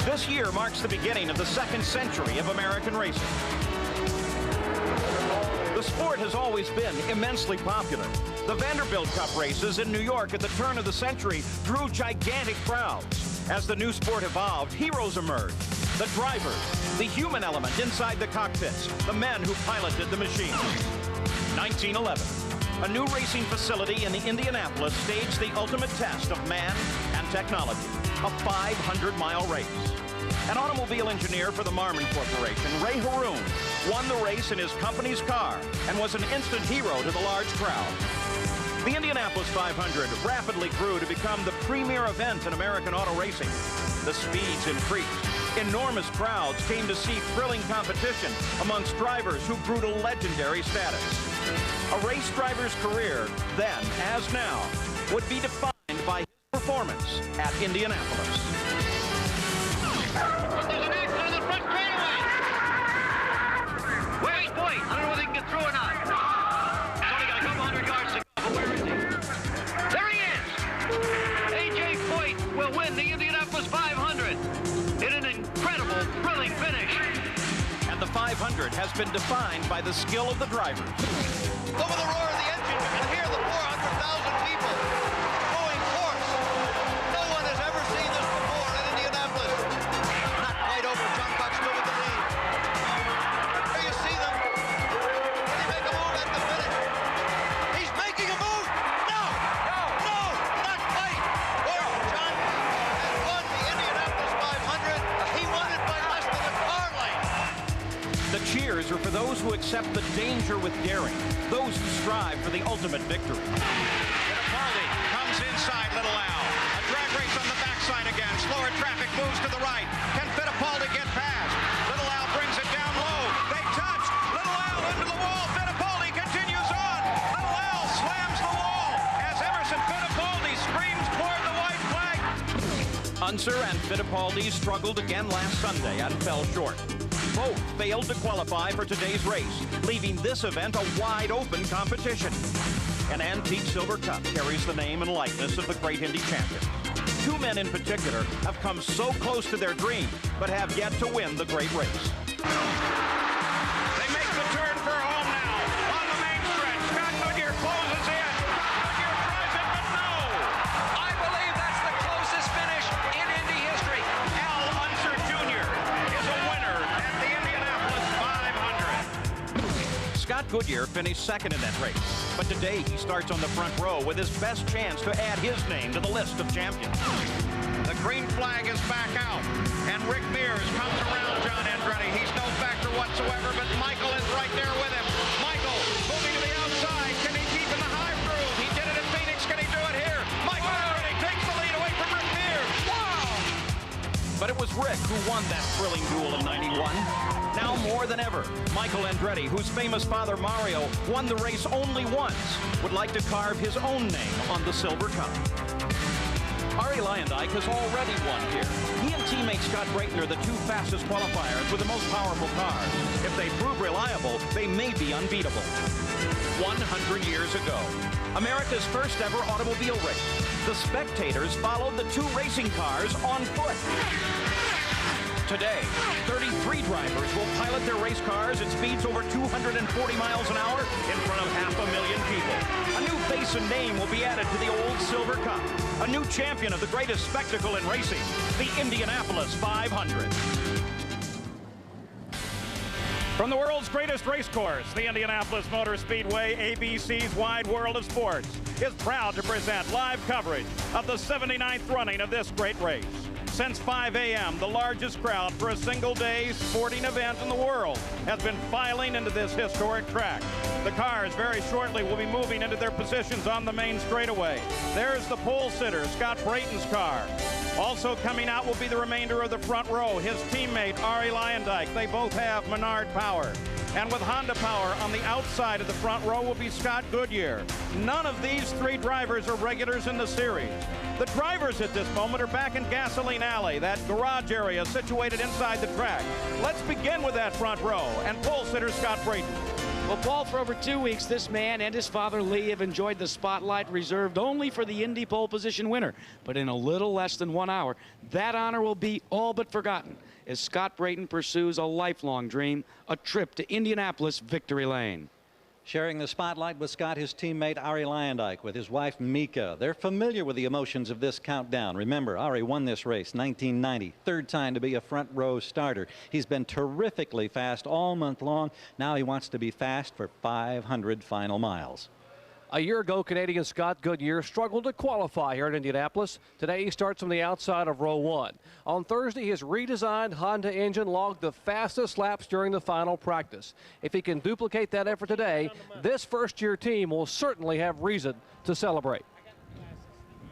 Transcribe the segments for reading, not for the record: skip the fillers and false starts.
This year marks the beginning of the second century of American racing. The sport has always been immensely popular. The Vanderbilt Cup races in New York at the turn of the century drew gigantic crowds. As the new sport evolved, heroes emerged. The drivers, the human element inside the cockpits, the men who piloted the machines. 1911, a new racing facility in Indianapolis staged the ultimate test of man and technology, a 500-mile race. An automobile engineer for the Marmon Corporation, Ray Haroon, won the race in his company's car and was an instant hero to the large crowd. The Indianapolis 500 rapidly grew to become the premier event in American auto racing. The speeds increased. Enormous crowds came to see thrilling competition amongst drivers who grew to legendary status. A race driver's career, then as now, would be defined by his performance at Indianapolis. There's an accident in the front straightaway. Wait, I don't know whether he can get through or not. He's only got a couple hundred yards to go, but where is he? There he is! A.J. Foyt will win the Indianapolis 500 in an incredible, thrilling finish. And the 500 has been defined by the skill of the drivers. Over the roar of the engine, you can hear the 400,000 people going hoarse. No one has ever seen this before in Indianapolis. Not quite over. John Buck still with the lead. There you see them. Can he make a move at the finish? He's making a move. No, not quite. Well, John has won the Indianapolis 500. He won it by less than a car length. The cheers are for those who accept the danger with daring, those who strive for the ultimate victory. Fittipaldi comes inside Little Al. A drag race on the backside again. Slower traffic moves to the right. Can Fittipaldi get past? Little Al brings it down low. They touch. Little Al into the wall. Fittipaldi continues on. Little Al slams the wall as Emerson Fittipaldi screams toward the white flag. Unser and Fittipaldi struggled again last Sunday and fell short. Both failed to qualify for today's race, leaving this event a wide-open competition. An antique silver cup carries the name and likeness of the great Indy champion. Two men in particular have come so close to their dream, but have yet to win the great race. They make the turn for home now. On the main stretch, Scott Goodyear closes in. Goodyear tries it, but no. I believe that's the closest finish in Indy history. Al Unser Jr. is a winner at the Indianapolis 500. Scott Goodyear finished second in that race, but today he starts on the front row with his best chance to add his name to the list of champions. The green flag is back out, and Rick Mears comes around John Andretti. He's no factor whatsoever, but Michael is right there with him. Michael moving to the outside. Can he keep in the high groove? He did it at Phoenix. Can he do it here? Michael Andretti takes the lead away from Rick Mears. Wow! But it was Rick who won that thrilling duel in '91. Now more than ever, Michael Andretti, whose famous father Mario won the race only once, would like to carve his own name on the silver cup. Arie Luyendyk has already won here. He and teammate Scott Brayton are the two fastest qualifiers with the most powerful cars. If they prove reliable, they may be unbeatable. 100 years ago, America's first ever automobile race. The spectators followed the two racing cars on foot. Today, 33 drivers will pilot their race cars at speeds over 240 miles an hour in front of 500,000 people. A new face and name will be added to the old Silver Cup. A new champion of the greatest spectacle in racing, the Indianapolis 500. From the world's greatest race course, the Indianapolis Motor Speedway, ABC's Wide World of Sports is proud to present live coverage of the 79th running of this great race. Since 5 a.m., the largest crowd for a single-day sporting event in the world has been filing into this historic track. The cars very shortly will be moving into their positions on the main straightaway. There's the pole sitter, Scott Brayton's car. Also coming out will be the remainder of the front row, his teammate, Arie Luyendyk. They both have Menard power. And with Honda power on the outside of the front row will be Scott Goodyear. None of these three drivers are regulars in the series. The drivers at this moment are back in Gasoline Alley, that garage area situated inside the track. Let's begin with that front row and pole sitter Scott Brayton. Well, Paul, for over 2 weeks, this man and his father, Lee, have enjoyed the spotlight reserved only for the Indy pole position winner. But in a little less than 1 hour, that honor will be all but forgotten as Scott Brayton pursues a lifelong dream, a trip to Indianapolis Victory Lane. Sharing the spotlight with Scott, his teammate Arie Luyendyk with his wife Mika. They're familiar with the emotions of this countdown. Remember, Arie won this race 1990, third time to be a front row starter. He's been terrifically fast all month long. Now he wants to be fast for 500 final miles. A year ago, Canadian Scott Goodyear struggled to qualify here at Indianapolis. Today, he starts from the outside of row 1. On Thursday, his redesigned Honda engine logged the fastest laps during the final practice. If he can duplicate that effort today, this first-year team will certainly have reason to celebrate.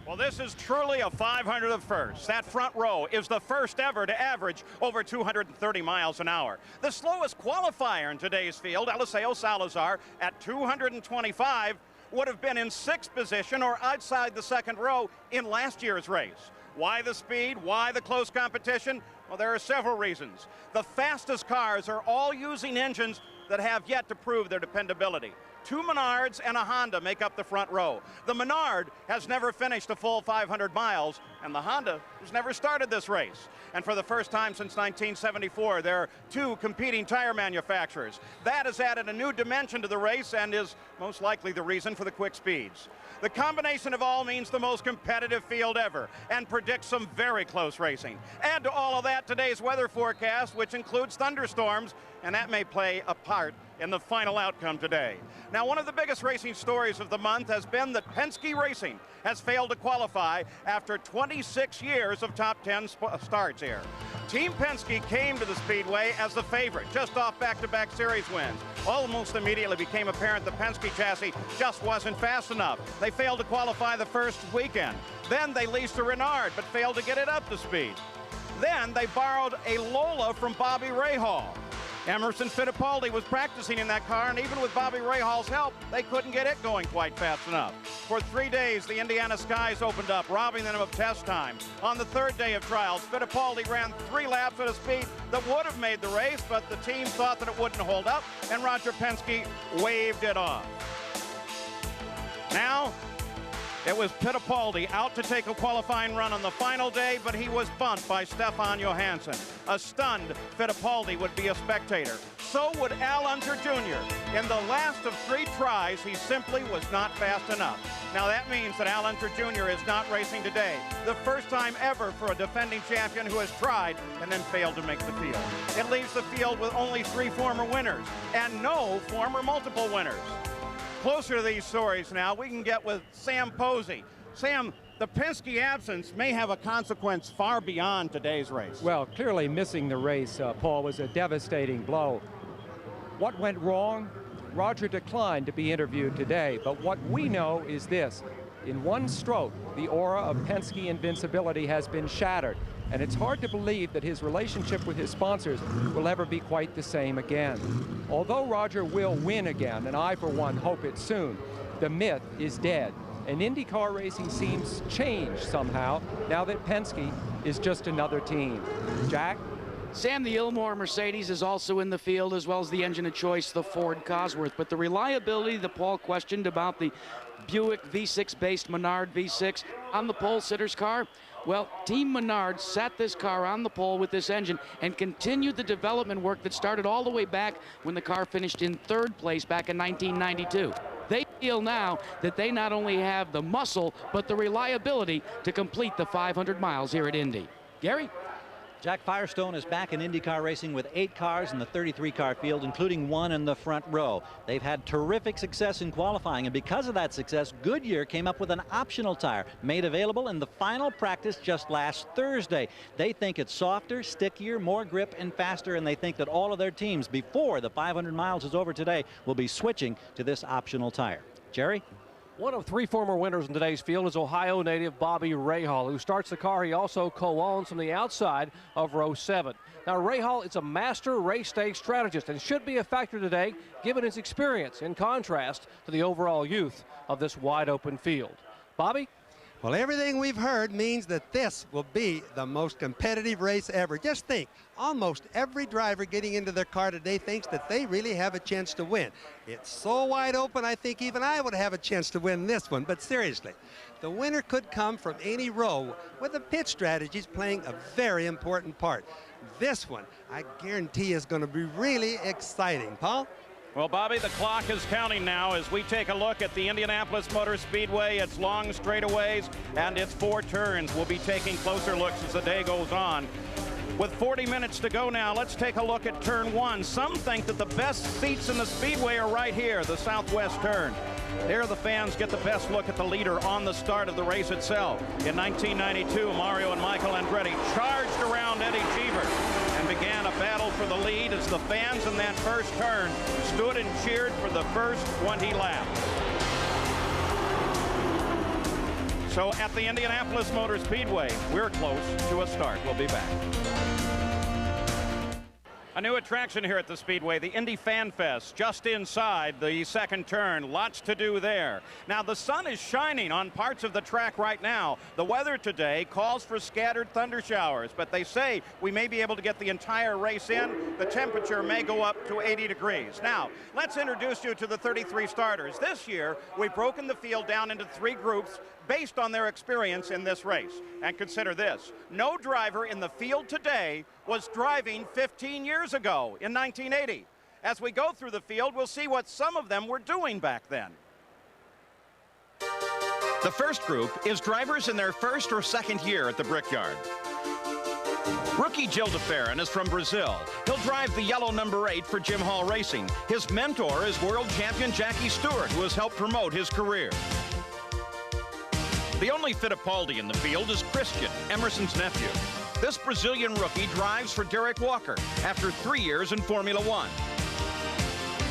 Well, this is truly a 500 of first. That front row is the first ever to average over 230 miles an hour. The slowest qualifier in today's field, Eliseo Salazar, at 225, would have been in 6th position or outside the second row in last year's race. Why the speed? Why the close competition? Well, there are several reasons. The fastest cars are all using engines that have yet to prove their dependability. 2 Menards and a Honda make up the front row. The Menard has never finished a full 500 miles, and the Honda has never started this race. And for the first time since 1974, there are 2 competing tire manufacturers. That has added a new dimension to the race and is most likely the reason for the quick speeds. The combination of all means the most competitive field ever and predicts some very close racing. Add to all of that today's weather forecast, which includes thunderstorms, and that may play a part in the final outcome today. Now, one of the biggest racing stories of the month has been that Penske Racing has failed to qualify after 26 years of top 10 starts here. Team Penske came to the Speedway as the favorite, just off back-to-back series wins. Almost immediately became apparent the Penske chassis just wasn't fast enough. They failed to qualify the first weekend. Then they leased a Renard, but failed to get it up to speed. Then they borrowed a Lola from Bobby Rahal. Emerson Fittipaldi was practicing in that car, and even with Bobby Rahal's help, they couldn't get it going quite fast enough. For 3 days, the Indiana skies opened up, robbing them of test time. On the 3rd day of trials, Fittipaldi ran 3 laps at a speed that would have made the race, but the team thought that it wouldn't hold up, and Roger Penske waved it off. Now, it was Fittipaldi out to take a qualifying run on the final day, but he was bumped by Stefan Johansson. A stunned Fittipaldi would be a spectator. So would Al Unser Jr. In the last of 3 tries, he simply was not fast enough. Now that means that Al Unser Jr. is not racing today. The first time ever for a defending champion who has tried and then failed to make the field. It leaves the field with only 3 former winners and no former multiple winners. Closer to these stories now, we can get with Sam Posey. Sam, the Penske absence may have a consequence far beyond today's race. Well, clearly missing the race, Paul, was a devastating blow. What went wrong? Roger declined to be interviewed today, but what we know is this. In one stroke, the aura of Penske invincibility has been shattered, and it's hard to believe that his relationship with his sponsors will ever be quite the same again. Although Roger will win again, and I, for one, hope it soon, the myth is dead. And IndyCar racing seems changed somehow now that Penske is just another team. Jack? Sam, the Ilmore Mercedes is also in the field, as well as the engine of choice, the Ford Cosworth. But the reliability that Paul questioned about the Buick V6-based Menard V6 on the pole sitter's car, well, Team Menard sat this car on the pole with this engine and continued the development work that started all the way back when the car finished in 3rd place back in 1992. They feel now that they not only have the muscle, but the reliability to complete the 500 miles here at Indy. Gary? Jack Firestone is back in IndyCar racing with 8 cars in the 33-car field, including 1 in the front row. They've had terrific success in qualifying, and because of that success, Goodyear came up with an optional tire made available in the final practice just last Thursday. They think it's softer, stickier, more grip, and faster, and they think that all of their teams, before the 500 miles is over today, will be switching to this optional tire. Jerry? One of 3 former winners in today's field is Ohio native Bobby Rahal, who starts the car he also co-owns from the outside of row 7. Now, Rahal is a master race day strategist and should be a factor today, given his experience, in contrast to the overall youth of this wide-open field. Bobby? Well, everything we've heard means that this will be the most competitive race ever. Just think, almost every driver getting into their car today thinks that they really have a chance to win. It's so wide open, I think even I would have a chance to win this one. But seriously, the winner could come from any row, with the pit strategies playing a very important part. This one, I guarantee, is going to be really exciting. Paul? Well, Bobby, the clock is counting now as we take a look at the Indianapolis Motor Speedway, its long straightaways and its 4 turns. We'll be taking closer looks as the day goes on. With 40 minutes to go now, let's take a look at turn 1. Some think that the best seats in the speedway are right here, the southwest turn. Here the fans get the best look at the leader on the start of the race itself. In 1992, Mario and Michael Andretti charged around Eddie Cheever and began a battle for the lead as the fans in that first turn stood and cheered for the first 20 laps. So at the Indianapolis Motor Speedway, we're close to a start. We'll be back. A new attraction here at the Speedway, the Indy Fan Fest, just inside the second turn. Lots to do there. Now, the sun is shining on parts of the track right now. The weather today calls for scattered thunder showers, but they say we may be able to get the entire race in. The temperature may go up to 80 degrees. Now, let's introduce you to the 33 starters. This year, we've broken the field down into 3 groups based on their experience in this race. And consider this, no driver in the field today was driving 15 years ago in 1980. As we go through the field, we'll see what some of them were doing back then. The first group is drivers in their first or second year at the Brickyard. Rookie Gil de Ferran is from Brazil. He'll drive the yellow number 8 for Jim Hall Racing. His mentor is world champion Jackie Stewart, who has helped promote his career. The only Fittipaldi in the field is Christian, Emerson's nephew. This Brazilian rookie drives for Derek Walker after 3 years in Formula One.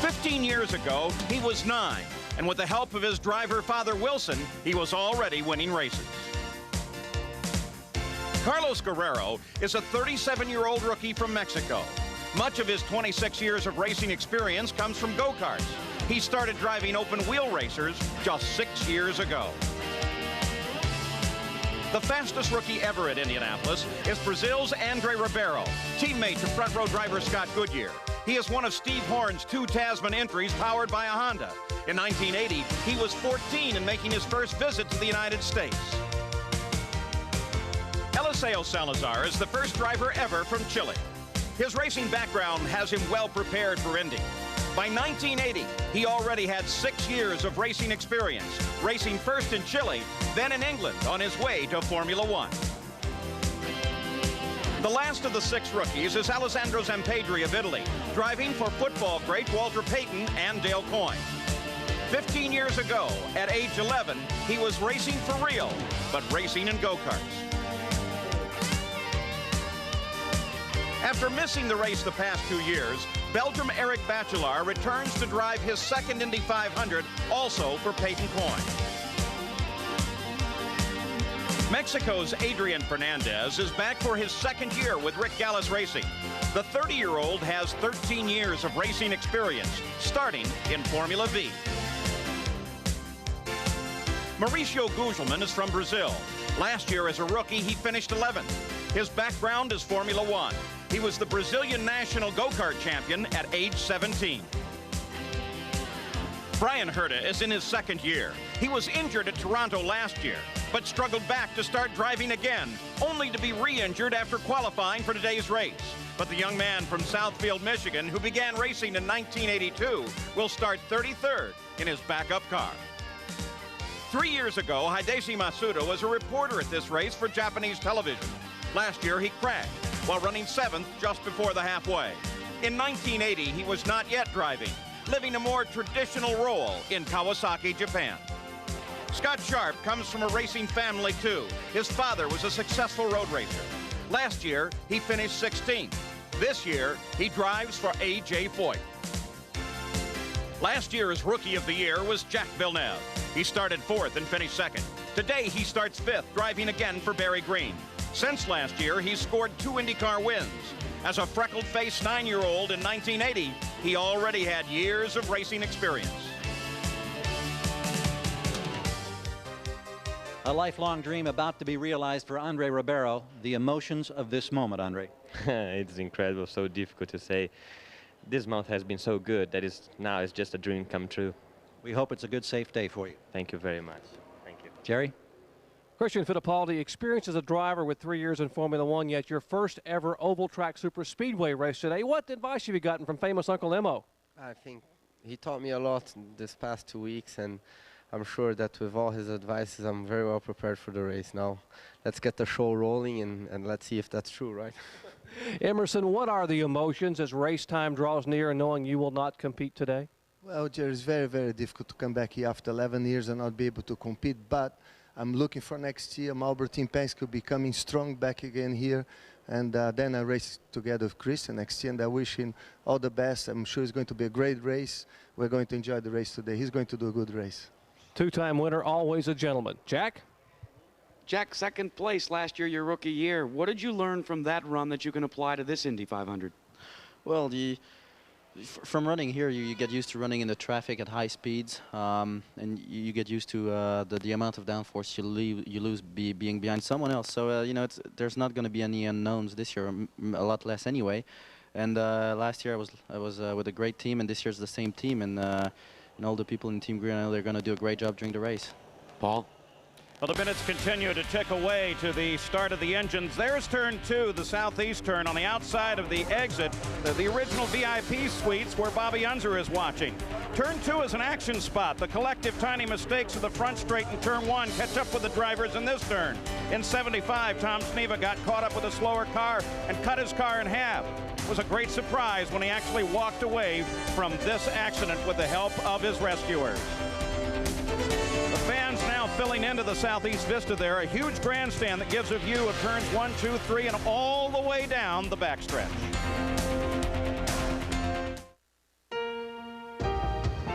15 years ago, he was 9, and with the help of his driver, Father Wilson, he was already winning races. Carlos Guerrero is a 37-year-old rookie from Mexico. Much of his 26 years of racing experience comes from go-karts. He started driving open-wheel racers just 6 years ago. The fastest rookie ever at Indianapolis is Brazil's Andre Ribeiro, teammate to front-row driver Scott Goodyear. He is one of Steve Horn's 2 Tasman entries powered by a Honda. In 1980, he was 14 and making his first visit to the United States. Eliseo Salazar is the first driver ever from Chile. His racing background has him well prepared for Indy. By 1980, he already had 6 years of racing experience, racing first in Chile, then in England on his way to Formula One. The last of the 6 rookies is Alessandro Zampedri of Italy, driving for football great Walter Payton and Dale Coyne. 15 years ago, at age 11, he was racing for real, but racing in go-karts. After missing the race the past 2 years, Belgium Eric Bachelard returns to drive his second Indy 500, also for Peyton Coyne. Mexico's Adrian Fernandez is back for his second year with Rick Gallus Racing. The 30-year-old has 13 years of racing experience, starting in Formula V. Mauricio Gugelmin is from Brazil. Last year as a rookie, he finished 11th. His background is Formula One. He was the Brazilian national go-kart champion at age 17. Brian Herta is in his second year. He was injured at Toronto last year, but struggled back to start driving again, only to be re-injured after qualifying for today's race. But the young man from Southfield, Michigan, who began racing in 1982, will start 33rd in his backup car. 3 years ago, Hideshi Masuda was a reporter at this race for Japanese television. Last year, he crashed while running 7th just before the halfway. In 1980, he was not yet driving, living a more traditional role in Kawasaki, Japan. Scott Sharp comes from a racing family, too. His father was a successful road racer. Last year, he finished 16th. This year, he drives for A.J. Foyt. Last year's Rookie of the Year was Jacques Villeneuve. He started 4th and finished 2nd. Today, he starts 5th, driving again for Barry Green. Since last year, he's scored 2 IndyCar wins. As a freckled-faced 9-year-old in 1980, he already had years of racing experience. A lifelong dream about to be realized for Andre Ribeiro. The emotions of this moment, Andre. It's incredible, so difficult to say. This month has been so good that now it's just a dream come true. We hope it's a good, safe day for you. Thank you very much. Thank you. Jerry? Christian Fittipaldi, experienced as a driver with 3 years in Formula One, yet your first ever oval track super speedway race today. What advice have you gotten from famous Uncle Emo? I think he taught me a lot this past 2 weeks, and I'm sure that with all his advices, I'm very well prepared for the race now. Let's get the show rolling, and let's see if that's true, right? Emerson, what are the emotions as race time draws near and knowing you will not compete today? Well, Jerry, it's very, very difficult to come back here after 11 years and not be able to compete, but I'm looking for next year. Malbertin Penske will be coming strong back again here, and then I race together with Christian next year, and I wish him all the best. I'm sure it's going to be a great race. We're going to enjoy the race today. He's going to do a good race. Two-time winner, always a gentleman. Jack? Jack, second place last year, your rookie year. What did you learn from that run that you can apply to this Indy 500? Well, from running here, you get used to running in the traffic at high speeds, and you get used to the amount of downforce you lose being behind someone else. So you know, there's not going to be any unknowns this year, a lot less anyway. And last year I was with a great team, and this year's the same team, and all the people in Team Green, I know they're going to do a great job during the race. Paul? Well, the minutes continue to tick away to the start of the engines. There's turn 2, the southeast turn on the outside of the exit, the original VIP suites where Bobby Unser is watching. Turn 2 is an action spot. The collective tiny mistakes of the front straight in turn 1 catch up with the drivers in this turn. In 75, Tom Sneva got caught up with a slower car and cut his car in half. It was a great surprise when he actually walked away from this accident with the help of his rescuers. The fans now filling into the southeast vista there. A huge grandstand that gives a view of turns 1, 2, 3, and all the way down the backstretch.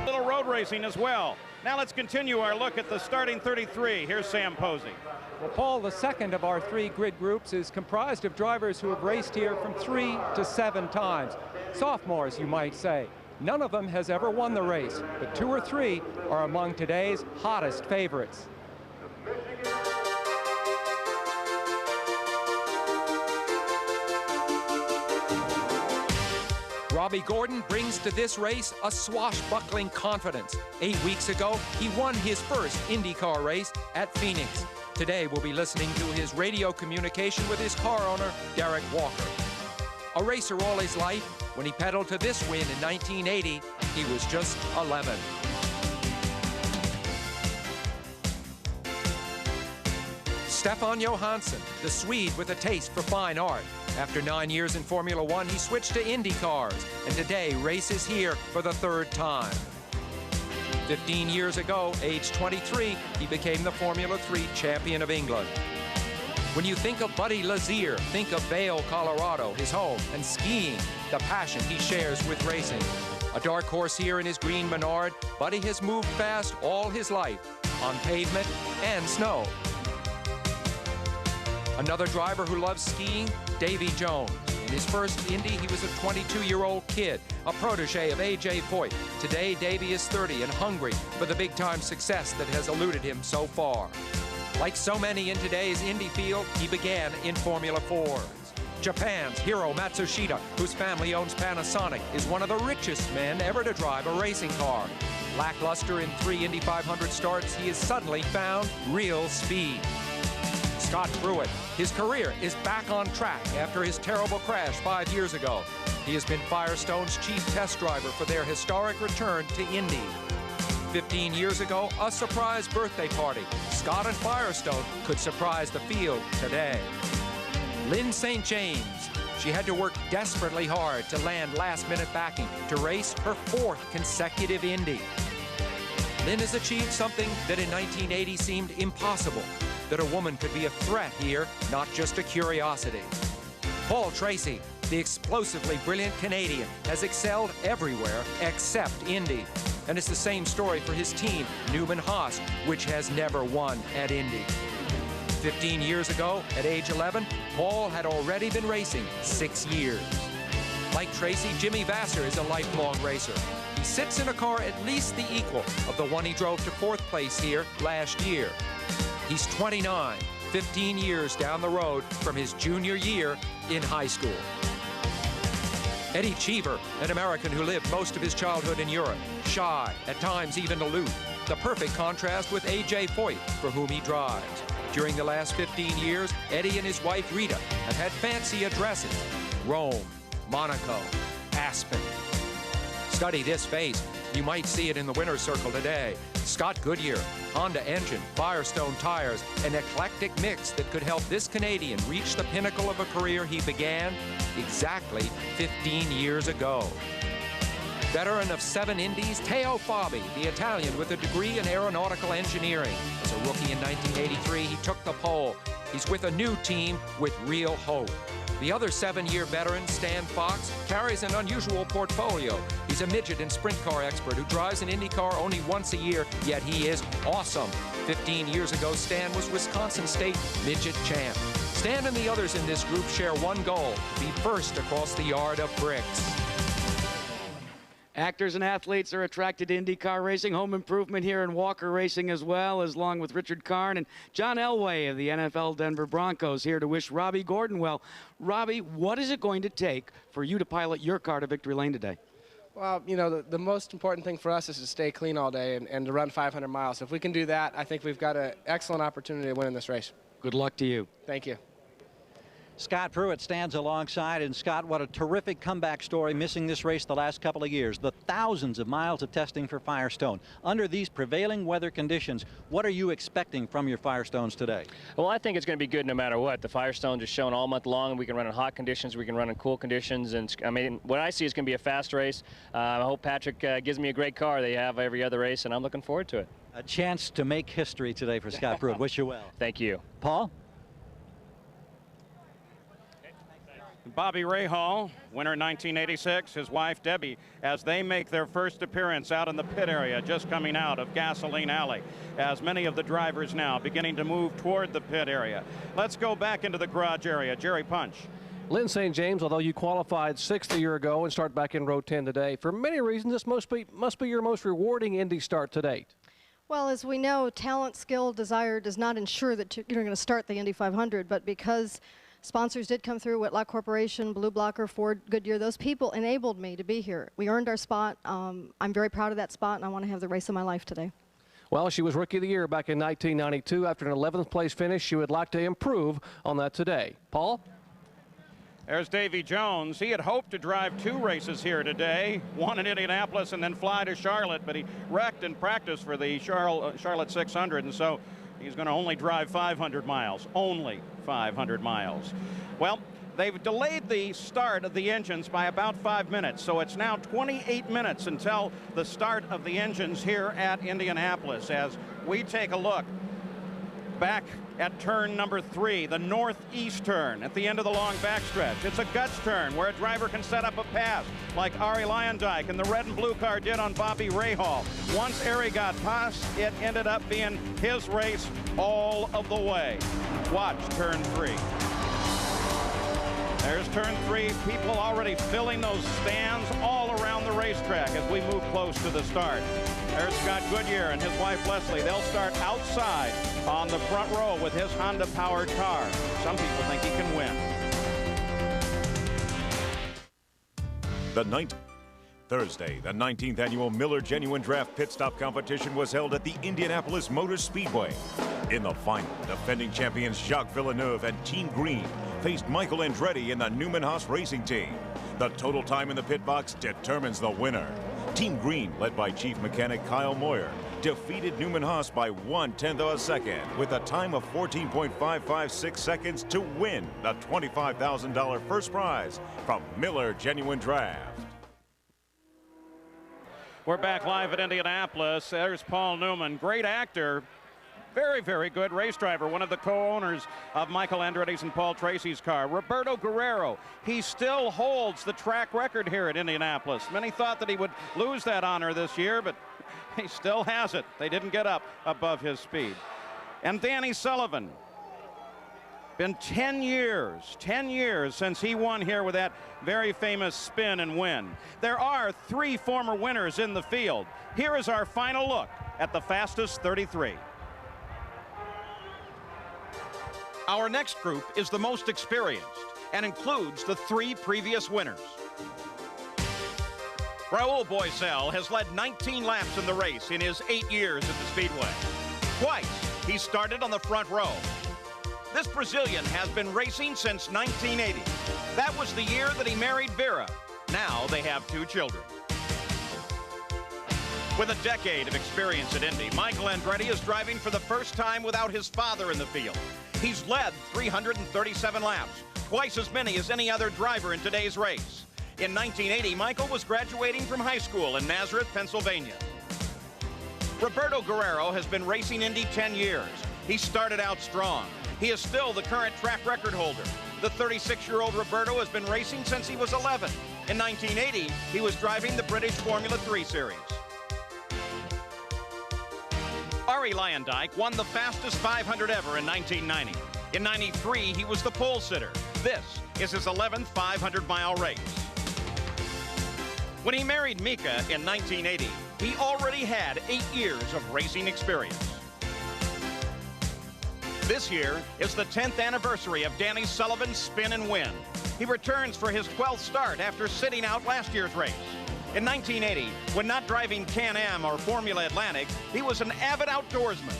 Little road racing as well. Now let's continue our look at the starting 33. Here's Sam Posey. Well, Paul, the second of our 3 grid groups is comprised of drivers who have raced here from 3 to 7 times. Sophomores, you might say. None of them has ever won the race, but 2 or 3 are among today's hottest favorites. Robbie Gordon brings to this race a swashbuckling confidence. 8 weeks ago, he won his first IndyCar race at Phoenix. Today, we'll be listening to his radio communication with his car owner, Derek Walker. A racer all his life, when he pedaled to this win in 1980, he was just 11. Stefan Johansson, the Swede with a taste for fine art. After 9 years in Formula One, he switched to Indy cars, and today races here for the 3rd time. 15 years ago, age 23, he became the Formula 3 champion of England. When you think of Buddy Lazier, think of Vail, Colorado, his home, and skiing, the passion he shares with racing. A dark horse here in his green Menard, Buddy has moved fast all his life, on pavement and snow. Another driver who loves skiing, Davy Jones. In his first Indy, he was a 22-year-old kid, a protege of A.J. Foyt. Today, Davy is 30 and hungry for the big-time success that has eluded him so far. Like so many in today's Indy field, he began in Formula 4s. Japan's Hiro Matsushita, whose family owns Panasonic, is one of the richest men ever to drive a racing car. Lackluster in 3 Indy 500 starts, he has suddenly found real speed. Scott Pruitt, his career is back on track after his terrible crash 5 years ago. He has been Firestone's chief test driver for their historic return to Indy. 15 years ago, a surprise birthday party. Scott and Firestone could surprise the field today. Lynn St. James. She had to work desperately hard to land last-minute backing to race her 4th consecutive Indy. Lynn has achieved something that in 1980 seemed impossible, that a woman could be a threat here, not just a curiosity. Paul Tracy, the explosively brilliant Canadian, has excelled everywhere except Indy. And it's the same story for his team, Newman Haas, which has never won at Indy. 15 years ago, at age 11, Paul had already been racing 6 years. Like Tracy, Jimmy Vasser is a lifelong racer. He sits in a car at least the equal of the one he drove to 4th place here last year. He's 29, 15 years down the road from his junior year in high school. Eddie Cheever, an American who lived most of his childhood in Europe, shy, at times even aloof, the perfect contrast with A.J. Foyt, for whom he drives. During the last 15 years, Eddie and his wife Rita have had fancy addresses: Rome, Monaco, Aspen. Study this face. You might see it in the winner's circle today. Scott Goodyear, Honda engine, Firestone tires, an eclectic mix that could help this Canadian reach the pinnacle of a career he began exactly 15 years ago. Veteran of 7 Indies, Teo Fabi, the Italian with a degree in aeronautical engineering. As a rookie in 1983, he took the pole. He's with a new team with real hope. The other 7-year veteran, Stan Fox, carries an unusual portfolio. He's a midget and sprint car expert who drives an Indy car only once a year, yet he is awesome. 15 years ago, Stan was Wisconsin State midget champ. Stan and the others in this group share one goal: to be first across the yard of bricks. Actors and athletes are attracted to IndyCar racing. Home improvement here in Walker Racing as well, along with Richard Karn and John Elway of the NFL Denver Broncos here to wish Robbie Gordon well. Robbie, what is it going to take for you to pilot your car to victory lane today? Well, you know, the most important thing for us is to stay clean all day and to run 500 miles. If we can do that, I think we've got an excellent opportunity to win in this race. Good luck to you. Thank you. Scott Pruitt stands alongside, and Scott, what a terrific comeback story, missing this race the last couple of years. The thousands of miles of testing for Firestone. Under these prevailing weather conditions, what are you expecting from your Firestones today? Well, I think it's going to be good no matter what. The Firestone is shown all month long. We can run in hot conditions, we can run in cool conditions, and I mean, what I see is going to be a fast race. I hope Patrick gives me a great car. They have every other race, and I'm looking forward to it. A chance to make history today for Scott Pruitt. Wish you well. Thank you. Paul? Bobby Rahal, winner 1986, his wife Debbie, as they make their first appearance out in the pit area, just coming out of Gasoline Alley, as many of the drivers now beginning to move toward the pit area. Let's go back into the garage area. Jerry Punch. Lynn St. James, although you qualified 6th a year ago and start back in row 10 today, for many reasons this must be your most rewarding Indy start to date. Well, as we know, talent, skill, desire does not ensure that you're going to start the Indy 500, but because sponsors did come through, Whitlock Corporation, Blue Blocker, Ford, Goodyear, those people enabled me to be here. We earned our spot. I'm very proud of that spot, and I want to have the race of my life today. Well, she was Rookie of the Year back in 1992. After an 11th place finish, she would like to improve on that today. Paul? There's Davy Jones. He had hoped to drive 2 races here today, one in Indianapolis and then fly to Charlotte, but he wrecked in practice for the Charlotte 600, and so he's going to only drive 500 miles, only 500 miles. Well, they've delayed the start of the engines by about 5 minutes, so it's now 28 minutes until the start of the engines here at Indianapolis. As we take a look back at turn number 3, the northeast turn at the end of the long backstretch. It's a guts turn where a driver can set up a pass like Ari Lyondike and the red and blue car did on Bobby Rahal. Once Ari got past, it ended up being his race all of the way. Watch turn 3. There's turn 3. People already filling those stands all around the racetrack as we move close to the start. There's Scott Goodyear and his wife Leslie. They'll start outside on the front row with his Honda-powered car. Some people think he can win. Thursday, the 19th annual Miller Genuine Draft Pit Stop Competition was held at the Indianapolis Motor Speedway. In the final, defending champions Jacques Villeneuve and Team Green faced Michael Andretti in the Newman Haas Racing Team. The total time in the pit box determines the winner. Team Green, led by Chief Mechanic Kyle Moyer, defeated Newman Haas by 1/10 of a second with a time of 14.556 seconds to win the $25,000 first prize from Miller Genuine Draft. We're back live at Indianapolis. There's Paul Newman, great actor, very, very good race driver, one of the co-owners of Michael Andretti's and Paul Tracy's car. Roberto Guerrero, he still holds the track record here at Indianapolis. Many thought that he would lose that honor this year, but he still has it. They didn't get up above his speed. And Danny Sullivan, been 10 years since he won here with that very famous spin and win. There are 3 former winners in the field. Here is our final look at the fastest 33. Our next group is the most experienced and includes the 3 previous winners. Raul Boisel has led 19 laps in the race in his 8 years at the Speedway. Twice, he started on the front row. This Brazilian has been racing since 1980. That was the year that he married Vera. Now they have 2 children. With a decade of experience at Indy, Michael Andretti is driving for the first time without his father in the field. He's led 337 laps, twice as many as any other driver in today's race. In 1980, Michael was graduating from high school in Nazareth, Pennsylvania. Roberto Guerrero has been racing Indy 10 years. He started out strong. He is still the current track record holder. The 36-year-old Roberto has been racing since he was 11. In 1980, he was driving the British Formula 3 series. Arie Luyendyk won the fastest 500 ever in 1990. In 93, he was the pole sitter. This is his 11th 500-mile race. When he married Mika in 1980, he already had 8 years of racing experience. This year is the 10th anniversary of Danny Sullivan's spin and win. He returns for his 12th start after sitting out last year's race. In 1980, when not driving Can-Am or Formula Atlantic, he was an avid outdoorsman.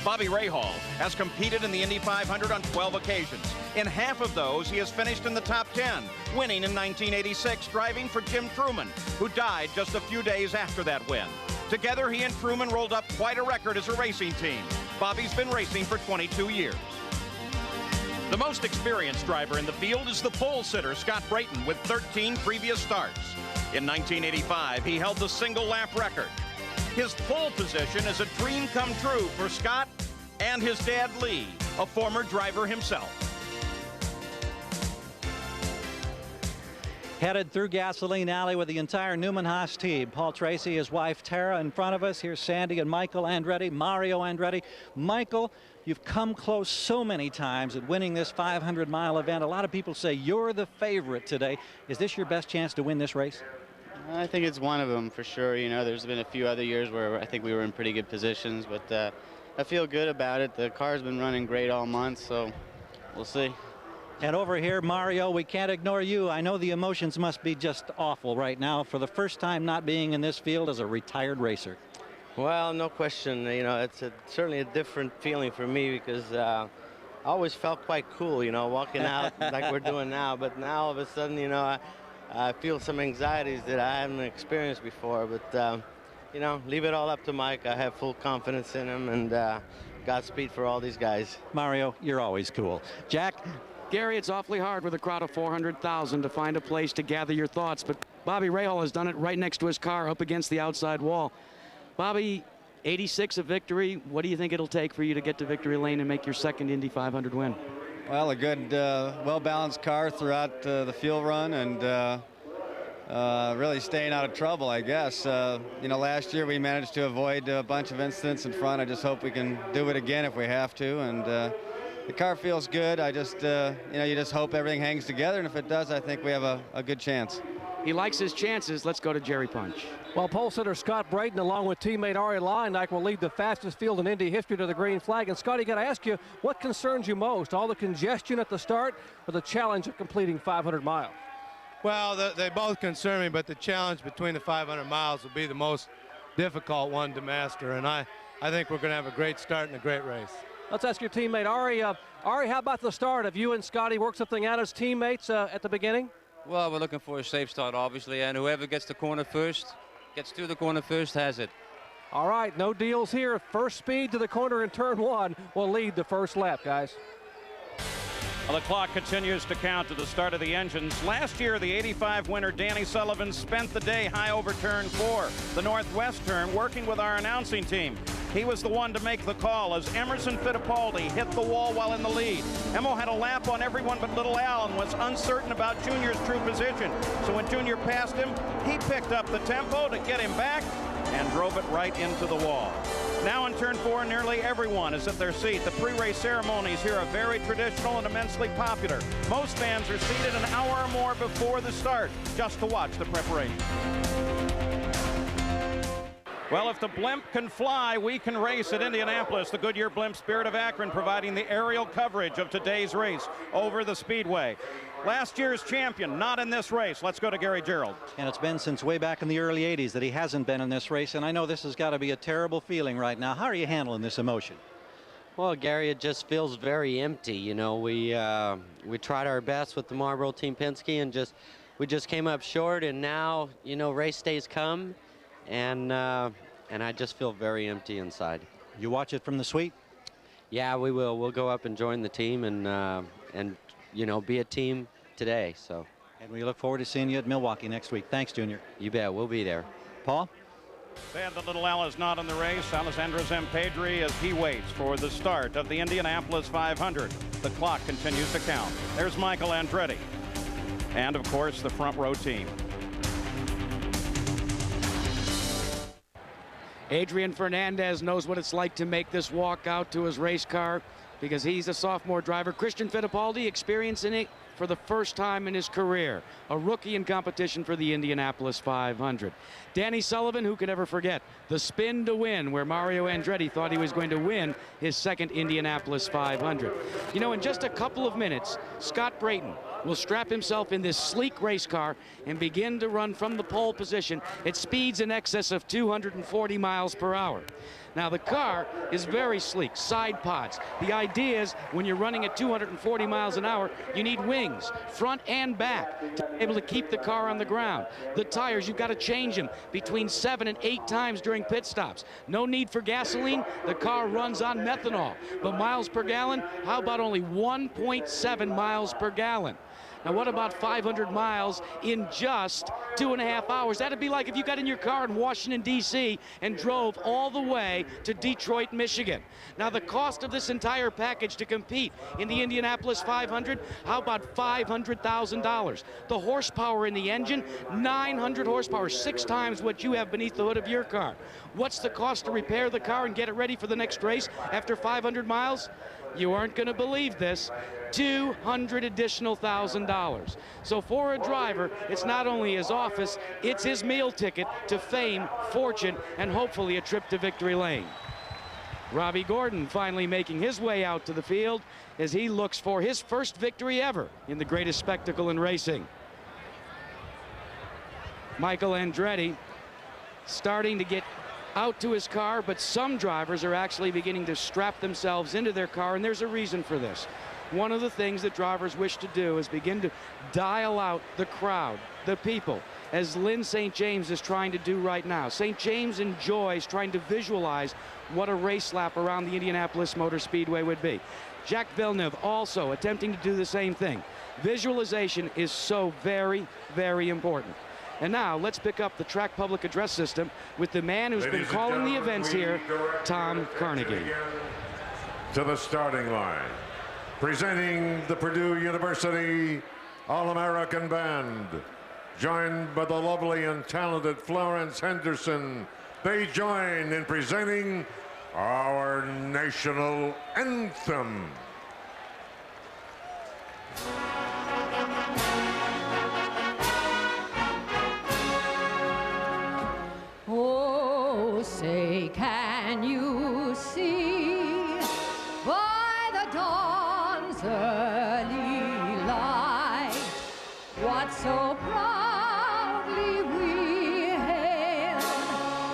Bobby Rahal has competed in the Indy 500 on 12 occasions. In half of those, he has finished in the top 10, winning in 1986, driving for Jim Truman, who died just a few days after that win. Together, he and Truman rolled up quite a record as a racing team. Bobby's been racing for 22 years. The most experienced driver in the field is the pole sitter, Scott Brayton, with 13 previous starts. In 1985, he held the single lap record. His pole position is a dream come true for Scott and his dad, Lee, a former driver himself. Headed through Gasoline Alley with the entire Newman Haas team. Paul Tracy, his wife Tara in front of us. Here's Sandy and Michael Andretti, Mario Andretti. Michael, you've come close so many times at winning this 500-mile event. A lot of people say you're the favorite today. Is this your best chance to win this race? I think it's one of them for sure. You know, there's been a few other years where I think we were in pretty good positions, but I feel good about it. The car's been running great all month, so we'll see. And over here, Mario, we can't ignore you. I know the emotions must be just awful right now for the first time not being in this field as a retired racer. Well, no question. You know, it's certainly a different feeling for me because I always felt quite cool, you know, walking out like we're doing now. But now all of a sudden, you know, I feel some anxieties that I haven't experienced before. But, you know, leave it all up to Mike. I have full confidence in him, and Godspeed for all these guys. Mario, you're always cool. Jack? Gary, it's awfully hard with a crowd of 400,000 to find a place to gather your thoughts, but Bobby Rahal has done it right next to his car up against the outside wall. Bobby, 86 a victory. What do you think it'll take for you to get to victory lane and make your second Indy 500 win? Well, a good, well-balanced car throughout the field run and really staying out of trouble, I guess. You know, last year we managed to avoid a bunch of incidents in front. I just hope we can do it again if we have to. And the car feels good. I just, you know, you just hope everything hangs together, and if it does, I think we have a good chance. He likes his chances. Let's go to Jerry Punch. Well, pole sitter Scott Brayton, along with teammate Arie Luyendyk, will lead the fastest field in Indy history to the green flag. And Scotty, got to ask you, what concerns you most? All the congestion at the start, or the challenge of completing 500 miles? Well, they both concern me, but the challenge between the 500 miles will be the most difficult one to master. And I think we're going to have a great start and a great race. Let's ask your teammate, Arie. Arie, how about the start? Have you and Scotty worked something out as teammates at the beginning? Well, we're looking for a safe start, obviously, and whoever gets to the corner first, has it. All right, no deals here. First speed to the corner in turn 1 will lead the first lap, guys. Well, the clock continues to count to the start of the engines. Last year, the 85 winner Danny Sullivan spent the day high over turn 4, the northwest turn, working with our announcing team. He was the one to make the call as Emerson Fittipaldi hit the wall while in the lead. Emo had a lap on everyone but Little Al and was uncertain about Junior's true position. So when Junior passed him, he picked up the tempo to get him back and drove it right into the wall. Now in turn 4, nearly everyone is at their seat. The pre-race ceremonies here are very traditional and immensely popular. Most fans are seated an hour or more before the start just to watch the preparation. Well, if the blimp can fly, we can race at Indianapolis. The Goodyear Blimp Spirit of Akron providing the aerial coverage of today's race over the Speedway. Last year's champion, not in this race. Let's go to Gary Gerald. And it's been since way back in the early 80s that he hasn't been in this race, and I know this has got to be a terrible feeling right now. How are you handling this emotion? Well, Gary, it just feels very empty. You know, we tried our best with the Marlboro Team Penske, and we just came up short, and now, you know, race days come, and I just feel very empty inside. You watch it from the suite? Yeah, we will. We'll go up and join the team and you know, be a team today. So. And we look forward to seeing you at Milwaukee next week. Thanks, Junior. You bet. We'll be there. Paul? Sad that little Al is not in the race. Alessandro Zampedri as he waits for the start of the Indianapolis 500. The clock continues to count. There's Michael Andretti. And, of course, the front row team. Adrian Fernandez knows what it's like to make this walk out to his race car because he's a sophomore driver. Christian Fittipaldi experiencing it for the first time in his career. A rookie in competition for the Indianapolis 500. Danny Sullivan, who could ever forget the spin to win where Mario Andretti thought he was going to win his second Indianapolis 500. You know, in just a couple of minutes, Scott Brayton will strap himself in this sleek race car and begin to run from the pole position at speeds in excess of 240 miles per hour. Now, the car is very sleek, side pods. The idea is when you're running at 240 miles an hour, you need wings, front and back, to be able to keep the car on the ground. The tires, you've got to change them between 7 and 8 times during pit stops. No need for gasoline. The car runs on methanol. But miles per gallon, how about only 1.7 miles per gallon? Now, what about 500 miles in just 2.5 hours? That'd be like if you got in your car in Washington, D.C. and drove all the way to Detroit, Michigan. Now, the cost of this entire package to compete in the Indianapolis 500, how about $500,000? The horsepower in the engine, 900 horsepower, 6 times what you have beneath the hood of your car. What's the cost to repair the car and get it ready for the next race after 500 miles? You aren't going to believe this. $200,000 additional. So for a driver, it's not only his office, it's his meal ticket to fame, fortune, and hopefully a trip to victory lane. Robbie Gordon finally making his way out to the field as he looks for his first victory ever in the greatest spectacle in racing. Michael Andretti starting to get out to his car, but some drivers are actually beginning to strap themselves into their car, and there's a reason for this. One of the things that drivers wish to do is begin to dial out the crowd, the people, as Lynn St. James is trying to do right now. St. James enjoys trying to visualize what a race lap around the Indianapolis Motor Speedway would be. Jacques Villeneuve also attempting to do the same thing. Visualization is so very, very important. And now let's pick up the track public address system with the man who's been calling the events here, Tom Carnegie. To the starting line, presenting the Purdue University All-American Band, joined by the lovely and talented Florence Henderson. They join in presenting our national anthem. Oh, say, can you see by the dawn's early light what so proudly we hailed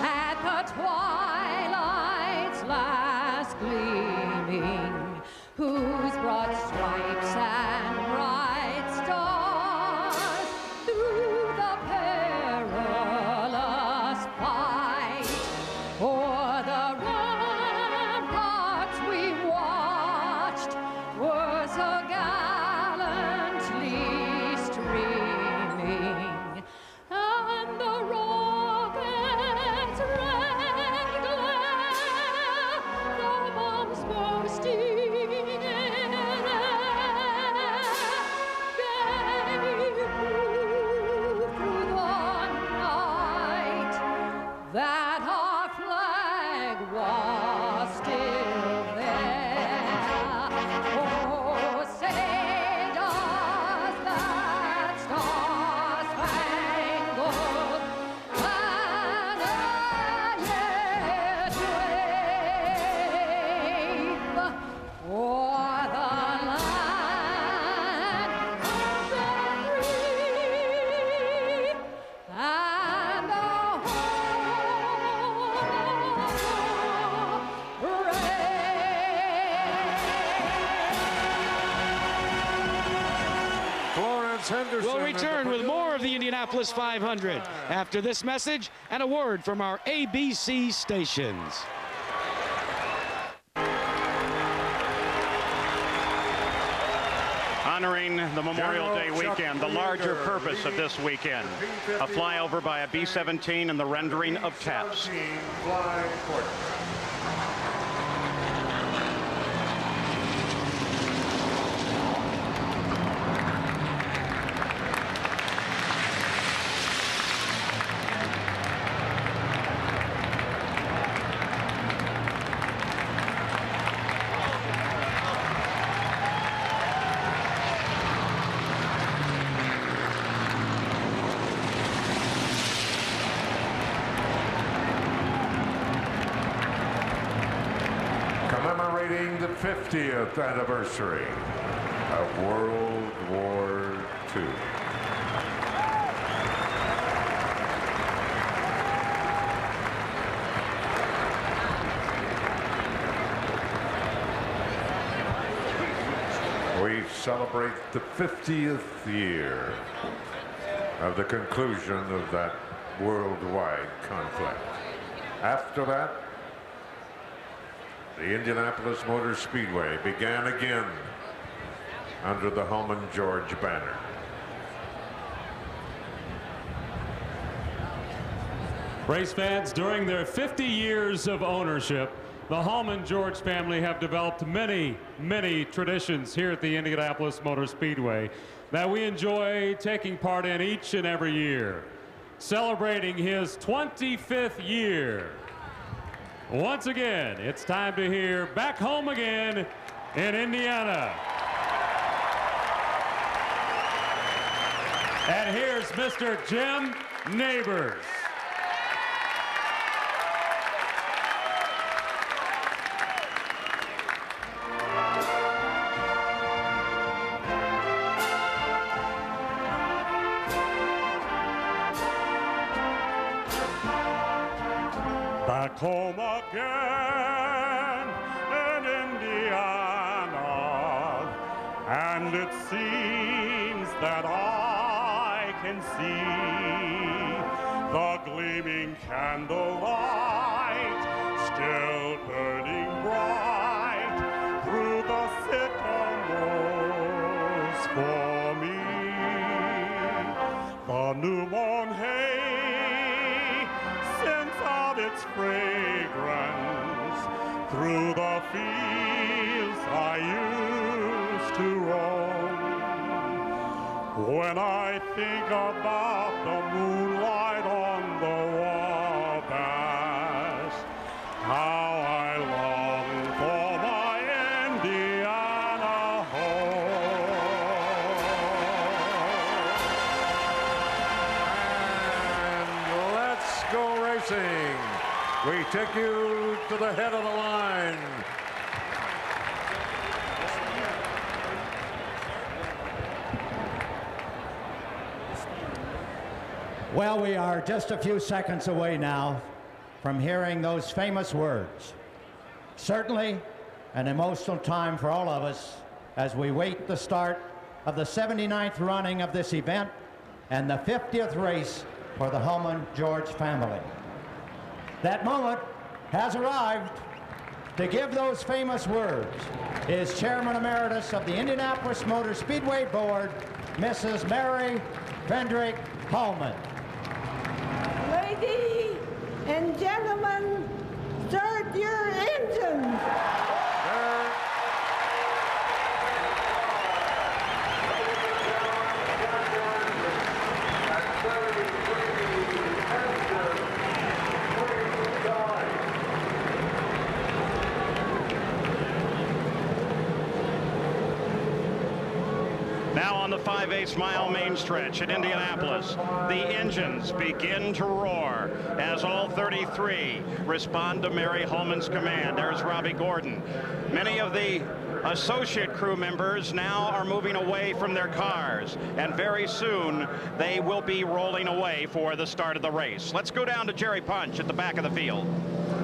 at the twilight's last gleaming, whose broad stripes and bright stars through the perilous fight o'er the ramparts we watched were so gallantly streaming, and Henderson. We'll return with more of the Indianapolis 500 after this message and a word from our ABC stations. Honoring the Memorial Day weekend, the larger purpose of this weekend, a flyover by a B-17 and the rendering of taps. Commemorating the 50th anniversary of World War II. We celebrate the 50th year of the conclusion of that worldwide conflict. After that, the Indianapolis Motor Speedway began again under the Holman George banner. Race fans, during their 50 years of ownership, the Holman George family have developed many, many traditions here at the Indianapolis Motor Speedway that we enjoy taking part in each and every year. Celebrating his 25th year. Once again, it's time to hear Back Home Again in Indiana. And here's Mr. Jim Neighbors. Back home again in Indiana, and it seems that I can see the gleaming candlelight still burning bright through the sycamores for me. The newborn hay sends out its fragrance through the fields I used to roam. When I think about the moonlight on the Wabash, how I long for my Indiana home. And let's go racing. We take you to the head of the line. Well, we are just a few seconds away now from hearing those famous words. Certainly an emotional time for all of us as we wait the start of the 79th running of this event and the 50th race for the Holman George family. That moment has arrived. To give those famous words is Chairman Emeritus of the Indianapolis Motor Speedway Board, Mrs. Mary Vendrick Holman. Ladies and gentlemen, start your engines. Now on the 5/8 mile main stretch at Indianapolis, the engines begin to roar as all 33 respond to Mary Holman's command. There's Robbie Gordon. Many of the associate crew members now are moving away from their cars, and very soon they will be rolling away for the start of the race. Let's go down to Jerry Punch at the back of the field.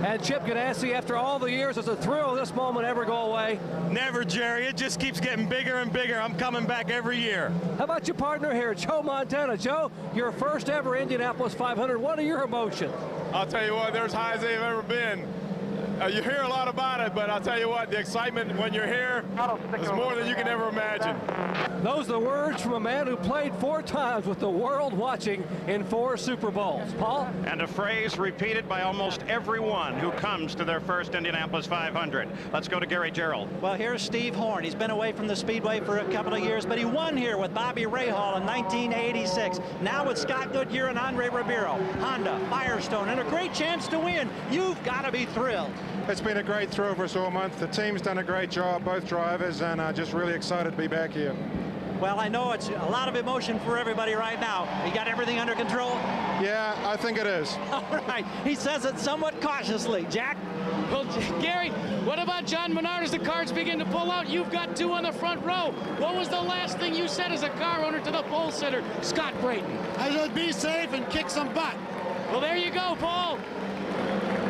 And Chip Ganassi, after all the years, does the thrill of this moment ever go away? Never, Jerry. It just keeps getting bigger and bigger. I'm coming back every year. How about your partner here, Joe Montana? Joe, your first ever Indianapolis 500. What are your emotions? I'll tell you what, they're as high as they've ever been. You hear a lot about it, but I'll tell you what, the excitement when you're here is more than you can ever imagine. Those are the words from a man who played 4 times with the world watching in 4 Super Bowls. Paul? And a phrase repeated by almost everyone who comes to their first Indianapolis 500. Let's go to Gary Gerald. Well, here's Steve Horn. He's been away from the Speedway for a couple of years, but he won here with Bobby Rahal in 1986. Now with Scott Goodyear and Andre Ribeiro, Honda, Firestone, and a great chance to win. You've got to be thrilled. It's been a great thrill for us all month. The team's done a great job, both drivers, and just really excited to be back here. Well, I know it's a lot of emotion for everybody right now. You got everything under control? Yeah, I think it is. All right. He says it somewhat cautiously. Jack? Well, Gary, what about John Menard as the cars begin to pull out? You've got 2 on the front row. What was the last thing you said as a car owner to the pole sitter, Scott Brayton? I said be safe and kick some butt. Well, there you go, Paul.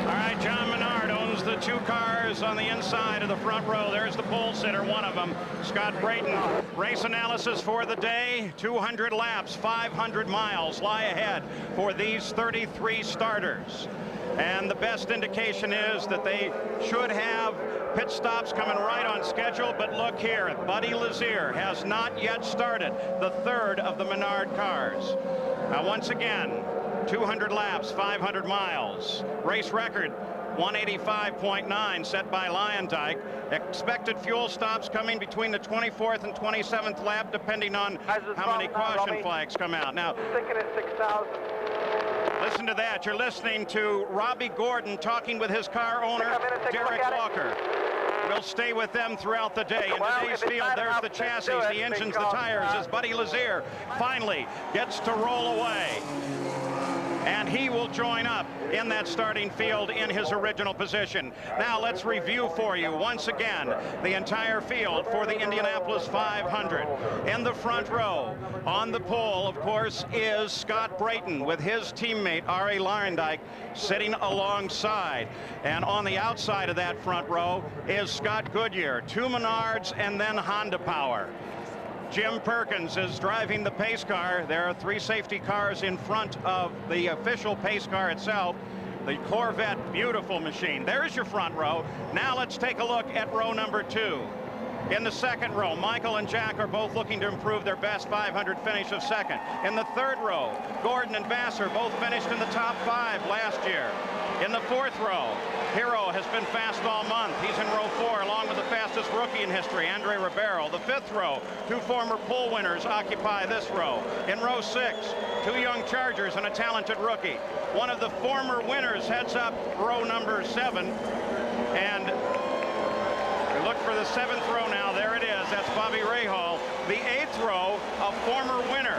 All right, John Menard owns the 2 cars on the inside of the front row. There's the pole sitter, one of them, Scott Brayton. Race analysis for the day. 200 laps, 500 miles lie ahead for these 33 starters. And the best indication is that they should have pit stops coming right on schedule. But look here, Buddy Lazier has not yet started, the 3rd of the Menard cars. Now, once again, 200 laps, 500 miles. Race record, 185.9 set by Lyondike. Expected fuel stops coming between the 24th and 27th lap, depending on how many caution flags come out. Now, sticking at 6,000. Listen to that. You're listening to Robbie Gordon talking with his car owner, Derek Walker. We'll stay with them throughout the day. In today's field, there's the chassis, the engines, the tires, as Buddy Lazier finally gets to roll away. And he will join up in that starting field in his original position. Now let's review for you once again the entire field for the Indianapolis 500. In the front row, on the pole, of course, is Scott Brayton with his teammate, Arie Luyendyk, sitting alongside. And on the outside of that front row is Scott Goodyear, 2 Menards and then Honda power. Jim Perkins is driving the pace car. There are 3 safety cars in front of the official pace car itself. The Corvette, beautiful machine. There's your front row. Now let's take a look at row number 2. In the second row, Michael and Jack are both looking to improve their best 500 finish of second. In the third row, Gordon and Vassar both finished in the top 5 last year. In the fourth row, Hero has been fast all month. He's in row 4, along with the fastest rookie in history, Andre Ribeiro. The fifth row, 2 former pole winners occupy this row. In row 6, 2 young Chargers and a talented rookie. One of the former winners heads up row number 7. And we look for the 7th row now. There it is. That's Bobby Rahal. The 8th row, a former winner,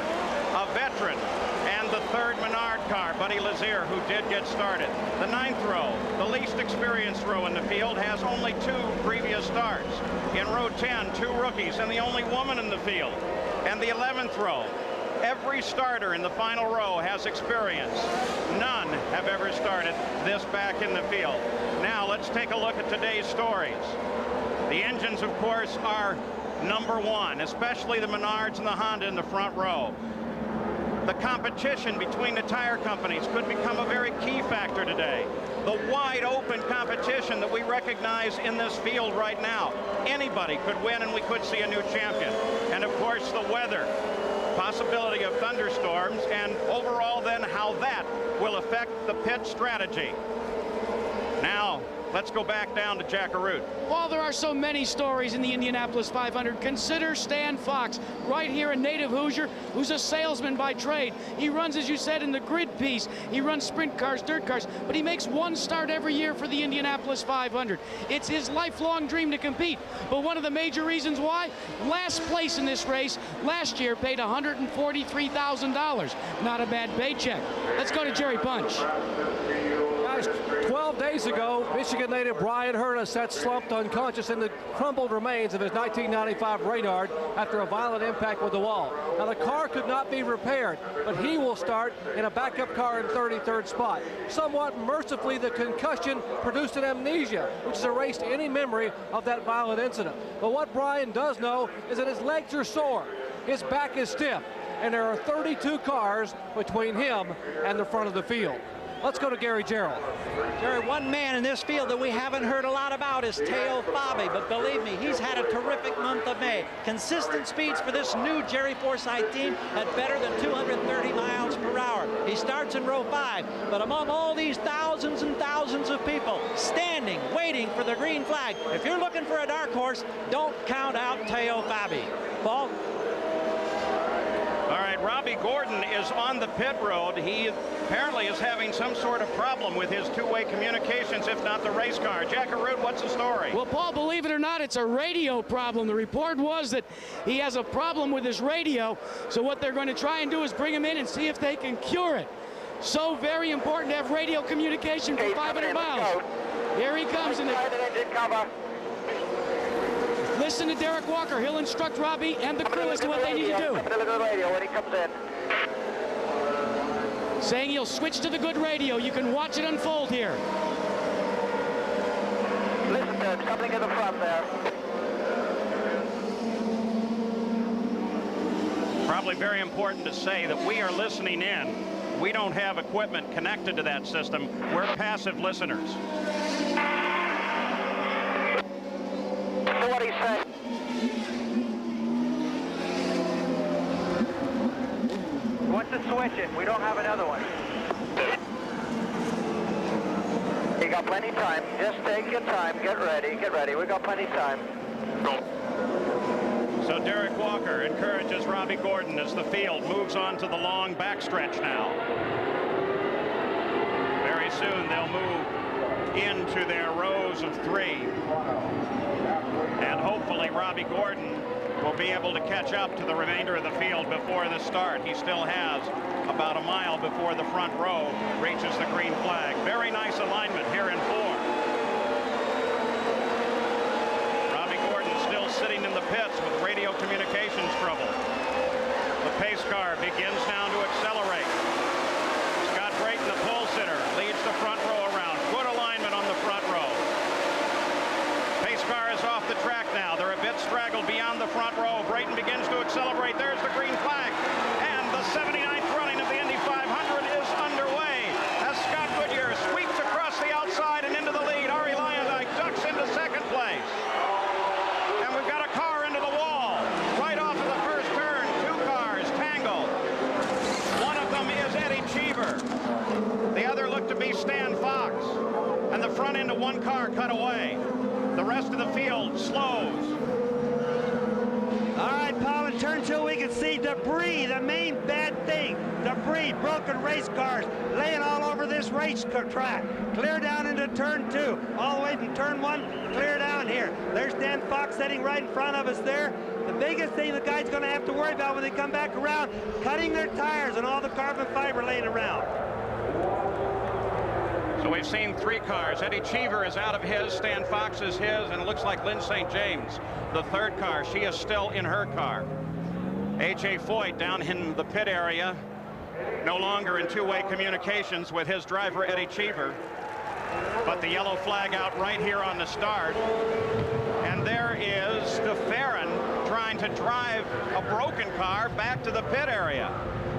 a veteran. And the 3rd Menard car, Buddy Lazier, who did get started. The 9th row, the least experienced row in the field, has only 2 previous starts. In row 10, 2 rookies and the only woman in the field. And the 11th row, every starter in the final row has experience. None have ever started this back in the field. Now let's take a look at today's stories. The engines, of course, are number 1, especially the Menards and the Honda in the front row. The competition between the tire companies could become a very key factor today. The wide open competition that we recognize in this field right now. Anybody could win and we could see a new champion. And of course the weather, possibility of thunderstorms, and overall then how that will affect the pit strategy. Now, let's go back down to Jack Arute. Well, there are so many stories in the Indianapolis 500. Consider Stan Fox, right here, a native Hoosier, who's a salesman by trade. He runs, as you said, in the grid piece. He runs sprint cars, dirt cars, but he makes 1 start every year for the Indianapolis 500. It's his lifelong dream to compete. But one of the major reasons why, last place in this race last year paid $143,000. Not a bad paycheck. Let's go to Jerry Bunch. Guys, Just 12 days ago, Michigan native Brian Hurta sat slumped unconscious in the crumbled remains of his 1995 Reynard after a violent impact with the wall. Now, the car could not be repaired, but he will start in a backup car in 33rd spot. Somewhat mercifully, the concussion produced an amnesia, which has erased any memory of that violent incident. But what Brian does know is that his legs are sore, his back is stiff, and there are 32 cars between him and the front of the field. Let's go to Gary Gerald. Jerry, one man in this field that we haven't heard a lot about is Teo Fabi, but believe me, he's had a terrific month of May. Consistent speeds for this new Jerry Forsythe team at better than 230 miles per hour. He starts in row 5, but among all these thousands and thousands of people standing, waiting for the green flag, if you're looking for a dark horse, don't count out Teo Fabi. Paul? All right, Robbie Gordon is on the pit road. He apparently is having some sort of problem with his two-way communications, if not the race car. Jack Arute, what's the story? Well, Paul, believe it or not, it's a radio problem. The report was that he has a problem with his radio, so what they're going to try and do is bring him in and see if they can cure it. So very important to have radio communication for 500 miles. Here he comes in the... Listen to Derek Walker. He'll instruct Robbie and the crew as to what they need to do. Saying he'll switch to the good radio. You can watch it unfold here. Listen to him. Something in the front there. Probably very important to say that we are listening in. We don't have equipment connected to that system. We're passive listeners. What he said. What's the switch in? We don't have another one. You got plenty of time. Just take your time. Get ready. Get ready. We got plenty of time. So Derek Walker encourages Robbie Gordon as the field moves on to the long backstretch now. Very soon they'll move into their rows of 3. And hopefully Robbie Gordon will be able to catch up to the remainder of the field before the start. He still has about a mile before the front row reaches the green flag. Very nice alignment here in 4. Robbie Gordon still sitting in the pits with radio communications trouble. The pace car begins now to accelerate. Scott Brayton, the pole sitter, leads the front row around. Good alignment on the front row. Pace car is off the track now. They're a bit straggled beyond the front row. Brayton begins to accelerate. There's the green flag. And the 79th running of the Indy 500 is underway as Scott Goodyear sweeps across the outside and into the lead. Ari Lyondike ducks into second place. And we've got a car into the wall. Right off of the first turn, 2 cars tangled. One of them is Eddie Cheever. The other looked to be Stan Fox. And the front end of one car cut away. The rest of the field slows. All right, Paul, in turn 2, we can see debris, the main bad thing. Debris, broken race cars, laying all over this race track. Clear down into turn 2, all the way from turn 1, clear down here. There's Dan Fox sitting right in front of us there. The biggest thing the guy's going to have to worry about when they come back around, cutting their tires and all the carbon fiber laying around. So we've seen 3 cars. Eddie Cheever is out of his, Stan Fox is his, and it looks like Lynn St. James, the 3rd car. She is still in her car. A.J. Foyt down in the pit area, no longer in two-way communications with his driver, Eddie Cheever. But the yellow flag out right here on the start. And there is DeFerrin trying to drive a broken car back to the pit area.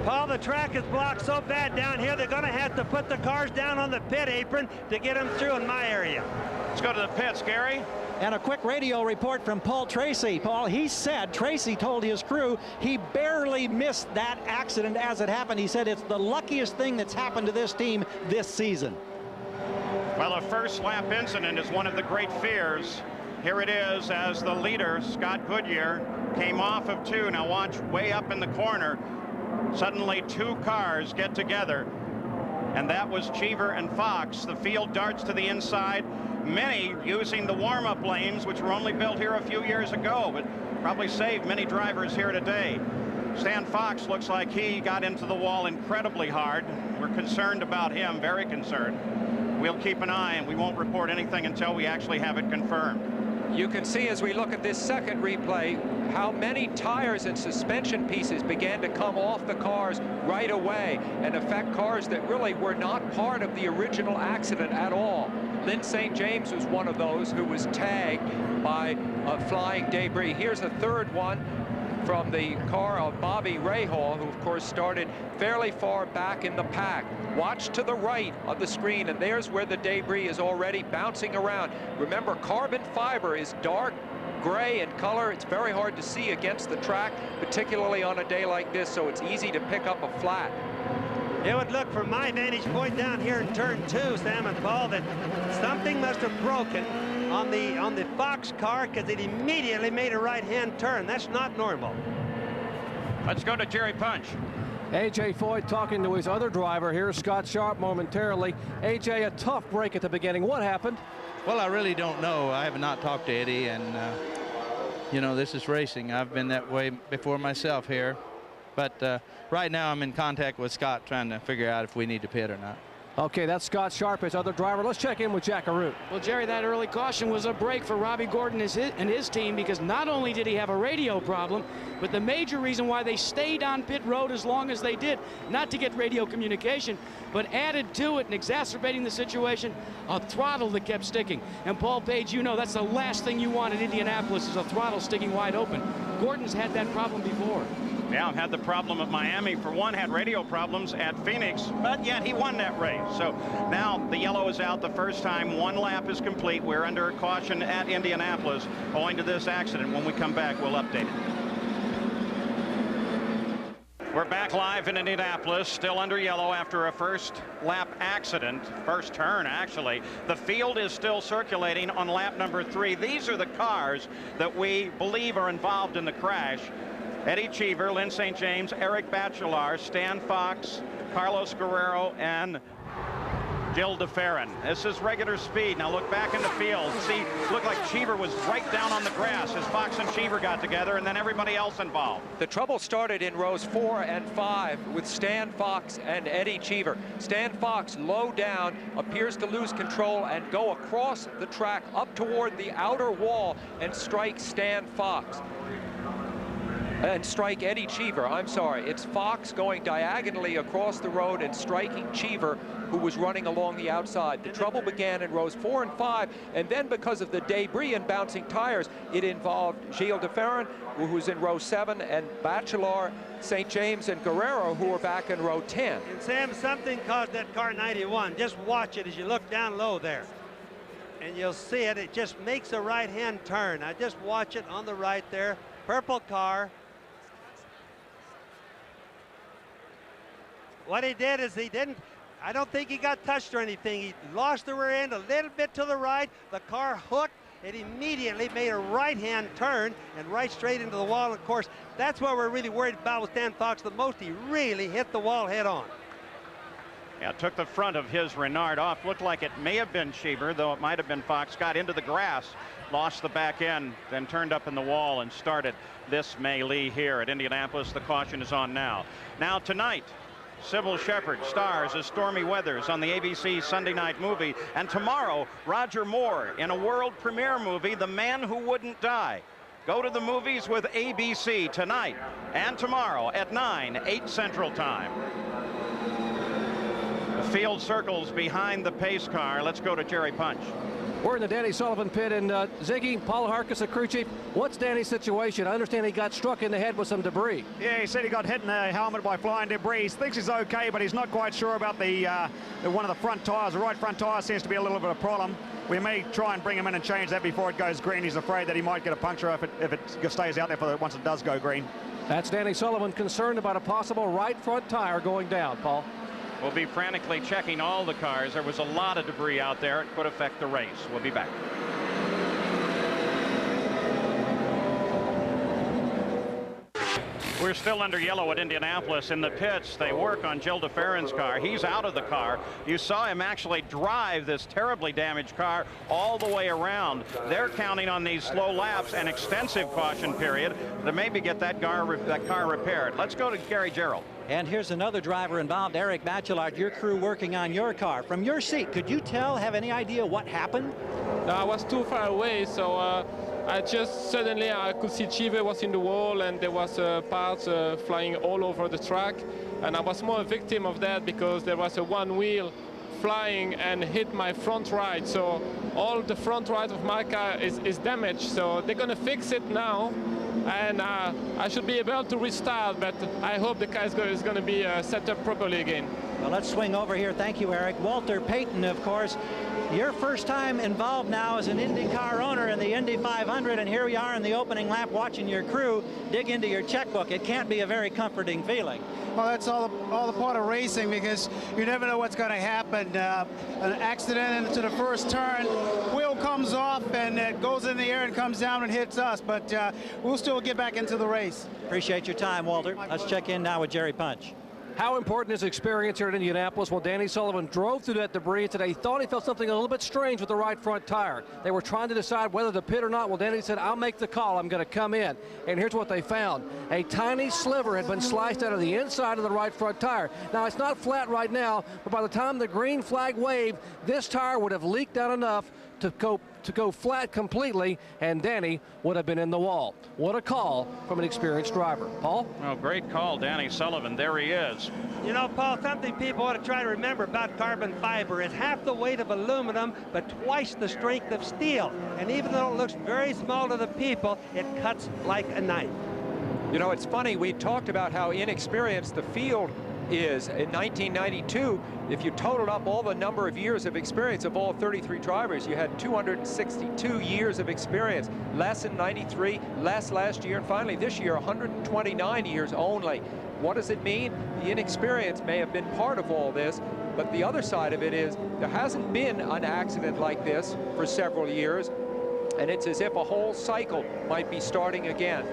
Paul, the track is blocked so bad down here, they're going to have to put the cars down on the pit apron to get them through in my area. Let's go to the pits, Gary. And a quick radio report from Paul Tracy. Paul, he said, Tracy told his crew he barely missed that accident as it happened. He said it's the luckiest thing that's happened to this team this season. Well, a first lap incident is one of the great fears. Here it is as the leader, Scott Goodyear, came off of 2. Now watch way up in the corner. Suddenly 2 cars get together, and that was Cheever and Fox. The field darts to the inside, many using the warm-up lanes, which were only built here a few years ago, but probably saved many drivers here today. Stan Fox looks like he got into the wall incredibly hard. We're concerned about him, very concerned. we'll keep an eye, and we won't report anything until we actually have it confirmed. You can see as we look at this second replay how many tires and suspension pieces began to come off the cars right away and affect cars that really were not part of the original accident at all. Lynn St. James was one of those who was tagged by flying debris. Here's a third one from the car of Bobby Rahal, who of course started fairly far back in the pack. Watch to the right of the screen, and there's where the debris is already bouncing around. Remember, carbon fiber is dark gray in color. It's very hard to see against the track, particularly on a day like this, so it's easy to pick up a flat. It would look from my vantage point down here in turn 2, Sam and Paul, that something must have broken on the Fox car, because it immediately made a right-hand turn. That's not normal. Let's go to Jerry Punch. A.J. Foyt talking to his other driver here, Scott Sharp, momentarily. A.J., a tough break at the beginning. What happened? Well, I really don't know. I have not talked to Eddie, and you know, this is racing. I've been that way before myself here. But right now I'm in contact with Scott, trying to figure out if we need to pit or not. Okay, that's Scott Sharp, his other driver. Let's check in with Jack Arute. Well, Jerry, that early caution was a break for Robbie Gordon and his team, because not only did he have a radio problem, but the major reason why they stayed on pit road as long as they did, not to get radio communication, but added to it and exacerbating the situation, a throttle that kept sticking. And Paul Page, you know, that's the last thing you want in Indianapolis, is a throttle sticking wide open. Gordon's had that problem before. Yeah, had the problem at Miami. For one, had radio problems at Phoenix, but yet he won that race. So now the yellow is out the first time. One lap is complete. We're under caution at Indianapolis owing to this accident. When we come back, we'll update it. We're back live in Indianapolis, still under yellow after a first lap accident, first turn actually. The field is still circulating on lap number 3. These are the cars that we believe are involved in the crash. Eddie Cheever, Lynn St. James, Eric Bachelard, Stan Fox, Carlos Guerrero, and Gil DeFerrin. This is regular speed. Now look back in the field. See, looked like Cheever was right down on the grass as Fox and Cheever got together, and then everybody else involved. The trouble started in rows 4 and 5 with Stan Fox and Eddie Cheever. Stan Fox, low down, appears to lose control and go across the track up toward the outer wall and strike Stan Fox. And strike Eddie Cheever. I'm sorry, it's Fox going diagonally across the road and striking Cheever, who was running along the outside. The trouble began in rows 4 and 5, and then because of the debris and bouncing tires, it involved Gilles DeFerrin, who was in row 7, and Bachelard, St. James, and Guerrero, who were back in row 10. And Sam, something caused that car 91. Just watch it as you look down low there. And you'll see it. It just makes a right-hand turn. Now just watch it on the right there. Purple car. What he did is I don't think he got touched or anything. He lost the rear end a little bit to the right. The car hooked. It immediately made a right-hand turn and right straight into the wall. Of course, that's what we're really worried about with Stan Fox the most. He really hit the wall head on. Yeah, took the front of his Renard off. Looked like it may have been Cheever, though it might have been Fox. Got into the grass, lost the back end, then turned up in the wall and started this melee here at Indianapolis. The caution is on now. Now tonight, Sybil Shepherd stars as Stormy Weathers on the ABC Sunday night movie. And tomorrow, Roger Moore in a world premiere movie, The Man Who Wouldn't Die. Go to the movies with ABC tonight and tomorrow at 9, 8 Central Time. The field circles behind the pace car. Let's go to Jerry Punch. We're in the Danny Sullivan pit, and Ziggy, Paul Harkis, the crew chief, what's Danny's situation? I understand he got struck in the head with some debris. Yeah, he said he got hit in the helmet by flying debris. He thinks he's okay, but he's not quite sure about the one of the front tires. The right front tire seems to be a little bit of a problem. We may try and bring him in and change that before it goes green. He's afraid that he might get a puncture if it stays out there once it does go green. That's Danny Sullivan concerned about a possible right front tire going down, Paul. We'll be frantically checking all the cars. There was a lot of debris out there. It could affect the race. We'll be back. We're still under yellow at Indianapolis. In the pits, they work on Gilles DeFerrin's car. He's out of the car. You saw him actually drive this terribly damaged car all the way around. They're counting on these slow laps and extensive caution period to maybe get that car repaired. Let's go to Gary Gerald. And here's another driver involved, Eric Bachelard, your crew working on your car. From your seat, could you have any idea what happened? No, I was too far away, so I just suddenly I could see Chive was in the wall, and there was parts flying all over the track. And I was more a victim of that because there was a one wheel flying and hit my front right. So all the front right of my car is damaged. So they're going to fix it now. And I should be able to restart, but I hope the car is going to be set up properly again. Well, let's swing over here. Thank you, Eric. Walter Payton, of course, your first time involved now as an IndyCar owner in the Indy 500, and here we are in the opening lap watching your crew dig into your checkbook. It can't be a very comforting feeling. Well, that's all the part of racing, because you never know what's going to happen. An accident into the first turn, wheel comes off and it goes in the air and comes down and hits us, but we'll still get back into the race. Appreciate your time, Walter. Let's check in now with Jerry Punch. How important is experience here at Indianapolis? Well, Danny Sullivan drove through that debris today. He thought he felt something a little bit strange with the right front tire. They were trying to decide whether to pit or not. Well, Danny said, I'll make the call. I'm going to come in. And here's what they found. A tiny sliver had been sliced out of the inside of the right front tire. Now, it's not flat right now, but by the time the green flag waved, this tire would have leaked out enough to go flat completely, and Danny would have been in the wall. What a call from an experienced driver. Paul? Well, great call, Danny Sullivan. There he is. You know, Paul, something people ought to try to remember about carbon fiber is half the weight of aluminum, but twice the strength of steel. And even though it looks very small to the people, it cuts like a knife. You know, it's funny, we talked about how inexperienced the field is. In 1992, if you totaled up all the number of years of experience of all 33 drivers, you had 262 years of experience. Less in 93, less last year, and finally this year, 129 years only. What does it mean? The inexperience may have been part of all this, but the other side of it is there hasn't been an accident like this for several years, and it's as if a whole cycle might be starting again.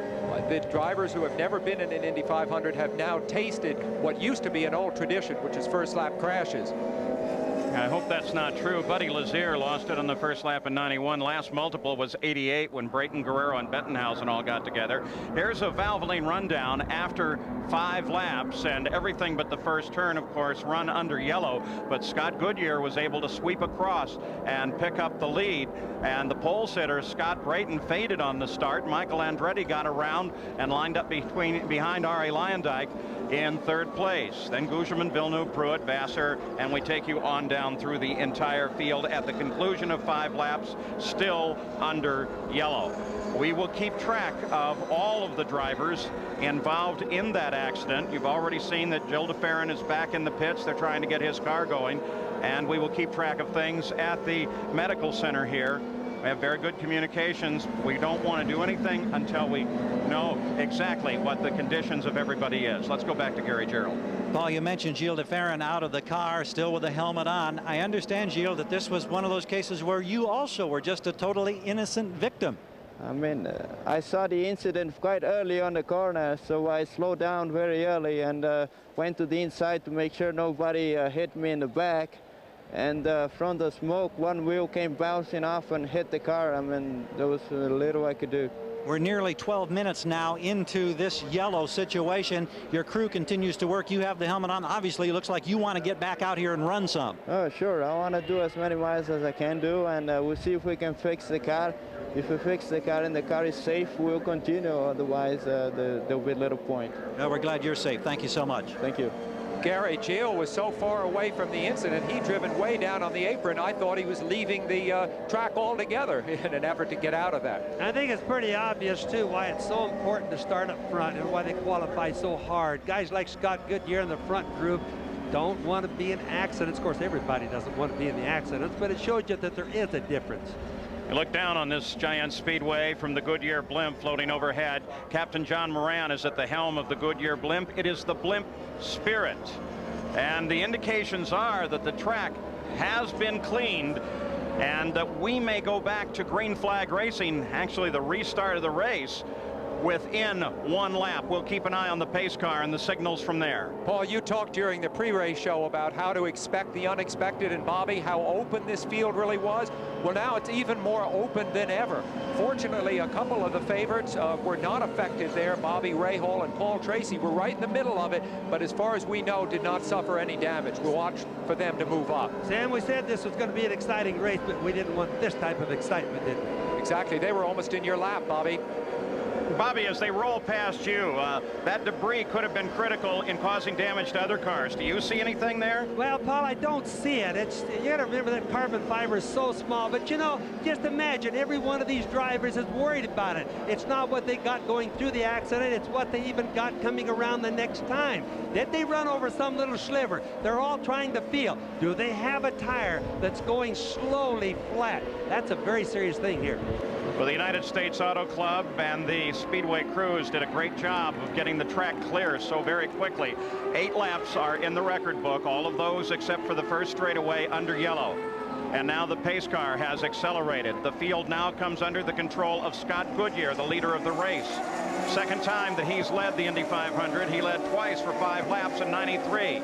The drivers who have never been in an Indy 500 have now tasted what used to be an old tradition, which is first lap crashes. I hope that's not true. Buddy Lazier lost it on the first lap in 91. Last multiple was 88 when Brayton Guerrero and Bettenhausen all got together. Here's a Valvoline rundown after 5 laps, and everything but the first turn, of course, run under yellow. But Scott Goodyear was able to sweep across and pick up the lead. And the pole sitter, Scott Brayton, faded on the start. Michael Andretti got around and lined up behind Arie Luyendyk in 3rd place. Then Gugelmin, Villeneuve, Pruitt, Vassar, and we take you on down through the entire field at the conclusion of 5 laps, still under yellow. We will keep track of all of the drivers involved in that accident. You've already seen that Gilles de Ferran is back in the pits. They're trying to get his car going, and we will keep track of things at the medical center here. We have very good communications. We don't want to do anything until we know exactly what the conditions of everybody is. Let's go back to Gary Gerald. Paul, you mentioned Gilles de Ferran out of the car, still with the helmet on. I understand, Gilles, that this was one of those cases where you also were just a totally innocent victim. I mean, I saw the incident quite early on the corner, so I slowed down very early and went to the inside to make sure nobody hit me in the back. And from the smoke, one wheel came bouncing off and hit the car. I mean, there was little I could do. We're nearly 12 minutes now into this yellow situation. Your crew continues to work. You have the helmet on. Obviously, it looks like you want to get back out here and run some. Oh, sure. I want to do as many miles as I can do, and we'll see if we can fix the car. If we fix the car and the car is safe, we'll continue. Otherwise, there'll be little point. Well, we're glad you're safe. Thank you so much. Thank you. Gary, Gilles was so far away from the incident, he'd driven way down on the apron. I thought he was leaving the track altogether in an effort to get out of that. I think it's pretty obvious, too, why it's so important to start up front and why they qualify so hard. Guys like Scott Goodyear in the front group don't want to be in accidents. Of course, everybody doesn't want to be in the accidents, but it shows you that there is a difference. You look down on this giant speedway from the Goodyear blimp floating overhead. Captain John Moran is at the helm of the Goodyear blimp. It is the blimp Spirit. And the indications are that the track has been cleaned and that we may go back to green flag racing, actually the restart of the race, within 1 lap. We'll keep an eye on the pace car and the signals from there. Paul, you talked during the pre-race show about how to expect the unexpected, and Bobby, how open this field really was. Well, now it's even more open than ever. Fortunately, a couple of the favorites were not affected there. Bobby Rahal and Paul Tracy were right in the middle of it, but as far as we know, did not suffer any damage. We'll watch for them to move up. Sam, we said this was going to be an exciting race, but we didn't want this type of excitement, did we? Exactly. They were almost in your lap, Bobby. Bobby, as they roll past you, that debris could have been critical in causing damage to other cars. Do you see anything there? Well, Paul, I don't see it. You got to remember that carbon fiber is so small. But, you know, just imagine every one of these drivers is worried about it. It's not what they got going through the accident. It's what they even got coming around the next time. Did they run over some little sliver? They're all trying to feel, do they have a tire that's going slowly flat? That's a very serious thing here. Well, the United States Auto Club and the Speedway crews did a great job of getting the track clear so very quickly. 8 laps are in the record book, all of those except for the first straightaway under yellow. And now the pace car has accelerated. The field now comes under the control of Scott Goodyear, the leader of the race. Second time that he's led the Indy 500. He led twice for 5 laps in '93.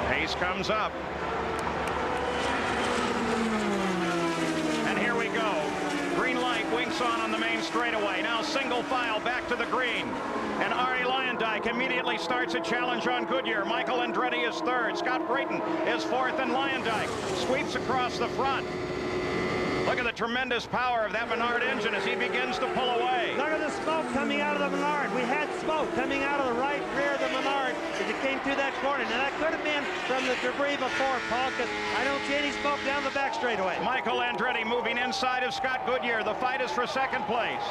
Pace comes up. And here we go. Green light winks on the main straightaway. Now single file back to the green. And Arie Luyendyk immediately starts a challenge on Goodyear. Michael Andretti is third. Scott Brayton is fourth, and Luyendyk sweeps across the front. Look at the tremendous power of that Menard engine as he begins to pull away. Look at the smoke coming out of the Menard. We had smoke coming out of the right rear of the Menard as it came through that corner. Now that could have been from the debris before, Paul, because I don't see any smoke down the back straightaway. Michael Andretti moving inside of Scott Goodyear. The fight is for second place.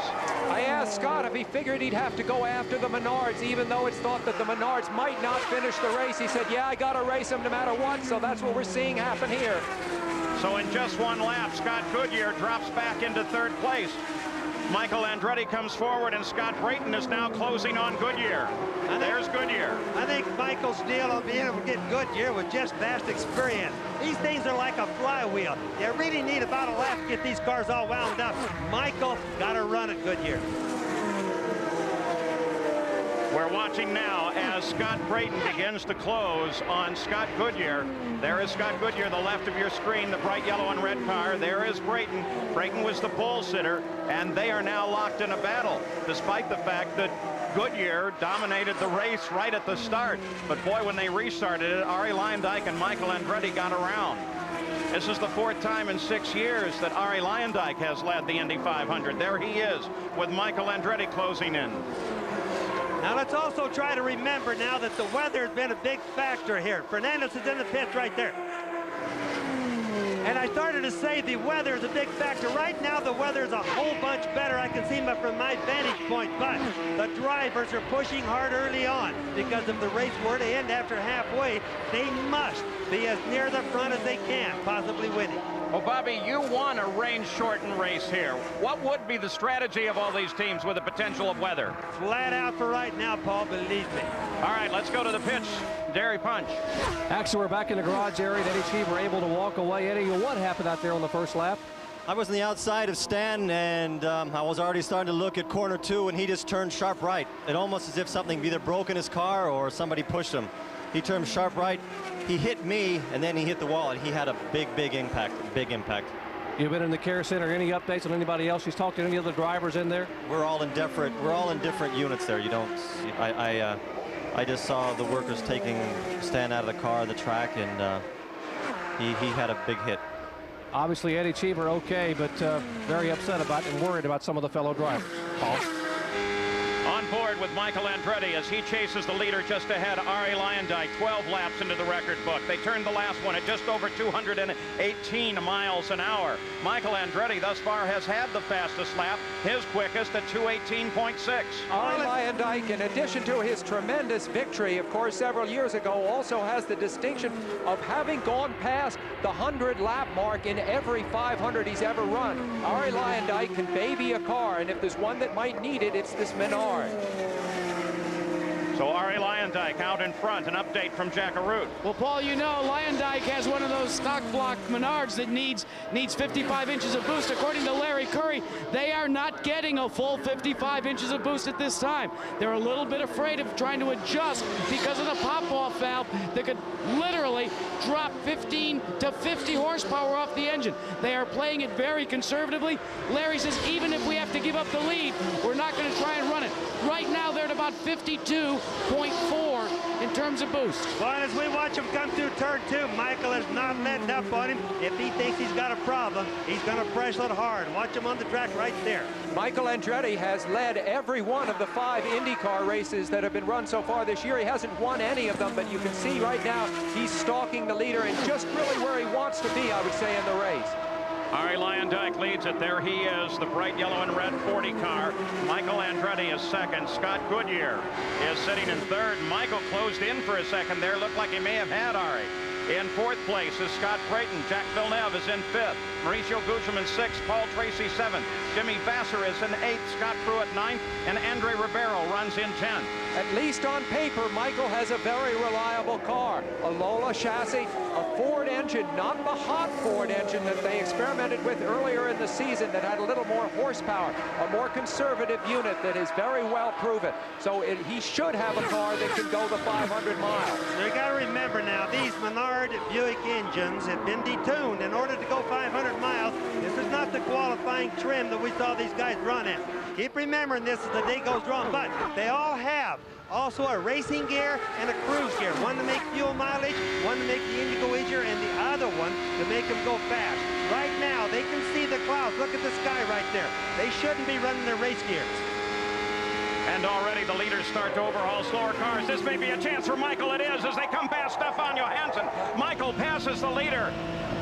I asked Scott if he figured he'd have to go after the Menards, even though it's thought that the Menards might not finish the race. He said, yeah, I got to race them no matter what, so that's what we're seeing happen here. So in just one lap, Scott Goodyear drops back into third place. Michael Andretti comes forward, and Scott Brayton is now closing on Goodyear. There's Goodyear. I think Michael's deal of being able to get Goodyear with just vast experience. These things are like a flywheel. You really need about a lap to get these cars all wound up. Michael got to run at Goodyear. We're watching now as Scott Brayton begins to close on Scott Goodyear. There is Scott Goodyear, the left of your screen, the bright yellow and red car. There is Brayton. Brayton was the pole sitter, and they are now locked in a battle, despite the fact that Goodyear dominated the race right at the start. But boy, when they restarted it, Arie Luyendyk and Michael Andretti got around. This is the 4th time in 6 years that Arie Luyendyk has led the Indy 500. There he is with Michael Andretti closing in. Now let's also try to remember now that the weather has been a big factor here. Fernandez is in the pits right there. And I started to say the weather is a big factor. Right now the weather is a whole bunch better. I can see from my vantage point, but the drivers are pushing hard early on because if the race were to end after halfway, they must be as near the front as they can, possibly winning. Well, Bobby, you won a range-shortened race here. What would be the strategy of all these teams with the potential of weather? Flat out for right now, Paul, believe me. All right, let's go to the pitch. Dairy Punch. Actually, we're back in the garage area. Eddie Cheever able to walk away. Eddie, what happened out there on the first lap? I was on the outside of Stan, and I was already starting to look at corner 2, and he just turned sharp right. It almost as if something either broke in his car or somebody pushed him. He turned sharp right. He hit me, and then he hit the wall, and he had a big impact, You've been in the care center. Any updates on anybody else? He's talked to any other drivers in there? We're all in different units there. You don't. I just saw the workers taking Stan out of the car, the track, and he had a big hit. Obviously, Eddie Cheever okay, but very upset about and worried about some of the fellow drivers. Paul. On board with Michael Andretti as he chases the leader just ahead, Arie Luyendyk, 12 laps into the record book. They turned the last one at just over 218 miles an hour. Michael Andretti thus far has had the fastest lap, his quickest at 218.6. Arie Luyendyk, in addition to his tremendous victory, of course, several years ago, also has the distinction of having gone past the 100-lap mark in every 500 he's ever run. Arie Luyendyk can baby a car, and if there's one that might need it, it's this Menard. So Ari Leyendijk out in front. An update from Jack Arute. Well, Paul, you know, Leyendijk has one of those stock block Menards that needs 55 inches of boost. According to Larry Curry, they are not getting a full 55 inches of boost at this time. They're a little bit afraid of trying to adjust because of the pop-off valve that could literally drop 15 to 50 horsepower off the engine. They are playing it very conservatively. Larry says even if we have to give up the lead, we're not going to try and run it. Right now, they're at about 52.4 in terms of boost. Well, as we watch him come through turn 2, Michael is not letting up on him. If he thinks he's got a problem, he's going to press it hard. Watch him on the track right there. Michael Andretti has led every one of the 5 IndyCar races that have been run so far this year. He hasn't won any of them, but you can see right now he's stalking the leader and just really where he wants to be, I would say, in the race. Ari Leyendijk leads it. There he is, the bright yellow and red 40 car. Michael Andretti is second. Scott Goodyear is sitting in third. Michael closed in for a second there. Looked like he may have had Ari. In fourth place is Scott Creighton. Jacques Villeneuve is in fifth. Mauricio Gugelmin sixth. Paul Tracy seventh. Jimmy Vasser is in eighth. Scott Pruitt ninth. And Andre Ribeiro runs in 10th. At least on paper, Michael has a very reliable car. A Lola chassis, a Ford engine, not the hot Ford engine that they experimented with earlier in the season that had a little more horsepower, a more conservative unit that is very well proven. So he should have a car that can go the 500 miles. So you got to remember now, these Menard Buick engines have been detuned in order to go 500 miles. This is not the qualifying trim that we saw these guys run in. Keep remembering this as the day goes on, but they all have also a racing gear and a cruise gear. One to make fuel mileage, one to make the engine go easier, and the other one to make them go fast. Right now, they can see the clouds. Look at the sky right there. They shouldn't be running their race gears. And already the leaders start to overhaul slower cars. This may be a chance for Michael. It is as they come past Stefan Johansson. Michael passes the leader.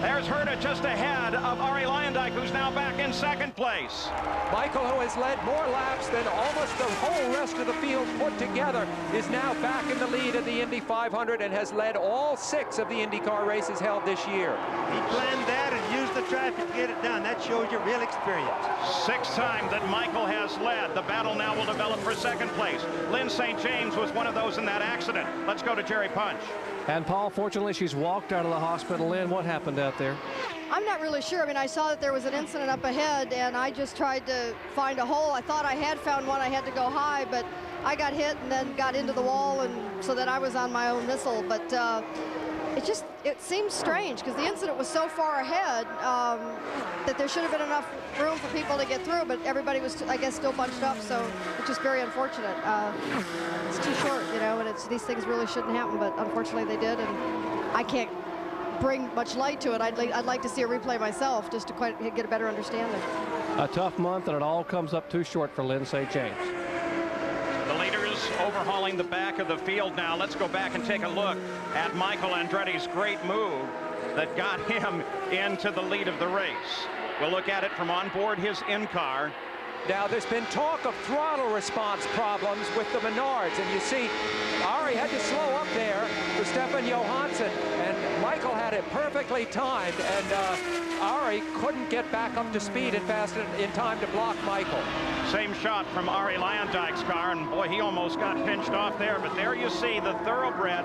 There's Herta just ahead of Ari Leyendijk, who's now back in second place. Michael, who has led more laps than almost the whole rest of the field put together, is now back in the lead of the Indy 500 and has led all 6 of the IndyCar races held this year. He planned that and used the traffic to get it done. That shows you real experience. 6th time that Michael has led. The battle now will develop for second place. Lynn St. James was one of those in that accident. Let's go to Jerry Punch. And Paul, fortunately, she's walked out of the hospital. Lynn, what happened out there? I'm not really sure. I mean, I saw that there was an incident up ahead, and I just tried to find a hole. I thought I had found one. I had to go high, but I got hit and then got into the wall, and so that I was on my own missile. But it seems strange because the incident was so far ahead that there should have been enough room for people to get through, but everybody was, I guess, still bunched up, so it's just very unfortunate. It's too short, you know, and these things really shouldn't happen, but unfortunately they did, and I can't bring much light to it. I'd like to see a replay myself just to get a better understanding. A tough month, and it all comes up too short for Lynn St. James. The leaders overhauling the back of the field now. Let's go back and take a look at Michael Andretti's great move that got him into the lead of the race. We'll look at it from on board his in-car. Now, there's been talk of throttle response problems with the Menards, and you see Ari had to slow up there for Stefan Johansson, and Michael had it perfectly timed, and Ari couldn't get back up to speed and fast in time to block Michael. Same shot from Ari Leyendijk's car, and boy, he almost got pinched off there, but there you see the thoroughbred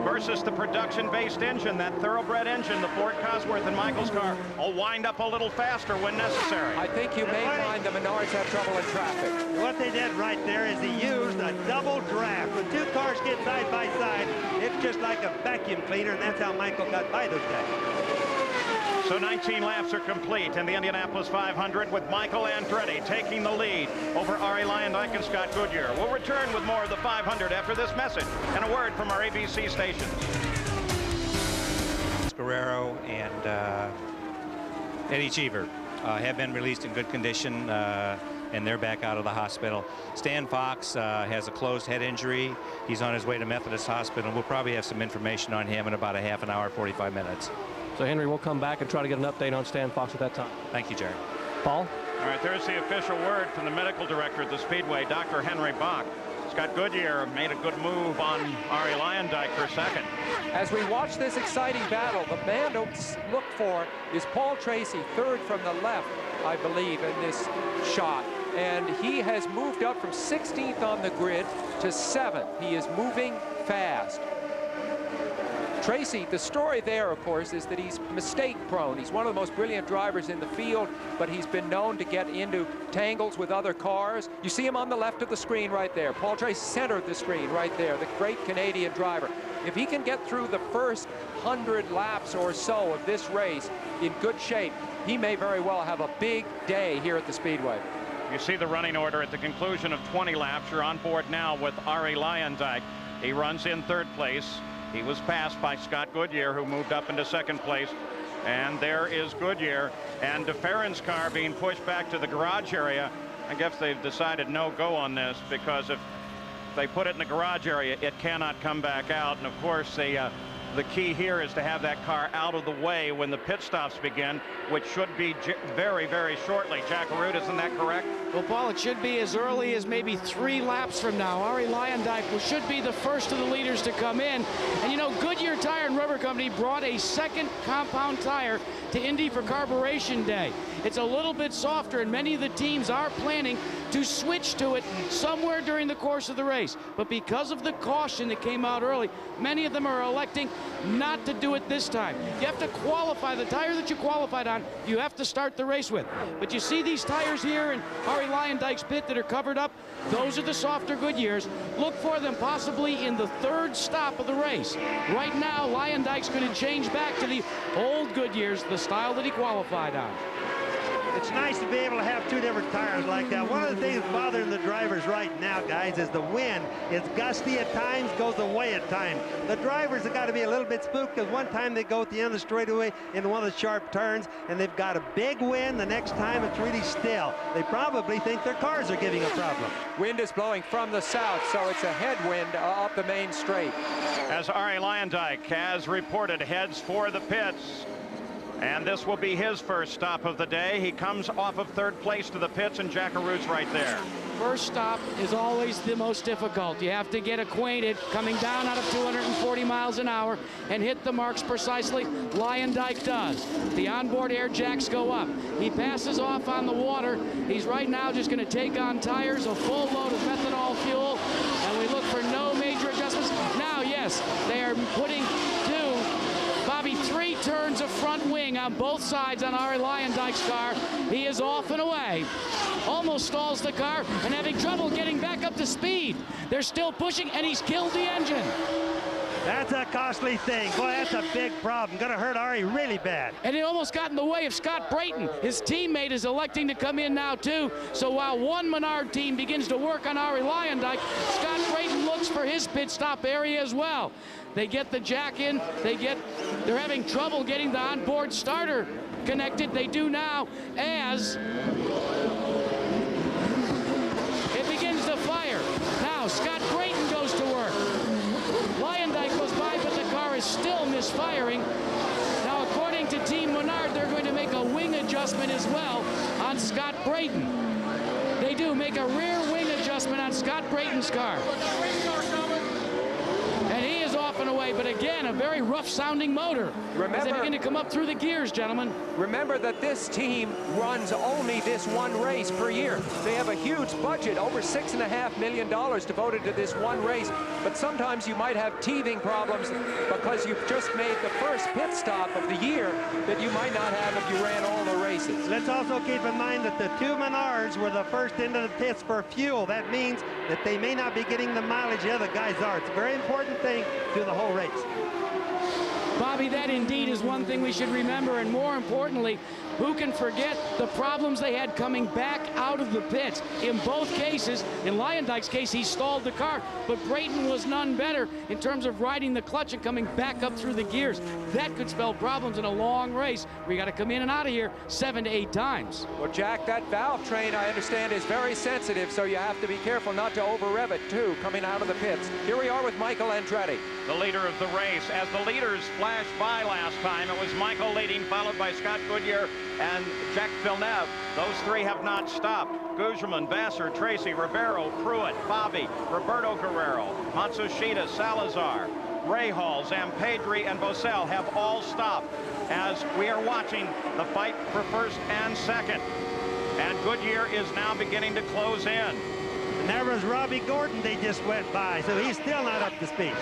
versus the production-based engine. That thoroughbred engine, the Ford Cosworth and Michael's car, will wind up a little faster when necessary. I think you may find the Menards have trouble in traffic. What they did right there is they used a double draft. When 2 cars get side by side, it's just like a vacuum cleaner, and that's how Michael got by those guys. So 19 laps are complete in the Indianapolis 500 with Michael Andretti taking the lead over Ari Leyendijk and Scott Goodyear. We'll return with more of the 500 after this message and a word from our ABC stations. Guerrero and Eddie Cheever have been released in good condition, and they're back out of the hospital. Stan Fox has a closed head injury. He's on his way to Methodist Hospital. We'll probably have some information on him in about a half an hour, 45 minutes. So, Henry, we'll come back and try to get an update on Stan Fox at that time. Thank you, Jerry. Paul? All right, there's the official word from the medical director at the Speedway, Dr. Henry Bach. Scott Goodyear made a good move on Ari Leyendijk for second. As we watch this exciting battle, the man to look for is Paul Tracy, third from the left, I believe, in this shot. and he has moved up from 16th on the grid to 7th. He is moving fast. Tracy, the story there, of course, is that he's mistake-prone. He's one of the most brilliant drivers in the field, but he's been known to get into tangles with other cars. You see him on the left of the screen right there. Paul Tracy centered the screen right there, the great Canadian driver. If he can get through the first 100 laps or so of this race in good shape, he may very well have a big day here at the Speedway. You see the running order at the conclusion of 20 laps. You're on board now with Arie Luyendyk. He runs in 3rd place. He was passed by Scott Goodyear, who moved up into 2nd place. And there is Goodyear. And DeFerrin's car being pushed back to the garage area. I guess they've decided no go on this, because if they put it in the garage area, it cannot come back out. And of course, the key here is to have that car out of the way when the pit stops begin, which should be very, very shortly. Jack Arute, isn't that correct? Well, Paul, it should be as early as maybe 3 laps from now. Arie Luyendyk should be the first of the leaders to come in. And you know, Goodyear Tire and Rubber Company brought a 2nd compound tire to Indy for Carburation Day. It's a little bit softer, and many of the teams are planning to switch to it somewhere during the course of the race. But because of the caution that came out early, many of them are electing not to do it this time. You have to qualify. The tire that you qualified on, you have to start the race with. But you see these tires here in Arie Luyendyk's pit that are covered up? Those are the softer Goodyears. Look for them possibly in the 3rd stop of the race. Right now, Luyendyk's going to change back to the old Goodyears, the style that he qualified on. It's nice to be able to have 2 different tires like that. One of the things bothering the drivers right now, guys, is the wind. It's gusty at times, goes away at times. The drivers have got to be a little bit spooked, because one time they go at the end of the straightaway into one of the sharp turns, and they've got a big wind. The next time it's really still. They probably think their cars are giving a problem. Wind is blowing from the south, so it's a headwind up the main straight. As Arie Luyendyk has reported, heads for the pits. And this will be his first stop of the day. He comes off of 3rd place to the pits, and Jack Arute's right there. First stop is always the most difficult. You have to get acquainted coming down out of 240 miles an hour and hit the marks precisely. Luyendyk does. The onboard air jacks go up. He passes off on the water. He's right now just going to take on tires, a full load of methanol fuel, and we look for no major adjustments. Now, yes, they are putting 3 turns of front wing on both sides on Arie Luyendyk's car. He is off and away. Almost stalls the car and having trouble getting back up to speed. They're still pushing, and he's killed the engine. That's a costly thing. Boy, that's a big problem. Going to hurt Arie really bad. And it almost got in the way of Scott Brayton. His teammate is electing to come in now, too. So while one Menard team begins to work on Arie Luyendyk, Scott Brayton looks for his pit stop area as well. They get the jack in. They're having trouble getting the onboard starter connected. They do now as it begins to fire. Now Scott Brayton goes to work. Luyendyk goes by, but the car is still misfiring. Now, according to Team Menard, they're going to make a wing adjustment as well on Scott Brayton. They do make a rear wing adjustment on Scott Brayton's car. And he is off and away, but again, a very rough-sounding motor. Remember, as they begin to come up through the gears, gentlemen. Remember that this team runs only this one race per year. They have a huge budget, over $6.5 million devoted to this one race. But sometimes you might have teething problems because you've just made the first pit stop of the year that you might not have if you ran all the races. Let's also keep in mind that the 2 Menards were the first into the pits for fuel. That means that they may not be getting the mileage the other guys are. It's a very important thing to the whole race. Bobby, that indeed is one thing we should remember, and more importantly, who can forget the problems they had coming back out of the pits? In both cases, in Luyendyk's case, he stalled the car, but Brayton was none better in terms of riding the clutch and coming back up through the gears. That could spell problems in a long race where you got to come in and out of here 7 to 8 times. Well, Jack, that valve train, I understand, is very sensitive, so you have to be careful not to over-rev it, too, coming out of the pits. Here we are with Michael Andretti. The leader of the race. As the leaders flashed by last time, it was Michael leading, followed by Scott Goodyear and Jacques Villeneuve. Those 3 have not stopped. Gugelmin, Vassar, Tracy, Ribeiro, Pruitt, Fabi, Roberto Guerrero, Matsushita, Salazar, Rahal, Zampedri, and Bossell have all stopped as we are watching the fight for first and second. And Goodyear is now beginning to close in. And there was Robbie Gordon they just went by, so he's still not up to speed.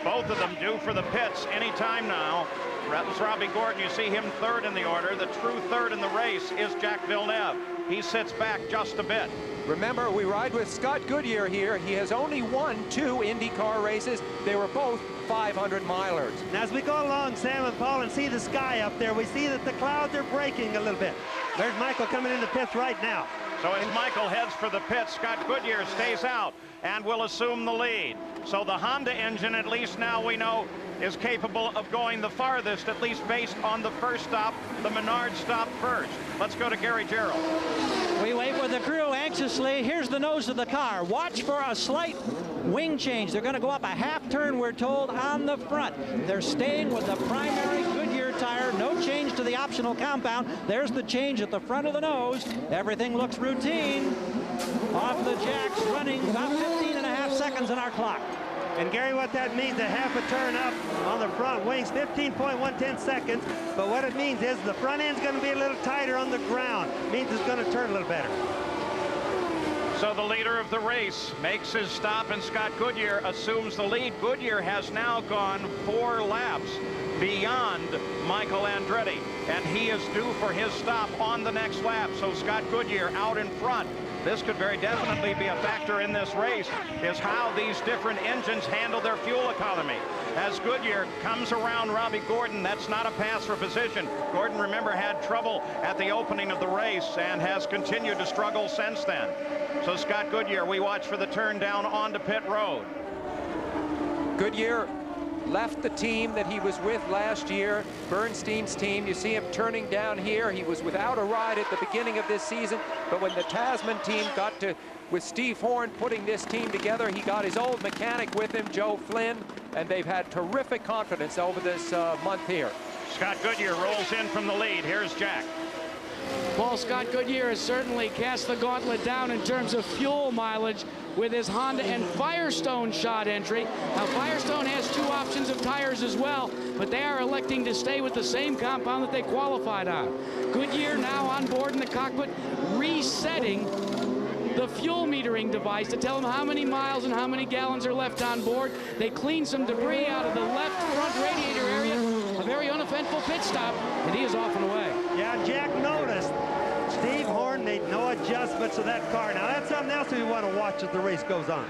Both of them due for the pits any time now. That was Robbie Gordon. You see him third in the order. The true third in the race is Jacques Villeneuve. He sits back just a bit. Remember, we ride with Scott Goodyear here. He has only won 2 IndyCar races. They were both 500-milers. And as we go along, Sam and Paul, and see the sky up there, we see that the clouds are breaking a little bit. There's Michael coming in the pits right now. So as Michael heads for the pit, Scott Goodyear stays out and will assume the lead. So the Honda engine, at least now we know, is capable of going the farthest, at least based on the first stop. The Menard stop first. Let's go to Gary Gerald. We wait with the crew anxiously. Here's the nose of the car. Watch for a slight wing change. They're going to go up a half turn, we're told, on the front. They're staying with the primary Goodyear tire. No change to the optional compound. There's the change at the front of the nose. Everything looks routine. Off the jacks, running about 15.5 seconds on our clock. And Gary, what that means, a half a turn up on the front wings, 15.110 seconds. But what it means is the front end's going to be a little tighter on the ground. It means it's going to turn a little better. So the leader of the race makes his stop, and Scott Goodyear assumes the lead. Goodyear has now gone 4 laps beyond Michael Andretti, and he is due for his stop on the next lap. So Scott Goodyear out in front. This could very definitely be a factor in this race, is how these different engines handle their fuel economy. As Goodyear comes around Robbie Gordon, that's not a pass for position. Gordon, remember, had trouble at the opening of the race and has continued to struggle since then. So Scott Goodyear, we watch for the turn down onto pit road. Goodyear left the team that he was with last year, Bernstein's team. You see him turning down here. He was without a ride at the beginning of this season, but when the Tasman team got to, with Steve Horn putting this team together, he got his old mechanic with him, Joe Flynn, and they've had terrific confidence over this month here. Scott Goodyear rolls in from the lead. Here's Jack. Paul, Scott Goodyear has certainly cast the gauntlet down in terms of fuel mileage with his Honda and Firestone shot entry. Now, Firestone has 2 options of tires as well, but they are electing to stay with the same compound that they qualified on. Goodyear now on board in the cockpit, resetting the fuel metering device to tell them how many miles and how many gallons are left on board. They cleaned some debris out of the left front radiator area. A very uneventful pit stop, and he is off and away. Yeah, Jack noticed Steve Horn made no adjustments to that car. Now, that's something else we want to watch as the race goes on.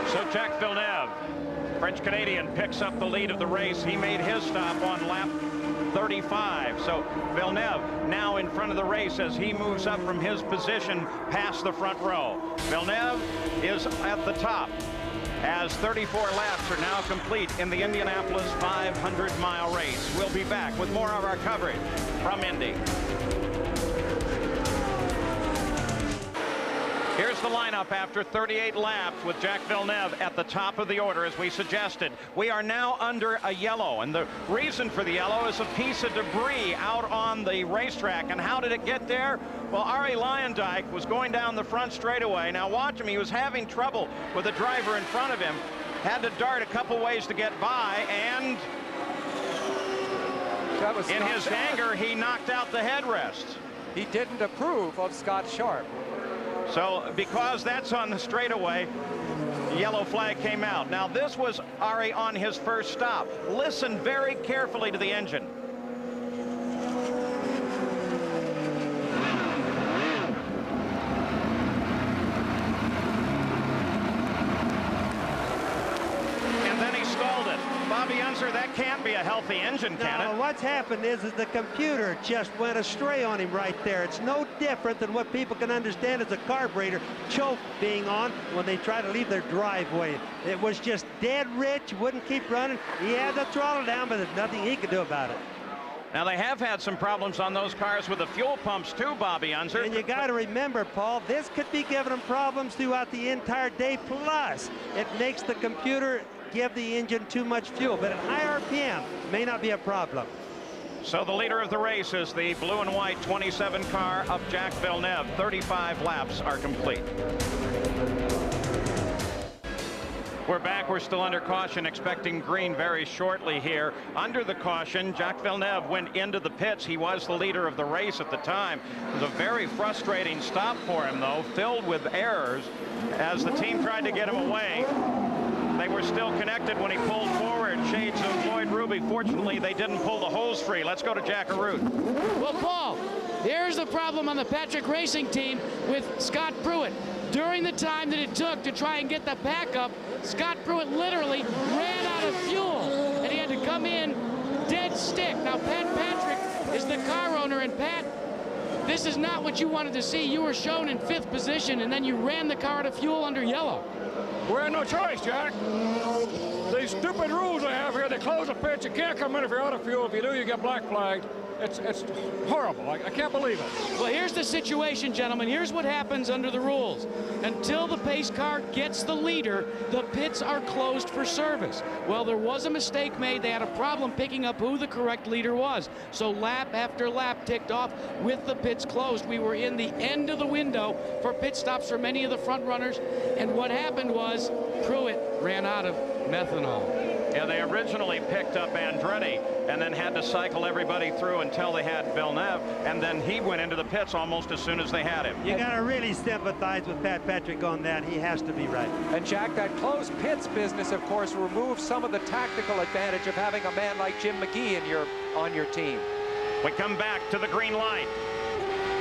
So Jacques Villeneuve, French-Canadian, picks up the lead of the race. He made his stop on lap 35. So Villeneuve now in front of the race as he moves up from his position past the front row. Villeneuve is at the top as 34 laps are now complete in the Indianapolis 500-mile race. We'll be back with more of our coverage from Indy. Here's the lineup after 38 laps with Jacques Villeneuve at the top of the order, as we suggested. We are now under a yellow, and the reason for the yellow is a piece of debris out on the racetrack. And how did it get there? Well, Arie Luyendyk was going down the front straightaway. Now watch him. He was having trouble with the driver in front of him. Had to dart a couple ways to get by, and in his anger, he knocked out the headrest. He didn't approve of Scott Sharp. So because that's on the straightaway, the yellow flag came out. Now this was Arie on his first stop. Listen very carefully to the engine. And then he stalled it. Bobby Unser, that can't be a healthy engine, can it? What's happened is the computer just went astray on him right there. It's no different than what people can understand as a carburetor choke being on when they try to leave their driveway. It was just dead rich, wouldn't keep running. He had the throttle down, but there's nothing he could do about it. Now, they have had some problems on those cars with the fuel pumps, too, Bobby Unser. And you got to remember, Paul, this could be giving them problems throughout the entire day. Plus, it makes the computer give the engine too much fuel, but at high RPM may not be a problem. So the leader of the race is the blue and white 27 car of Jacques Villeneuve. 35 laps are complete. We're back. We're still under caution, expecting green very shortly here. Under the caution, Jacques Villeneuve went into the pits. He was the leader of the race at the time. It was a very frustrating stop for him, though, filled with errors as the team tried to get him away. They were still connected when he pulled forward. Shades of Lloyd Ruby. Fortunately, they didn't pull the hose free. Let's go to Jack Arute. Well, Paul, here's the problem on the Patrick Racing team with Scott Pruitt. During the time that it took to try and get the pack up, Scott Pruitt literally ran out of fuel, and he had to come in dead stick. Now, Pat Patrick is the car owner, and Pat, this is not what you wanted to see. You were shown in 5th position, and then you ran the car out of fuel under yellow. We had no choice, Jack. These stupid rules they have here, they close the pits. You can't come in if you're out of fuel. If you do, you get black flagged. It's horrible. I can't believe it. Well, here's the situation, gentlemen. Here's what happens under the rules. Until the pace car gets the leader, the pits are closed for service. Well, there was a mistake made. They had a problem picking up who the correct leader was. So lap after lap ticked off with the pits closed. We were in the end of the window for pit stops for many of the front runners. And what happened was Pruitt ran out of methanol. Yeah, they originally picked up Andretti and then had to cycle everybody through until they had Villeneuve, and then he went into the pits almost as soon as they had him. You got to really sympathize with Pat Patrick on that. He has to be right. And Jack, that closed pits business, of course, removes some of the tactical advantage of having a man like Jim McGee on your team. We come back to the green light.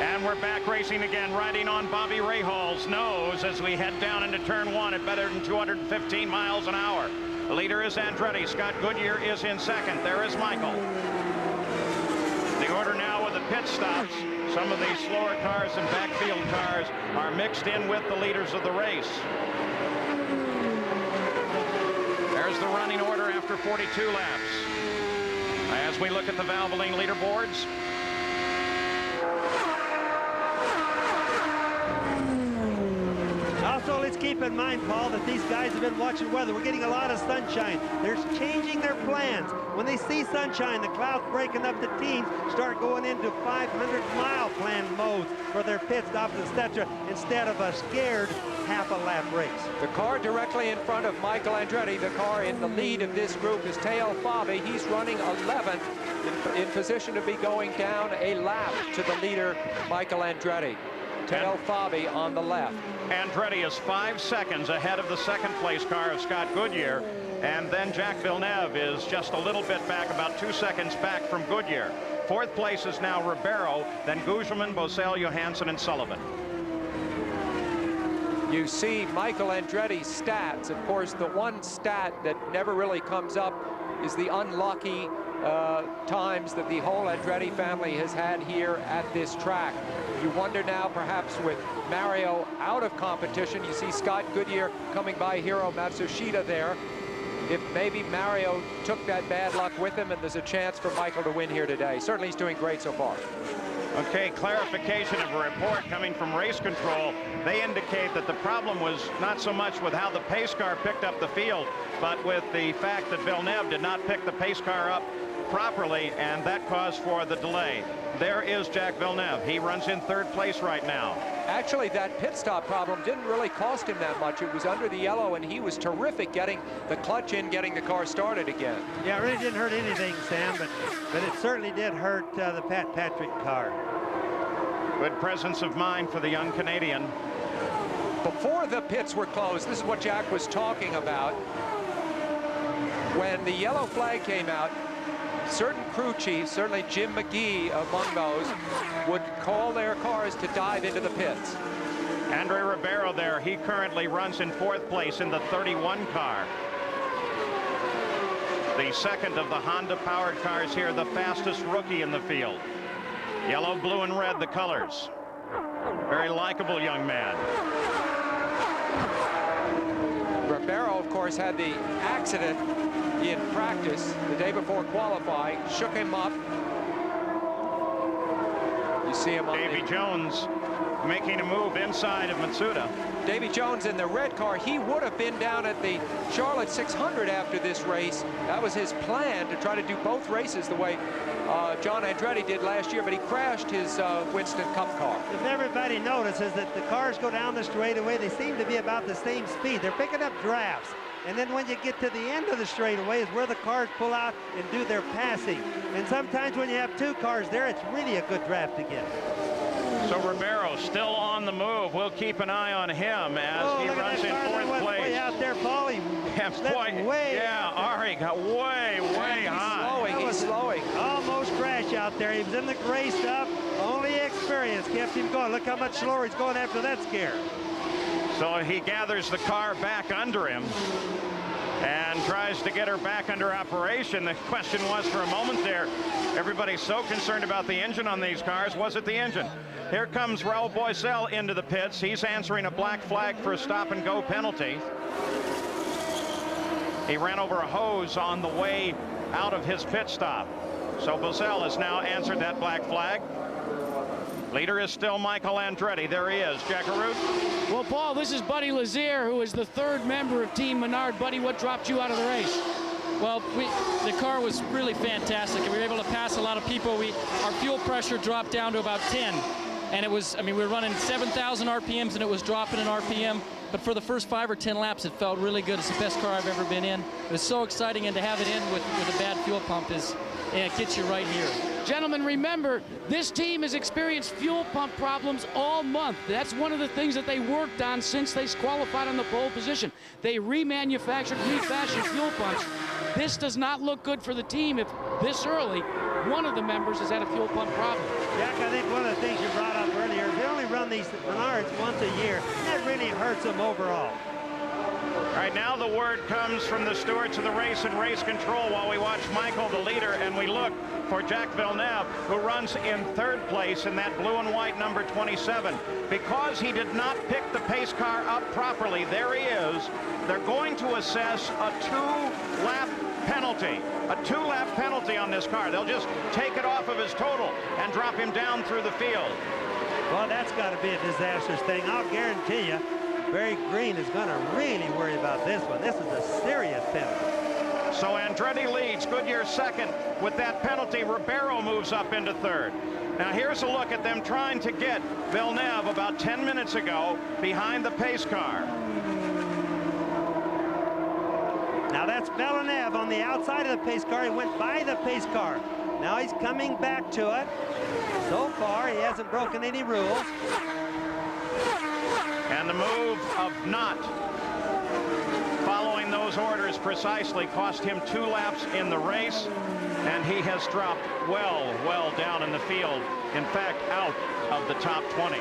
And we're back racing again, riding on Bobby Rahall's nose as we head down into turn 1 at better than 215 miles an hour. The leader is Andretti. Scott Goodyear is in second. There is Michael. The order now with the pit stops. Some of these slower cars and backfield cars are mixed in with the leaders of the race. There's the running order after 42 laps. As we look at the Valvoline leaderboards, also, let's keep in mind, Paul, that these guys have been watching weather. We're getting a lot of sunshine. They're changing their plans. When they see sunshine, the clouds breaking up, the teams start going into 500-mile plan modes for their pit stops, etc., instead of a scared half-a-lap race. The car directly in front of Michael Andretti, the car in the lead of this group, is Teo Fabi. He's running 11th, in position to be going down a lap to the leader, Michael Andretti. Teo Fabi on the left. Andretti is 5 seconds ahead of the second place car of Scott Goodyear, and then Jacques Villeneuve is just a little bit back, about 2 seconds back from Goodyear. 4th place is now Ribeiro, then Gugelmin, Bosell, Johansson, and Sullivan. You see Michael Andretti's stats. Of course, the one stat that never really comes up is the unlucky times that the whole Andretti family has had here at this track. You wonder now, perhaps with Mario out of competition, you see Scott Goodyear coming by Hiro Matsushita there. If maybe Mario took that bad luck with him, and there's a chance for Michael to win here today. Certainly he's doing great so far. Okay, clarification of a report coming from race control. They indicate that the problem was not so much with how the pace car picked up the field, but with the fact that Villeneuve did not pick the pace car up properly, and that caused for the delay. There is Jacques Villeneuve. He runs in 3rd place right now. Actually, that pit stop problem didn't really cost him that much. It was under the yellow, and he was terrific getting the clutch in, getting the car started again. Yeah, it really didn't hurt anything, Sam, but it certainly did hurt the Pat Patrick car. Good presence of mind for the young Canadian. Before the pits were closed, this is what Jack was talking about. When the yellow flag came out, certain crew chiefs, certainly Jim McGee among those, would call their cars to dive into the pits. Andre Ribeiro there, he currently runs in 4th place in the 31 car. The second of the Honda powered cars here, the fastest rookie in the field. Yellow, blue, and red, the colors. Very likable young man. Ribeiro, of course, had the accident in practice the day before qualifying, shook him up. You see him on Davy Jones making a move inside of Matsuda. Davy Jones in the red car, he would have been down at the Charlotte 600 after this race. That was his plan, to try to do both races the way John Andretti did last year, but he crashed his Winston Cup car. If everybody notices that the cars go down the straightaway, they seem to be about the same speed. They're picking up drafts. And then when you get to the end of the straightaway is where the cars pull out and do their passing. And sometimes when you have two cars there, it's really a good draft to get. So Ribeiro still on the move. We'll keep an eye on him as he runs in fourth place. Way out there, Paul. Ari got way high. He's slowing. Almost crashed out there. He was in the gray stuff. Only experience kept him going. Look how much slower he's going after that scare. So he gathers the car back under him and tries to get her back under operation. The question was for a moment there, everybody's so concerned about the engine on these cars. Was it the engine? Here comes Raul Boisel into the pits. He's answering a black flag for a stop-and-go penalty. He ran over a hose on the way out of his pit stop. So Boisel has now answered that black flag. Leader is still Michael Andretti. There he is. Jack Arute. Well, Paul, this is Buddy Lazier, who is the third member of Team Menard. Buddy, what dropped you out of the race? Well, the car was really fantastic, and we were able to pass a lot of people. Our fuel pressure dropped down to about 10, and it was, I mean, we were running 7,000 RPMs, and it was dropping in RPM. But for the first 5 or 10 laps, it felt really good. It's the best car I've ever been in. It was so exciting, and to have it in with a bad fuel pump it gets you right here. Gentlemen, remember, this team has experienced fuel pump problems all month. That's one of the things that they worked on since they qualified on the pole position. They remanufactured, refashioned fuel pumps. This does not look good for the team if this early one of the members has had a fuel pump problem. Jack, I think one of the things you brought up earlier, they only run these Menards once a year. That really hurts them overall. All right, now the word comes from the stewards of the race and race control while we watch Michael, the leader, and we look for Jacques Villeneuve, who runs in third place in that blue and white number 27. Because he did not pick the pace car up properly, there he is. They're going to assess a 2-lap penalty. A 2-lap penalty on this car. They'll just take it off of his total and drop him down through the field. Well, that's got to be a disastrous thing. I'll guarantee you, Barry Green is going to really worry about this one. This is a serious penalty. So Andretti leads, Goodyear second. With that penalty, Ribeiro moves up into third. Now here's a look at them trying to get Villeneuve about 10 minutes ago behind the pace car. Now that's Villeneuve on the outside of the pace car. He went by the pace car. Now he's coming back to it. So far, he hasn't broken any rules. And the move of not following those orders precisely cost him 2 laps in the race, and he has dropped well down in the field. In fact, out of the top 20.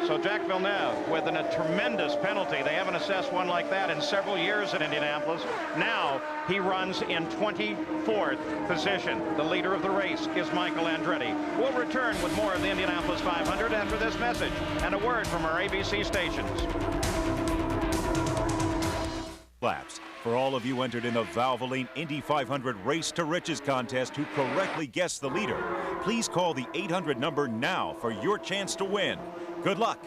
So Jacques Villeneuve with a tremendous penalty. They haven't assessed one like that in several years in Indianapolis. Now he runs in 24th position. The leader of the race is Michael Andretti. We'll return with more of the Indianapolis 500 after this message and a word from our ABC stations. Laps. For all of you entered in the Valvoline Indy 500 Race to Riches contest who correctly guessed the leader, please call the 800 number now for your chance to win. Good luck.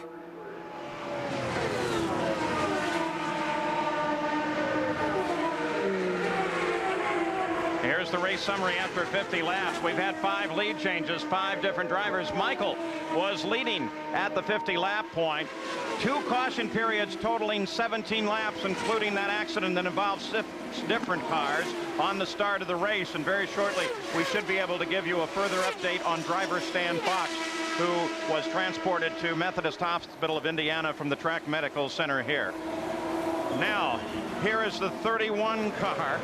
Here's the race summary after 50 laps. We've had 5 lead changes, 5 different drivers. Michael was leading at the 50 lap point. 2 caution periods totaling 17 laps, including that accident that involved 6 different cars on the start of the race. And very shortly, we should be able to give you a further update on driver Stan Fox, who was transported to Methodist Hospital of Indiana from the Track Medical Center here. Now, here is the 31 car.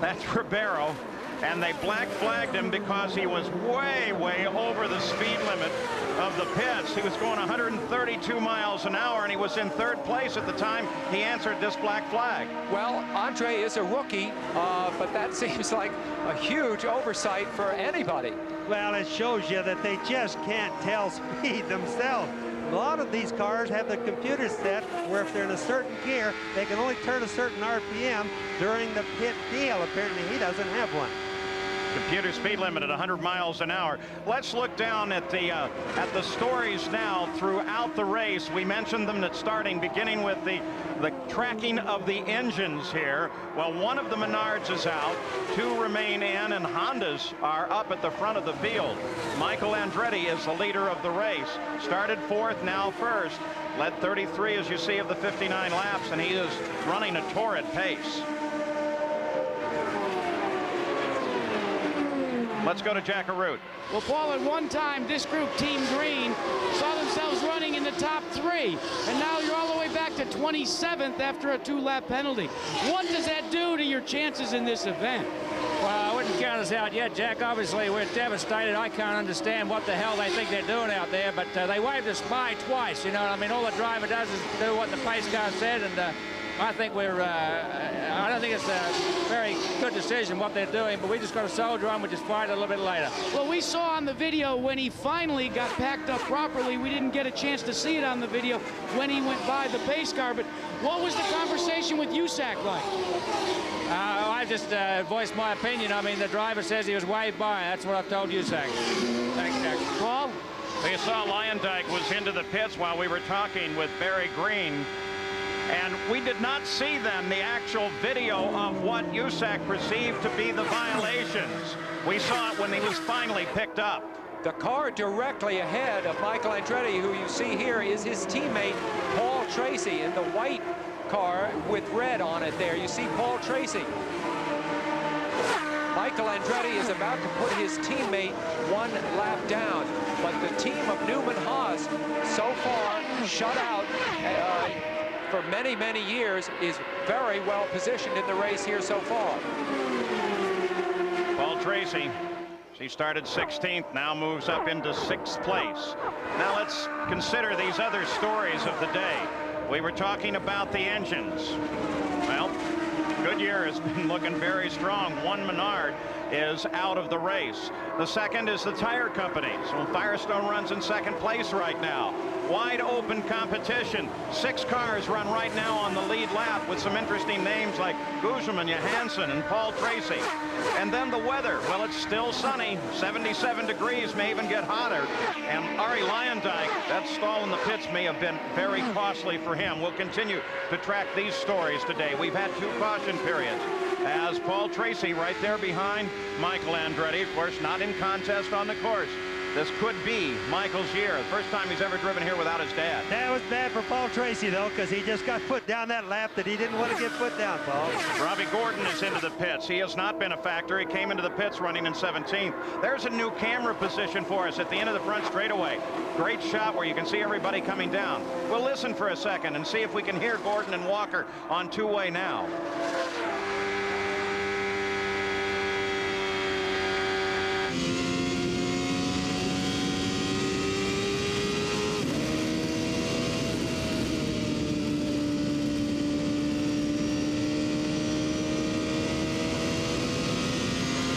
That's Ribeiro. And they black flagged him because he was way over the speed limit of the pits. He was going 132 miles an hour, and he was in 3rd place at the time he answered this black flag. Well, Andre is a rookie, but that seems like a huge oversight for anybody. Well, it shows you that they just can't tell speed themselves. A lot of these cars have the computer set where if they're in a certain gear, they can only turn a certain RPM during the pit deal. Apparently, he doesn't have one. Computer speed limit at 100 miles an hour. Let's look down at the stories now throughout the race. We mentioned them at starting, beginning with the tracking of the engines here. Well, one of the Menards is out, 2 remain in, and Hondas are up at the front of the field. Michael Andretti is the leader of the race. Started 4th, now 1st. Led 33, as you see, of the 59 laps, and he is running a torrid pace. Let's go to Jack Arute. Well, Paul, at one time, this group, Team Green, saw themselves running in the top 3. And now you're all the way back to 27th after a 2-lap penalty. What does that do to your chances in this event? Well, I wouldn't count us out yet, Jack. Obviously, we're devastated. I can't understand what the hell they think they're doing out there, but they waved us by twice, you know what I mean? All the driver does is do what the pace car said, and I think I don't think it's a very good decision what they're doing, but we just got to soldier on. We just fight a little bit later. Well, we saw on the video when he finally got packed up properly. We didn't get a chance to see it on the video when he went by the pace car, but what was the conversation with USAC like? I just voiced my opinion. I mean, the driver says he was waved by. That's what I've told USAC. Thanks, Jack. Paul? You saw Lyondike was into the pits while we were talking with Barry Green. And we did not see then the actual video of what USAC perceived to be the violations. We saw it when he was finally picked up. The car directly ahead of Michael Andretti, who you see here, is his teammate Paul Tracy in the white car with red on it there. You see Paul Tracy. Michael Andretti is about to put his teammate 1 lap down, but the team of Newman Haas so far shut out for many, many years, is very well positioned in the race here so far. Paul Tracy, she started 16th, now moves up into 6th place. Now let's consider these other stories of the day. We were talking about the engines. Well, Goodyear has been looking very strong. One Menard is out of the race. The second is the tire companies. Well, Firestone runs in 2nd place right now. Wide open competition. 6 cars run right now on the lead lap with some interesting names like Guzman, Johansson, and Paul Tracy. And then the weather. Well, it's still sunny. 77 degrees, may even get hotter. And Arie Luyendyk, that stall in the pits may have been very costly for him. We'll continue to track these stories today. We've had 2 caution periods. As Paul Tracy right there behind Michael Andretti, of course, not in contest on the course. This could be Michael's year. The first time he's ever driven here without his dad. That was bad for Paul Tracy, though, because he just got put down that lap that he didn't want to get put down, Paul. Robbie Gordon is into the pits. He has not been a factor. He came into the pits running in 17th. There's a new camera position for us at the end of the front straightaway. Great shot where you can see everybody coming down. We'll listen for a second and see if we can hear Gordon and Walker on two-way now.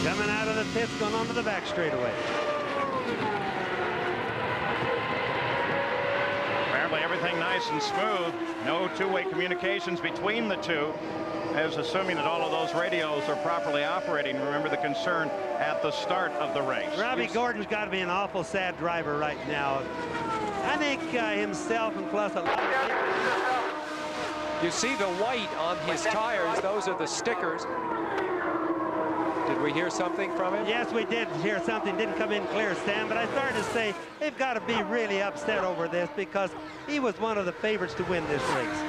Coming out of the pits, going onto the back straightaway. Apparently everything nice and smooth. No two-way communications between the two. As assuming that all of those radios are properly operating. Remember the concern at the start of the race. Robbie Gordon's got to be an awful sad driver right now. I think himself and plus a lot of... You see the white on his tires. Those are the stickers. Did we hear something from him? Yes, we did hear something. Didn't come in clear, Stan, but I started to say they've got to be really upset over this because he was one of the favorites to win this race.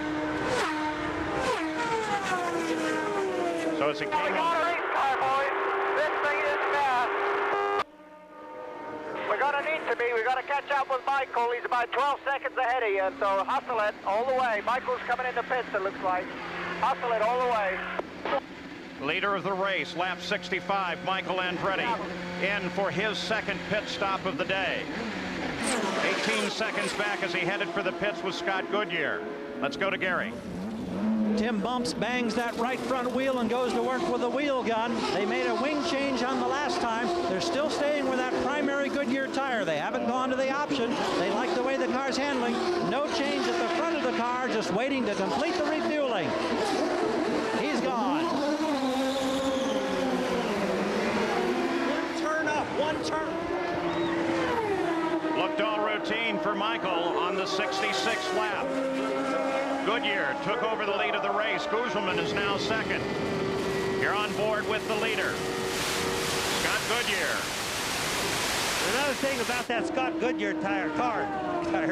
So it's a game. We got a race car, boys. This thing is fast. We're going to need to be. We've got to catch up with Michael. He's about 12 seconds ahead of you, so hustle it all the way. Michael's coming in the pits, it looks like. Hustle it all the way. Leader of the race, lap 65, Michael Andretti, in for his second pit stop of the day. 18 seconds back as he headed for the pits with Scott Goodyear. Let's go to Gary. Tim Bumps bangs that right front wheel and goes to work with a wheel gun. They made a wing change on the last time. They're still staying with that primary Goodyear tire. They haven't gone to the option. They like the way the car's handling. No change at the front of the car, just waiting to complete the refueling. He's gone. Michael on the 66th lap. Goodyear took over the lead of the race. Guzman is now second. You're on board with the leader, Scott Goodyear. Another thing about that Scott Goodyear tire car that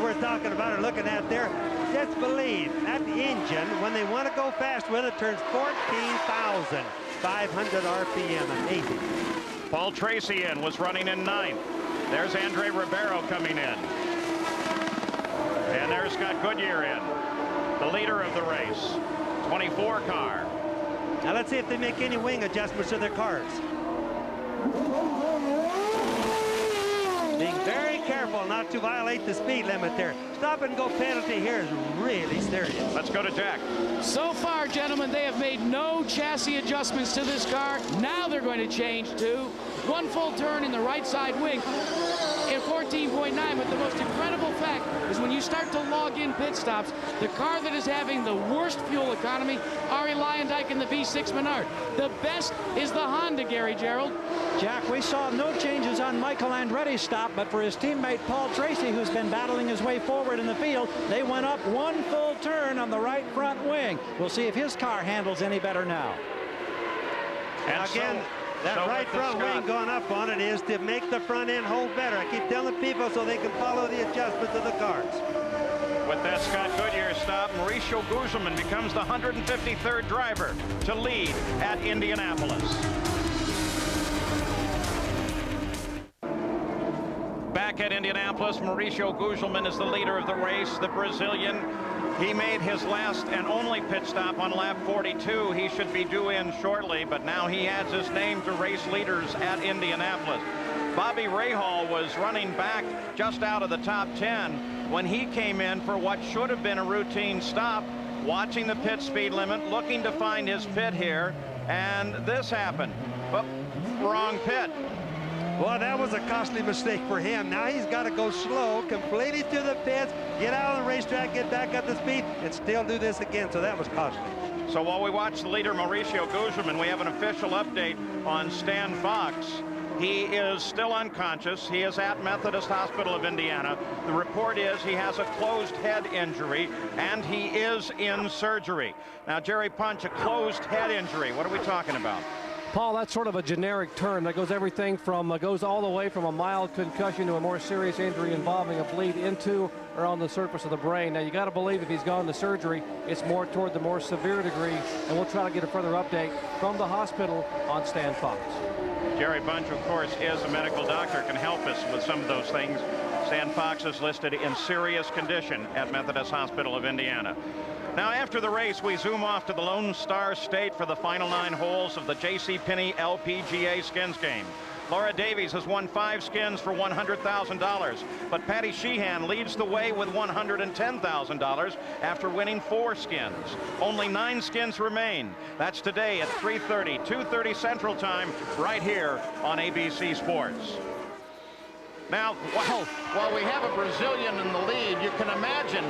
we're talking about or looking at there, just believe that engine, when they want to go fast with it, turns 14,500 RPM. Amazing. Paul Tracy was running in 9th. There's Andre Ribeiro coming in. And there's Scott Goodyear in, the leader of the race, 24 car. Now let's see if they make any wing adjustments to their cars. Being very careful not to violate the speed limit there. Stop and go penalty here is really serious. Let's go to Jack. So far, gentlemen, they have made no chassis adjustments to this car. Now they're going to change to one full turn in the right side wing in 14.9. But the most incredible fact is when you start to log in pit stops, the car that is having the worst fuel economy, Arie Luyendyk in the V6 Menard. The best is the Honda, Gary Gerald. Jack, we saw no changes on Michael Andretti's stop, but for his teammate Paul Tracy, who's been battling his way forward in the field, they went up one full turn on the right front wing. We'll see if his car handles any better now. And again, that right front wing going up on it is to make the front end hold better. I keep telling people so they can follow the adjustments of the cars. With that Scott Goodyear stop, Mauricio Guzman becomes the 153rd driver to lead at Indianapolis. Back at Indianapolis, Mauricio Guzman is the leader of the race, the Brazilian. He made his last and only pit stop on lap 42. He should be due in shortly, but now he adds his name to race leaders at Indianapolis. Bobby Rahal was running back just out of the top 10 when he came in for what should have been a routine stop, watching the pit speed limit, looking to find his pit here, and this happened. But wrong pit. Well, that was a costly mistake for him. Now he's got to go slow, completely to the pits, get out on the racetrack, get back up to speed, and still do this again. So that was costly. So while we watch the leader, Mauricio Guzman, we have an official update on Stan Fox. He is still unconscious. He is at Methodist Hospital of Indiana. The report is he has a closed head injury, and he is in surgery. Now, Jerry Punch, a closed head injury. What are we talking about? Paul, that's sort of a generic term that goes everything from goes all the way from a mild concussion to a more serious injury involving a bleed into or on the surface of the brain. Now, you got to believe if he's gone to surgery, it's more toward the more severe degree, and we'll try to get a further update from the hospital on Stan Fox. Jerry Bunch, of course, is a medical doctor, can help us with some of those things. Stan Fox is listed in serious condition at Methodist Hospital of Indiana. Now, after the race, we zoom off to the Lone Star State for the final 9 holes of the JCPenney LPGA skins game. Laura Davies has won 5 skins for $100,000, but Patty Sheehan leads the way with $110,000 after winning 4 skins. Only 9 skins remain. That's today at 3:30, 2:30 Central Time, right here on ABC Sports. Now, while we have a Brazilian in the lead, you can imagine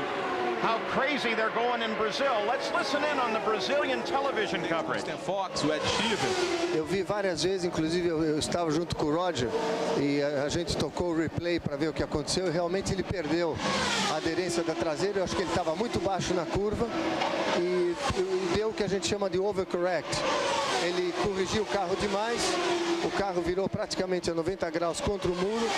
how crazy they're going in Brazil. Let's listen in on the Brazilian television coverage. Fox, o Ed Sheeran. Eu vi várias vezes, inclusive eu estava junto com o Roger e a gente tocou o replay para ver o que aconteceu e realmente ele perdeu a aderência da traseira. Eu acho que ele estava muito baixo na curva e deu o que a gente chama de overcorrect. Ele corrigiu o carro demais, o carro virou praticamente a 90 graus contra o muro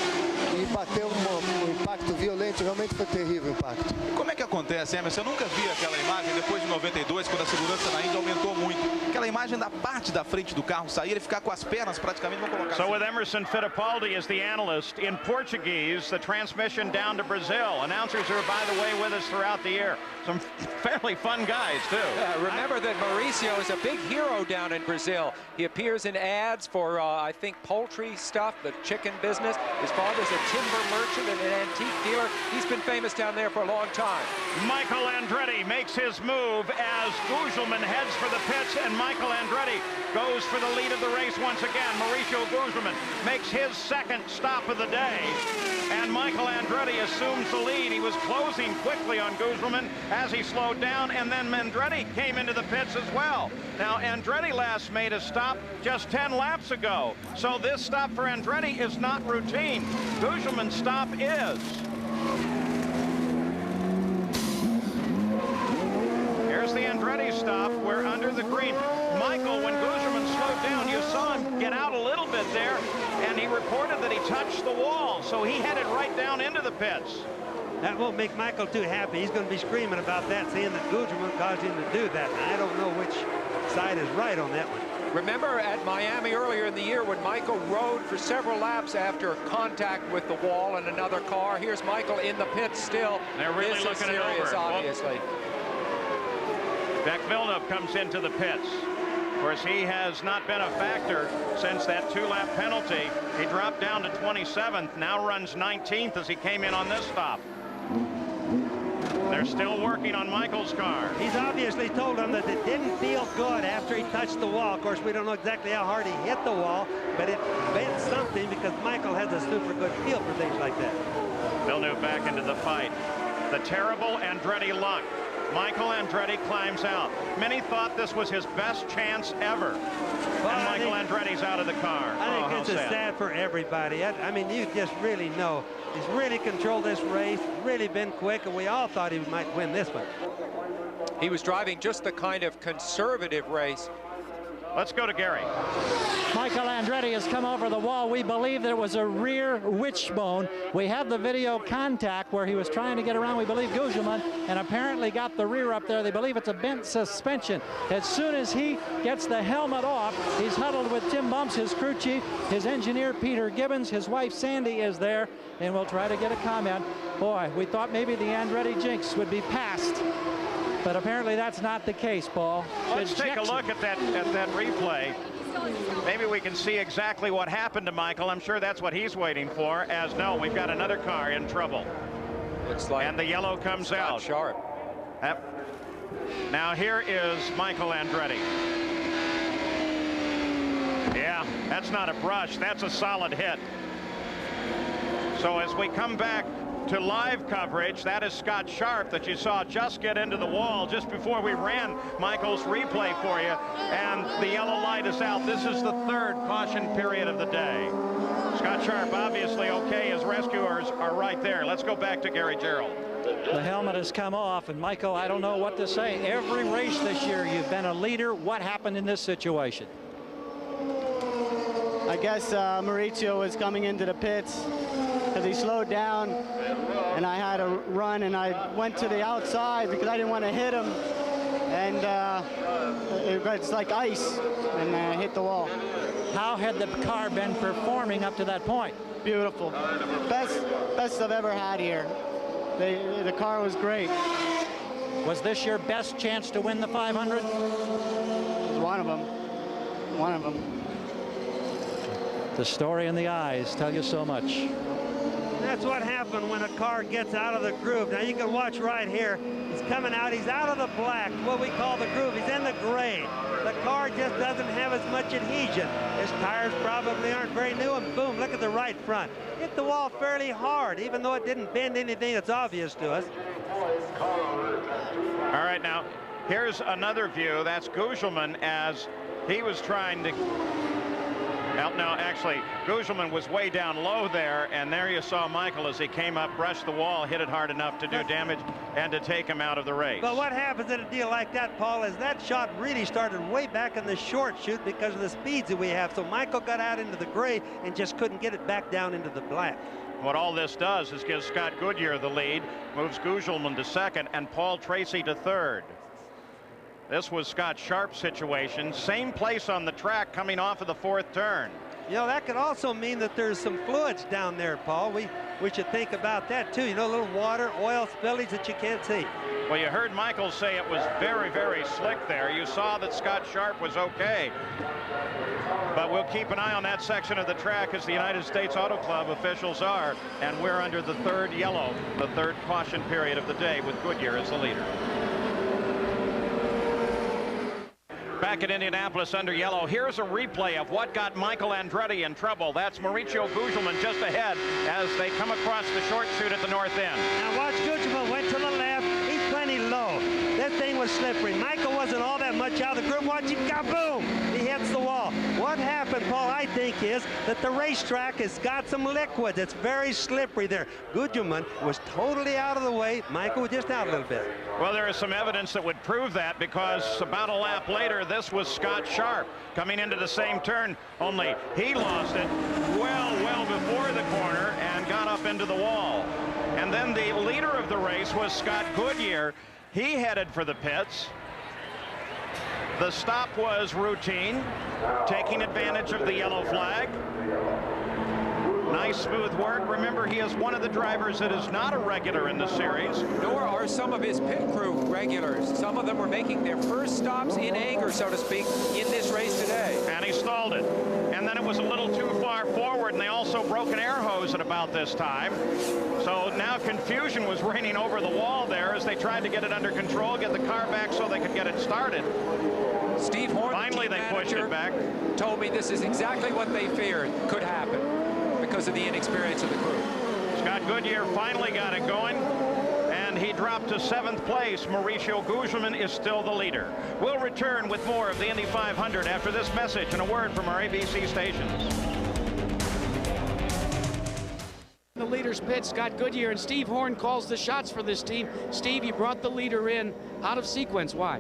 e bateu um impacto violento, realmente foi terrível o impacto. Como é que acontece, Emerson? Eu nunca vi aquela imagem depois de 92, quando a segurança na Índia aumentou muito. Aquela imagem da parte da frente do carro sair e ficar com as pernas praticamente, vamos colocar So with Emerson Fittipaldi as the analyst, in Portuguese, the transmission down to Brazil. Announcers are, by the way, with us throughout the year. Some fairly fun guys, too. Remember that Mauricio is a big hero down in Brazil. He appears in ads for, I think, poultry stuff, the chicken business. His father's a timber merchant and an antique dealer. He's been famous down there for a long time. Michael Andretti makes his move as Guzman heads for the pits, and Michael Andretti goes for the lead of the race once again. Mauricio Guzman makes his second stop of the day, and Michael Andretti assumes the lead. He was closing quickly on Guzman as he slowed down, and then Andretti came into the pits as well. Now, Andretti last made a stop just 10 laps ago, so this stop for Andretti is not routine. Guzman's stop is. Andretti's stop, we're under the green. Michael, when Gugelmin slowed down, you saw him get out a little bit there, and he reported that he touched the wall, so he headed right down into the pits. That won't make Michael too happy. He's going to be screaming about that, saying that Gugelmin caused him to do that. And I don't know which side is right on that one. Remember at Miami earlier in the year when Michael rode for several laps after contact with the wall and another car? Here's Michael in the pits still. They're really this looking is serious, it over. obviously. Jacques Villeneuve comes into the pits. Of course, he has not been a factor since that 2-lap penalty. He dropped down to 27th, now runs 19th as he came in on this stop. They're still working on Michael's car. He's obviously told him that it didn't feel good after he touched the wall. Of course, we don't know exactly how hard he hit the wall, but it meant something because Michael has a super good feel for things like that. Villeneuve back into the fight. The terrible Andretti luck. Michael Andretti climbs out. Many thought this was his best chance ever. And Michael Andretti's out of the car. I think this is sad for everybody. I mean, you just really know. He's really controlled this race, really been quick, and we all thought he might win this one. He was driving just the kind of conservative race. Let's go to Gary. Michael Andretti has come over the wall. We believe that it was a rear wishbone. We have the video contact where he was trying to get around, we believe, Gugelmin, and apparently got the rear up there. They believe it's a bent suspension. As soon as he gets the helmet off, he's huddled with Tim Bumps, his crew chief, his engineer, Peter Gibbons, his wife, Sandy, is there, and we'll try to get a comment. Boy, we thought maybe the Andretti jinx would be passed. But apparently that's not the case, Paul. Let's take a look at that replay. Maybe we can see exactly what happened to Michael. I'm sure that's what he's waiting for, as no, we've got another car in trouble. Looks like and the yellow comes out. Sharp. Yep. Now here is Michael Andretti. Yeah, that's not a brush. That's a solid hit. So as we come back to live coverage, that is Scott Sharp that you saw just get into the wall just before we ran Michael's replay for you, and the yellow light is out. This is the third caution period of the day. Scott Sharp obviously okay. His rescuers are right there. Let's go back to Gary Gerald. The helmet has come off, and Michael, I don't know what to say. Every race this year you've been a leader. What happened in this situation? I guess Mauricio was coming into the pits because he slowed down, and I had to run, and I went to the outside because I didn't want to hit him, and it's like ice, and hit the wall. How had the car been performing up to that point? Beautiful. Best I've ever had here. The car was great. Was this your best chance to win the 500? It was one of them. One of them. The story in the eyes tell you so much. That's what happened when a car gets out of the groove. Now you can watch right here. He's coming out. He's out of the black, what we call the groove. He's in the gray. The car just doesn't have as much adhesion. His tires probably aren't very new, and boom, look at the right front. Hit the wall fairly hard, even though it didn't bend anything that's obvious to us. All right, now, here's another view. That's Gugelmin as he was trying to... Well, no, actually, Gugelmin was way down low there, and there you saw Michael as he came up, brushed the wall, hit it hard enough to do damage and to take him out of the race. But what happens in a deal like that, Paul, is that shot really started way back in the short chute because of the speeds that we have. So Michael got out into the gray and just couldn't get it back down into the black. What all this does is give Scott Goodyear the lead, moves Gugelmin to second, and Paul Tracy to third. This was Scott Sharp's situation. Same place on the track coming off of the fourth turn. You know, that could also mean that there's some fluids down there, Paul. We should think about that, too. You know, a little water, oil spillage that you can't see. Well, you heard Michael say it was very, very slick there. You saw that Scott Sharp was okay. But we'll keep an eye on that section of the track as the United States Auto Club officials are. And we're under the third yellow, the third caution period of the day, with Goodyear as the leader. Back at Indianapolis under yellow, here's a replay of what got Michael Andretti in trouble. That's Mauricio Gugelmin just ahead as they come across the short chute at the north end. Now watch, Gugelmin went to the left. He's plenty low. That thing was slippery. Michael wasn't all that much out of the groove. Watch him, kaboom! He hits the wall. What happened, Paul, I think, is that the racetrack has got some liquid. It's very slippery there. Gugelmin was totally out of the way. Michael was just out a little bit. Well, there is some evidence that would prove that, because about a lap later, this was Scott Sharp coming into the same turn, only he lost it well before the corner and got up into the wall. And then the leader of the race was Scott Goodyear. He headed for the pits. The stop was routine, taking advantage of the yellow flag. Nice smooth work. Remember, he is one of the drivers that is not a regular in the series. Nor are some of his pit crew regulars. Some of them were making their first stops in anger, so to speak, in this race today. And he stalled it. And then it was a little too far forward, and they also broke an air hose at about this time. So now confusion was reigning over the wall there as they tried to get it under control, get the car back so they could get it started. Steve Horn, finally they pushed it back. Told me this is exactly what they feared could happen because of the inexperience of the crew. Scott Goodyear finally got it going, and he dropped to 7th place. Mauricio Gugelmin is still the leader. We'll return with more of the Indy 500 after this message and a word from our ABC stations. The leader's pit, Scott Goodyear, and Steve Horn calls the shots for this team. Steve, you brought the leader in out of sequence. Why?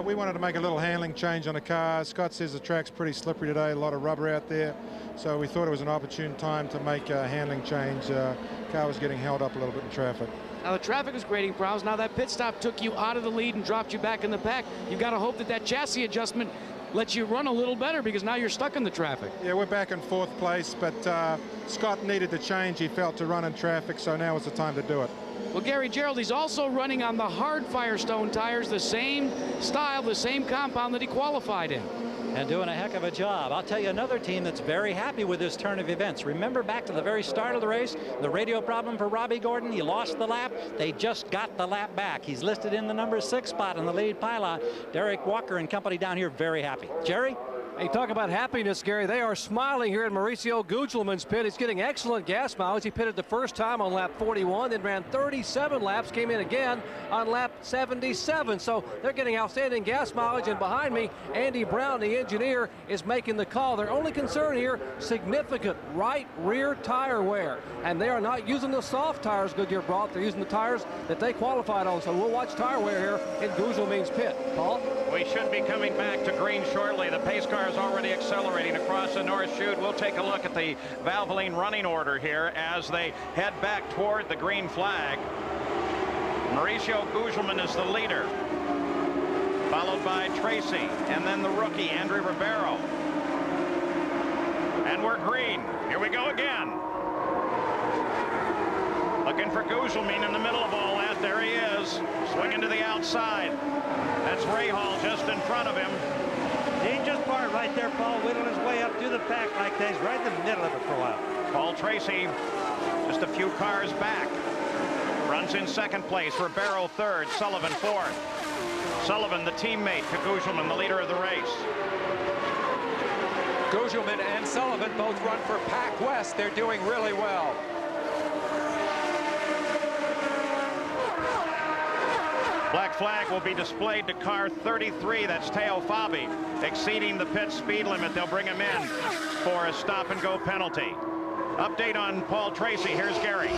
We wanted to make a little handling change on the car. Scott says the track's pretty slippery today, a lot of rubber out there. So we thought it was an opportune time to make a handling change. Car was getting held up a little bit in traffic. Now the traffic is grading, Prowse. Now that pit stop took you out of the lead and dropped you back in the pack. You've got to hope that that chassis adjustment lets you run a little better, because now you're stuck in the traffic. Yeah, we're back in 4th place, but Scott needed the change, he felt, to run in traffic, so now is the time to do it. Well, Gary Gerald, he's also running on the hard Firestone tires, the same style, the same compound that he qualified in. And doing a heck of a job. I'll tell you another team that's very happy with this turn of events. Remember back to the very start of the race, the radio problem for Robbie Gordon. He lost the lap. They just got the lap back. He's listed in the number 6 spot in the lead pylon. Derek Walker and company down here very happy. Jerry? Hey, talk about happiness, Gary. They are smiling here at Mauricio Gugelmin's pit. He's getting excellent gas mileage. He pitted the first time on lap 41, then ran 37 laps, came in again on lap 77. So they're getting outstanding gas mileage. And behind me, Andy Brown, the engineer, is making the call. Their only concern here, significant right rear tire wear. And they are not using the soft tires Goodyear brought. They're using the tires that they qualified on. So we'll watch tire wear here in Gugelmin's pit. Paul? We should be coming back to green shortly. The pace car is already accelerating across the North Chute. We'll take a look at the Valvoline running order here as they head back toward the green flag. Mauricio Gugelmin is the leader, followed by Tracy, and then the rookie, Andrew Ribeiro. And we're green. Here we go again. Looking for Gugelmin in the middle of all that. There he is, swinging to the outside. That's Rahal just in front of him. Dangerous part right there, Paul, whittling his way up through the pack like that. He's right in the middle of it for a while. Paul Tracy just a few cars back. Runs in 2nd place. Ribeiro 3rd. Sullivan 4th. Sullivan, the teammate to Gugelmin, the leader of the race. Gugelmin and Sullivan both run for Pac West. They're doing really well. Black flag will be displayed to car 33. That's Teo Fabi, exceeding the pit speed limit. They'll bring him in for a stop-and-go penalty. Update on Paul Tracy. Here's Gary.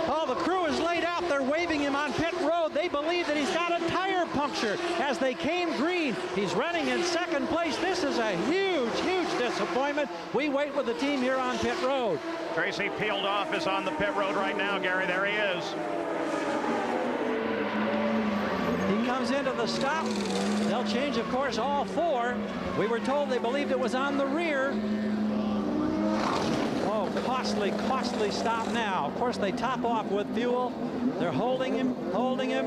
Oh, the crew is laid out. They're waving him on pit road. They believe that he's got a tire puncture as they came green. He's running in 2nd place. This is a huge, huge disappointment. We wait with the team here on pit road. Tracy peeled off, is on the pit road right now, Gary. There he is. He comes into the stop. They'll change, of course, all 4. We were told they believed it was on the rear. Oh, costly, costly stop now. Of course, they top off with fuel. They're holding him, holding him.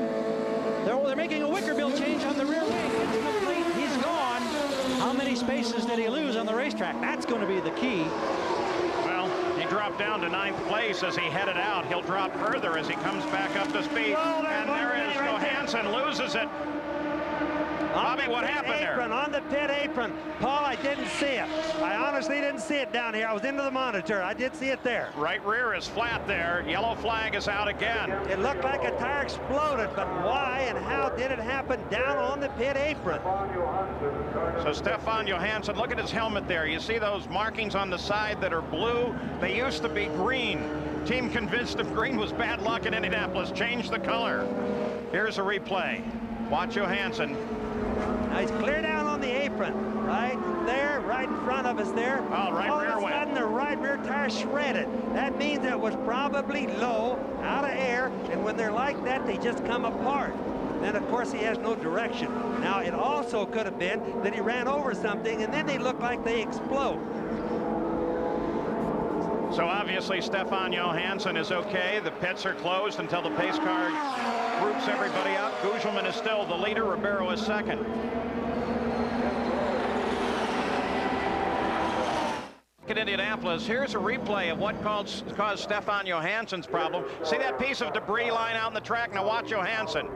They're making a wicker bill change on the rear wing. It's complete. He's gone. How many spaces did he lose on the racetrack? That's going to be the key. Well, he dropped down to 9th place as he headed out. He'll drop further as he comes back up to speed. And there is Johansson, loses it. Bobby, what happened there? On the pit apron. Paul, I didn't see it. I honestly didn't see it down here. I was into the monitor. I did see it there. Right rear is flat there. Yellow flag is out again. It looked like a tire exploded, but why and how did it happen down on the pit apron? So Stefan Johansson, look at his helmet there. You see those markings on the side that are blue? They used to be green. Team convinced if green was bad luck in Indianapolis, changed the color. Here's a replay. Watch Johansson. Now he's clear down on the apron, right there, right in front of us there. Oh, right rear All of a sudden, the right rear tire shredded. That means it was probably low, out of air, and when they're like that, they just come apart. Then, of course, he has no direction. Now, it also could have been that he ran over something, and then they look like they explode. So obviously Stefan Johansson is okay. The pits are closed until the pace car groups everybody up. Gugelmin is still the leader. Ribeiro is second. At Indianapolis, here's a replay of what caused Stefan Johansson's problem. See that piece of debris lying out in the track? Now watch Johansson.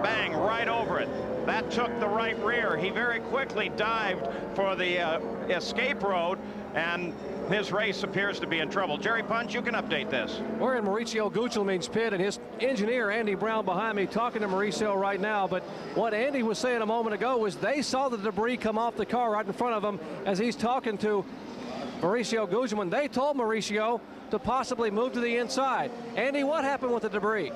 Bang, right over it. That took the right rear. He very quickly dived for the escape road, and his race appears to be in trouble. Jerry Punch, you can update this. We're in Mauricio Gugelmin's pit, and his engineer, Andy Brown, behind me, talking to Mauricio right now. But what Andy was saying a moment ago was they saw the debris come off the car right in front of him as he's talking to Mauricio Gugelmin. They told Mauricio to possibly move to the inside. Andy, what happened with the debris?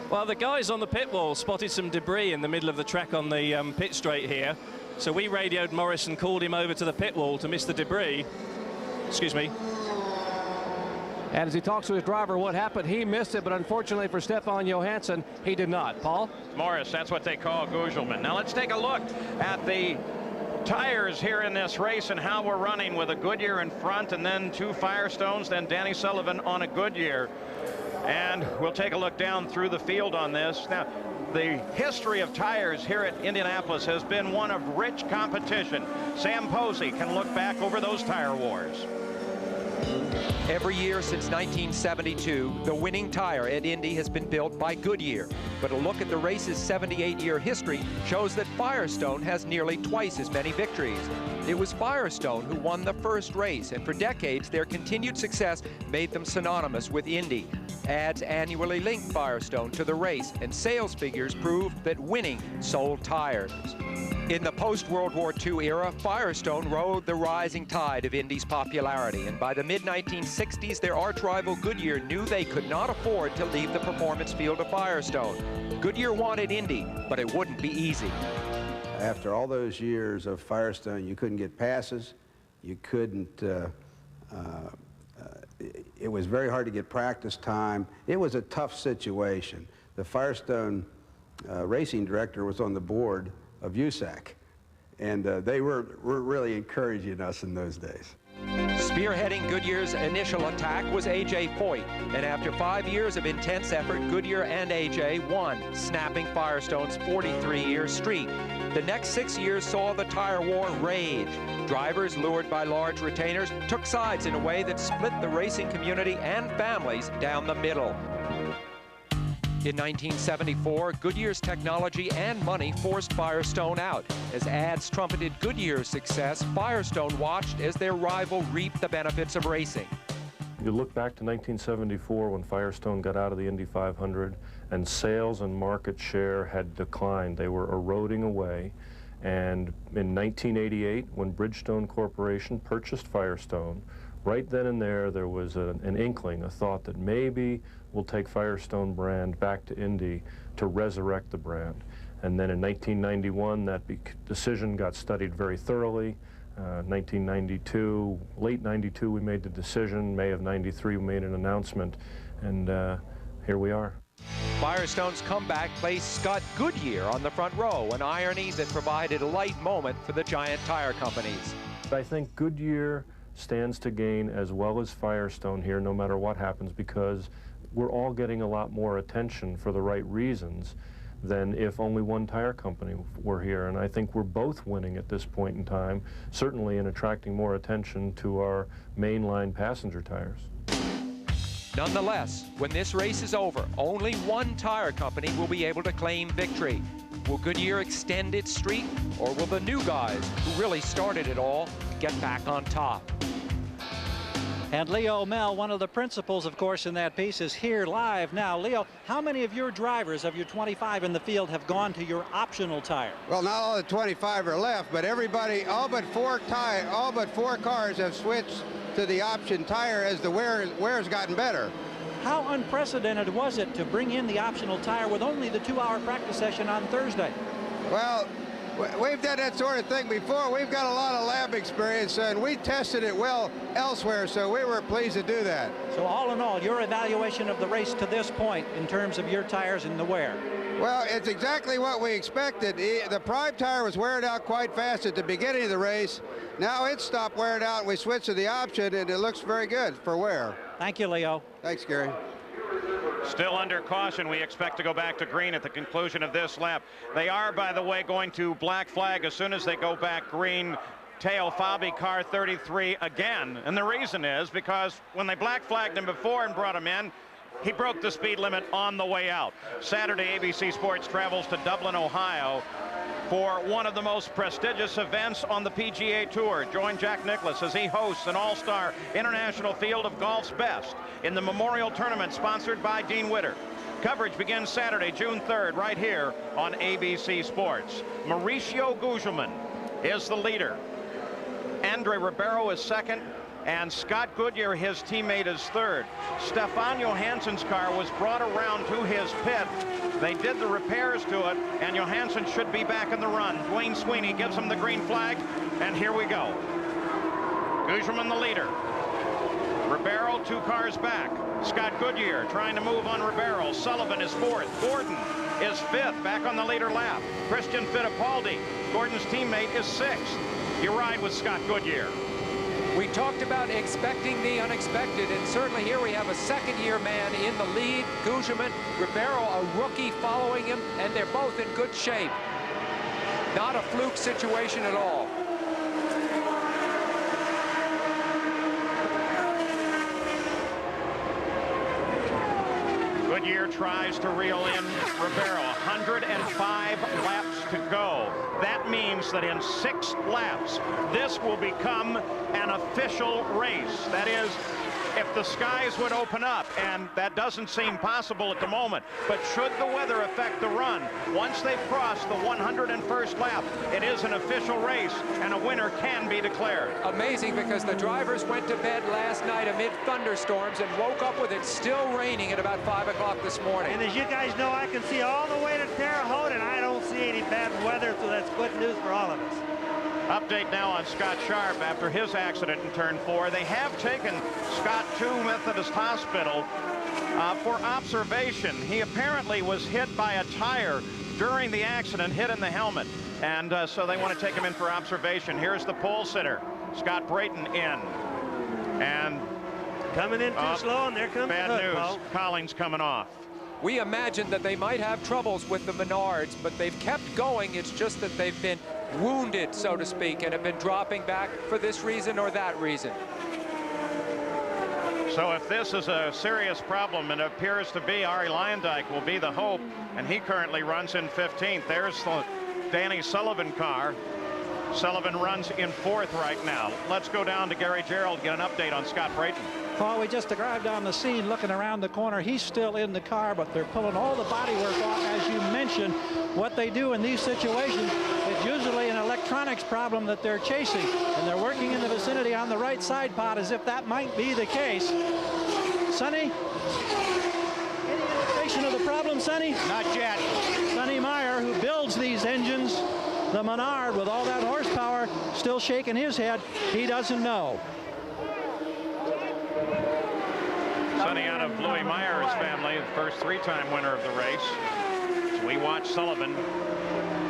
Well, the guys on the pit wall spotted some debris in the middle of the track on the pit straight here. So we radioed Morris and called him over to the pit wall to miss the debris. Excuse me. And as he talks to his driver, what happened, he missed it, but unfortunately for Stefan Johansson, he did not. Paul? Morris, that's what they call Gugelmin. Now let's take a look at the tires here in this race and how we're running with a Goodyear in front and then two Firestones, then Danny Sullivan on a Goodyear. And we'll take a look down through the field on this. Now, the history of tires here at Indianapolis has been one of rich competition. Sam Posey can look back over those tire wars. Every year since 1972, the winning tire at Indy has been built by Goodyear. But a look at the race's 78-year history shows that Firestone has nearly twice as many victories. It was Firestone who won the first race, and for decades their continued success made them synonymous with Indy. Ads annually linked Firestone to the race, and sales figures proved that winning sold tires. In the post-World War II era, Firestone rode the rising tide of Indy's popularity, and by the mid-1960s, their arch-rival Goodyear knew they could not afford to leave the performance field of Firestone. Goodyear wanted Indy, but it wouldn't be easy. After all those years of Firestone, you couldn't get passes, you couldn't, it was very hard to get practice time. It was a tough situation. The Firestone racing director was on the board of USAC, and they were really encouraging us in those days. Spearheading Goodyear's initial attack was A.J. Foyt, and after 5 years of intense effort, Goodyear and A.J. won, snapping Firestone's 43-year streak. The next 6 years saw the tire war rage. Drivers, lured by large retainers, took sides in a way that split the racing community and families down the middle. In 1974, Goodyear's technology and money forced Firestone out. As ads trumpeted Goodyear's success, Firestone watched as their rival reaped the benefits of racing. You look back to 1974 when Firestone got out of the Indy 500 and sales and market share had declined. They were eroding away. And in 1988, when Bridgestone Corporation purchased Firestone, right then and there was an inkling, a thought that maybe we'll take Firestone brand back to Indy to resurrect the brand. And then in 1991, that decision got studied very thoroughly. 1992, late 92, we made the decision. May of 93, we made an announcement, and here we are. Firestone's comeback placed Scott Goodyear on the front row, an irony that provided a light moment for the giant tire companies. I think Goodyear stands to gain as well as Firestone here, no matter what happens, because we're all getting a lot more attention for the right reasons than if only one tire company were here. And I think we're both winning at this point in time, certainly in attracting more attention to our mainline passenger tires. Nonetheless, when this race is over, only one tire company will be able to claim victory. Will Goodyear extend its streak, or will the new guys who really started it all get back on top? And Leo Mel, one of the principals, of course, in that piece, is here live now. Leo, how many of your drivers, of your 25 in the field, have gone to your optional tire? Well, not all the 25 are left, but everybody, all but four cars have switched to the option tire as the wear's gotten better. How unprecedented was it to bring in the optional tire with only the 2-hour practice session on Thursday? Well, we've done that sort of thing before. We've got a lot of lab experience, and we tested it well elsewhere, so we were pleased to do that. So all in all, your evaluation of the race to this point in terms of your tires and the wear? Well, it's exactly what we expected. The prime tire was wearing out quite fast at the beginning of the race. Now it's stopped wearing out, and we switched to the option, and it looks very good for wear. Thank you, Leo. Thanks, Gary. Still under caution. We expect to go back to green at the conclusion of this lap. They are, by the way, going to black flag as soon as they go back green. Teo Fabi, car 33 again. And the reason is because when they black flagged him before and brought him in, he broke the speed limit on the way out. Saturday, ABC Sports travels to Dublin, Ohio for one of the most prestigious events on the PGA Tour. Join Jack Nicklaus as he hosts an all-star international field of golf's best in the Memorial Tournament sponsored by Dean Witter. Coverage begins Saturday, June 3rd, right here on ABC Sports. Mauricio Gugelmin is the leader. Andre Ribeiro is second, and Scott Goodyear, his teammate, is third. Stefan Johansson's car was brought around to his pit. They did the repairs to it, and Johansson should be back in the run. Dwayne Sweeney gives him the green flag, and here we go. Gugelmin the leader. Ribeiro 2 cars back. Scott Goodyear trying to move on Ribeiro. Sullivan is fourth. Gordon is fifth, back on the leader lap. Christian Fittipaldi, Gordon's teammate, is sixth. You ride with Scott Goodyear. We talked about expecting the unexpected, and certainly here we have a second-year man in the lead. Gugelmin, Ribeiro, a rookie following him, and they're both in good shape. Not a fluke situation at all. Goodyear tries to reel in Ribeiro. 105 laps to go. That means that in 6 laps, this will become an official race. That is, if the skies would open up, and that doesn't seem possible at the moment, but should the weather affect the run, once they've crossed the 101st lap, it is an official race, and a winner can be declared. Amazing, because the drivers went to bed last night amid thunderstorms and woke up with it still raining at about 5 o'clock this morning. And as you guys know, I can see all the way to Terre Haute, and I don't see any bad weather, so that's good news for all of us. Update now on Scott Sharp after his accident in turn 4. They have taken Scott to Methodist Hospital for observation. He apparently was hit by a tire during the accident, hit in the helmet. And so they want to take him in for observation. Here's the pole sitter, Scott Brayton, in. And coming in too slow, and there comes bad the hood, news. Paul. Collins coming off. We imagined that they might have troubles with the Menards, but they've kept going. It's just that they've been wounded, so to speak, and have been dropping back for this reason or that reason. So if this is a serious problem, and it appears to be, Ari Leyendijk will be the hope, and he currently runs in 15th. There's the Danny Sullivan car. Sullivan runs in 4th right now. Let's go down to Gary Gerald to get an update on Scott Brayton. Paul, we just arrived on the scene looking around the corner. He's still in the car, but they're pulling all the bodywork off. As you mentioned, what they do in these situations, it's usually an electronics problem that they're chasing, and they're working in the vicinity on the right side pod as if that might be the case. Sonny, any indication of the problem, Sonny? Not yet. Sonny Meyer, who builds these engines, the Menard with all that horsepower, still shaking his head. He doesn't know. Sonny out of Louis Meyer's family, the first 3-time winner of the race. So we watch Sullivan.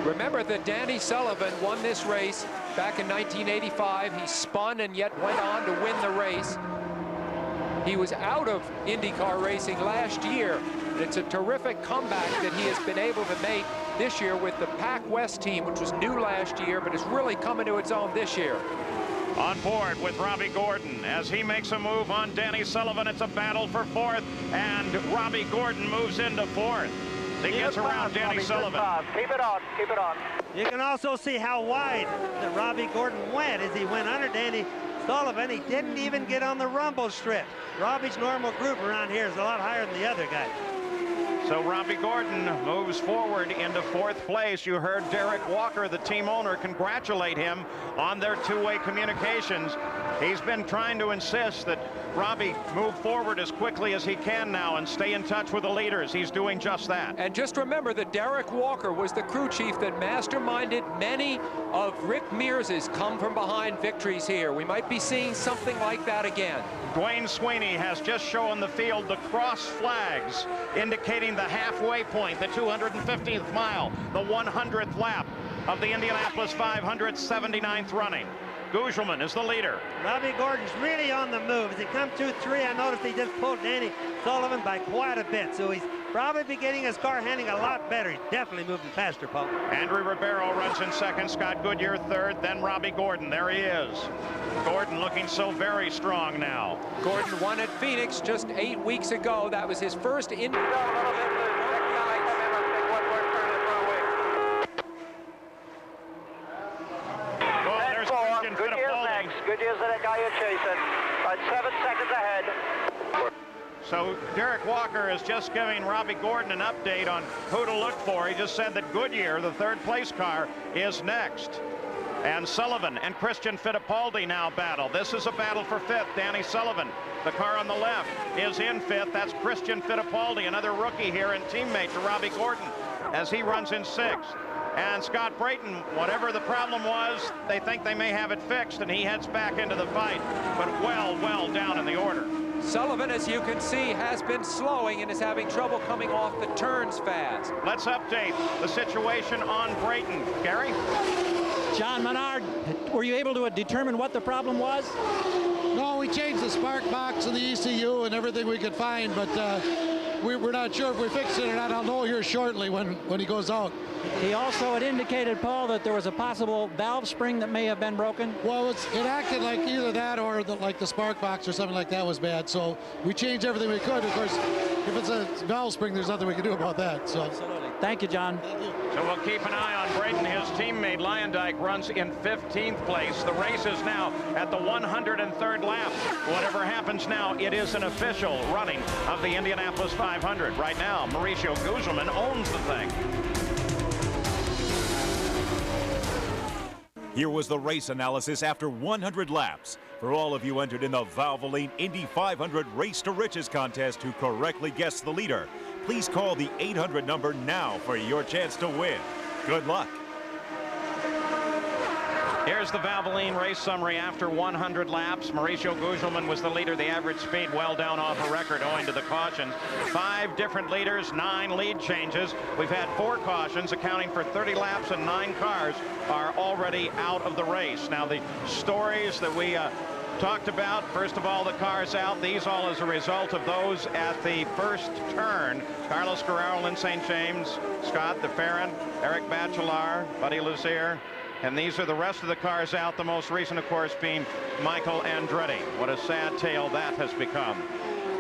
Remember that Danny Sullivan won this race back in 1985. He spun and yet went on to win the race. He was out of IndyCar racing last year. It's a terrific comeback that he has been able to make this year with the Pac West team, which was new last year, but is really coming to its own this year. On board with Robbie Gordon as he makes a move on Danny Sullivan. It's a battle for fourth, and Robbie Gordon moves into fourth. He gets around Danny Sullivan. Keep it on, keep it on. You can also see how wide that Robbie Gordon went as he went under Danny Sullivan. He didn't even get on the rumble strip. Robbie's normal group around here is a lot higher than the other guy. So Robbie Gordon moves forward into fourth place. You heard Derek Walker, the team owner, congratulate him on their two-way communications. He's been trying to insist that Robbie move forward as quickly as he can now and stay in touch with the leaders. He's doing just that. And just remember that Derek Walker was the crew chief that masterminded many of Rick Mears's come from behind victories here. We might be seeing something like that again. Dwayne Sweeney has just shown the field the cross flags indicating the halfway point, the 250th mile, the 100th lap of the Indianapolis 500, 79th running. Gugelman is the leader. Robbie Gordon's really on the move. As he comes 2-3, I noticed he just pulled Danny Sullivan by quite a bit. So he's probably getting his car handling a lot better. He's definitely moving faster, Paul. Andrew Ribeiro runs in second, Scott Goodyear third, then Robbie Gordon. There he is. Gordon looking so very strong now. Gordon won at Phoenix just 8 weeks ago. That was his first Indy. Goodyear's the guy you're chasing. About 7 seconds ahead. So Derek Walker is just giving Robbie Gordon an update on who to look for. He just said that Goodyear, the third place car, is next. And Sullivan and Christian Fittipaldi now battle. This is a battle for fifth. Danny Sullivan, the car on the left, is in fifth. That's Christian Fittipaldi, another rookie here and teammate to Robbie Gordon as he runs in sixth. And Scott Brayton, whatever the problem was, they think they may have it fixed, and he heads back into the fight, but well down in the order. Sullivan, as you can see, has been slowing and is having trouble coming off the turns fast. Let's update the situation on Brayton. Gary? John Menard, were you able to determine what the problem was? No, we changed the spark box and the ECU and everything we could find, but we're not sure if we fixed it or not. I'll know here shortly when he goes out. He also had indicated, Paul, that there was a possible valve spring that may have been broken. Well, it acted like either that or like the spark box or something like that was bad. So we changed everything we could. Of course, if it's a valve spring, there's nothing we can do about that. So. Absolutely. Thank you, John. Thank you. So we'll keep an eye on Brayton. His teammate Lyondike runs in 15th place. The race is now at the 103rd lap. Whatever happens now, it is an official running of the Indianapolis 500. Right now, Mauricio Gugelman owns the thing. Here was the race analysis after 100 laps. For all of you entered in the Valvoline Indy 500 Race to Riches contest who correctly guessed the leader, please call the 800 number now for your chance to win. Good luck. Here's the Valvoline race summary after 100 laps. Mauricio Gugelman was the leader. The average speed well down off a record owing to the cautions. 5 different leaders, 9 lead changes. We've had 4 cautions accounting for 30 laps, and 9 cars are already out of the race. Now the stories that we talked about, first of all, the cars out. These all as a result of those at the first turn. Carlos Guerrero in St. James, Scott the Farron, Eric Bachelard, Buddy Luzier. And these are the rest of the cars out, the most recent, of course, being Michael Andretti. What a sad tale that has become.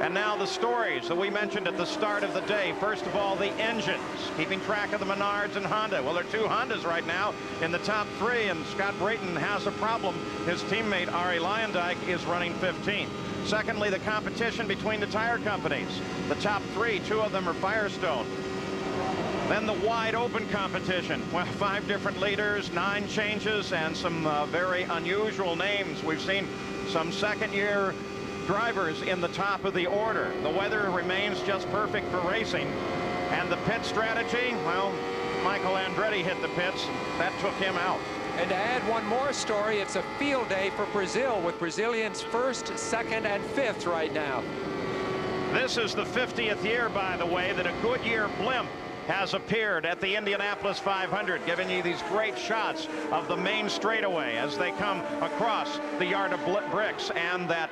And now the stories that we mentioned at the start of the day. First of all, the engines, keeping track of the Menards and Honda. Well, there are 2 Hondas right now in the top 3, and Scott Brayton has a problem. His teammate, Arie Luyendyk, is running 15th. Secondly, the competition between the tire companies. The top 3, 2 of them are Firestone. Then the wide open competition. Well, 5 different leaders, 9 changes, and some very unusual names. We've seen some second-year drivers in the top of the order. The weather remains just perfect for racing. And the pit strategy, well, Michael Andretti hit the pits. That took him out. And to add one more story, it's a field day for Brazil with Brazilians 1st, 2nd, and 5th right now. This is the 50th year, by the way, that a Goodyear blimp has appeared at the Indianapolis 500, giving you these great shots of the main straightaway as they come across the yard of bricks and that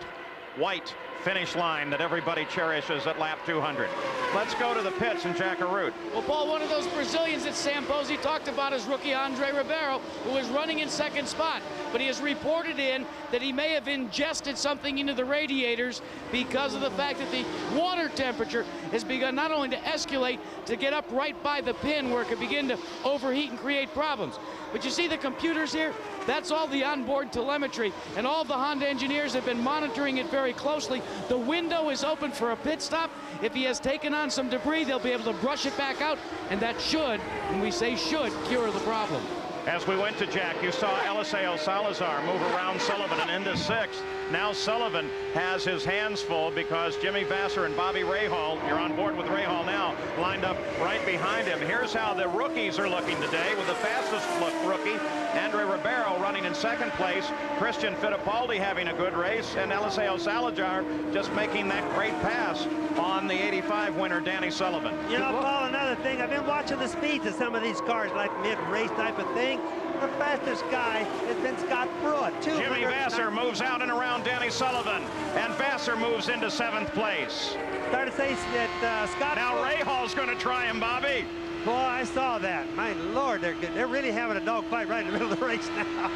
white finish line that everybody cherishes at lap 200. Let's go to the pits and Jack Arute. Well, Paul, one of those Brazilians that Sam Posey talked about is rookie Andre Ribeiro, who is running in second spot. But he has reported in that he may have ingested something into the radiators because of the fact that the water temperature has begun not only to escalate, to get up right by the pin where it could begin to overheat and create problems. But you see the computers here? That's all the onboard telemetry, and all the Honda engineers have been monitoring it very closely. The window is open for a pit stop. If he has taken on some debris, they'll be able to brush it back out, and that should, and we say should, cure the problem. As we went to Jack, you saw Eliseo Salazar move around Sullivan and into sixth. Now Sullivan has his hands full because Jimmy Vasser and Bobby Rahal, you're on board with Rahal now, lined up right behind him. Here's how the rookies are looking today with the fastest rookie, Andre Ribeiro, running in second place, Christian Fittipaldi having a good race, and Eliseo Salazar just making that great pass on the 85 winner, Danny Sullivan. You know, Paul, another thing, I've been watching the speeds of some of these cars, like mid-race type of thing. The fastest guy has been Scott Pruitt. Jimmy Vasser moves out and around Danny Sullivan, and Vasser moves into 7th place. Start to say that Scott. Now Rahal's going to try him, Bobby. Boy, I saw that. My Lord, they're really having a dogfight right in the middle of the race now.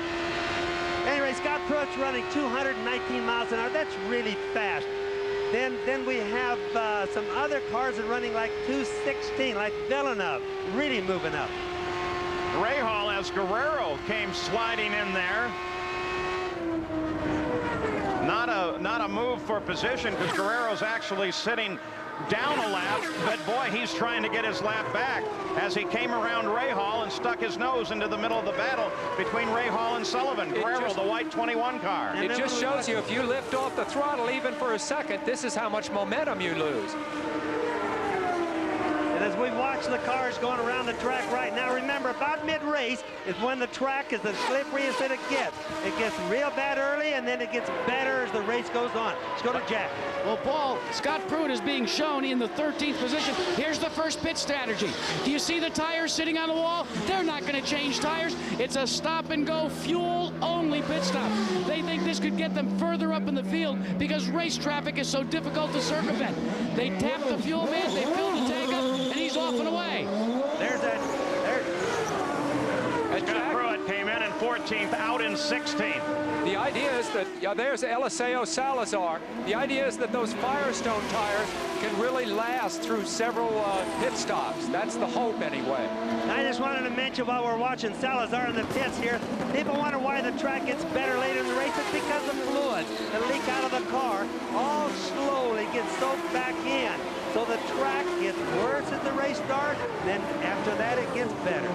Anyway, Scott Pruitt's running 219 miles an hour. That's really fast. Then we have some other cars that are running like 216, like Villeneuve, really moving up. Rahal, as Guerrero came sliding in there. Not a move for position because Guerrero's actually sitting down a lap, but boy, he's trying to get his lap back as he came around Rahal and stuck his nose into the middle of the battle between Rahal and Sullivan. Guerrero, the white 21 car. It just shows you if you lift off the throttle even for a second, this is how much momentum you lose. And as we watch the cars going around the track right now, remember, about mid-race is when the track is as slippery as it gets. It gets real bad early, and then it gets better as the race goes on. Let's go to Jack. Well, Paul, Scott Pruitt is being shown in the 13th position. Here's the first pit strategy. Do you see the tires sitting on the wall? They're not going to change tires. It's a stop-and-go, fuel-only pit stop. They think this could get them further up in the field because race traffic is so difficult to circumvent. They tap the fuel man, they fill the tank up, and he's off and away. There's that. Scott Pruitt came in 14th, out in 16th. The idea is that, there's Eliseo Salazar. The idea is that those Firestone tires can really last through several pit stops. That's the hope anyway. I just wanted to mention while we're watching Salazar in the pits here, people wonder why the track gets better later in the race. It's because of fluids that leak out of the car all slowly get soaked back in. So the track gets worse as the race starts, then after that it gets better.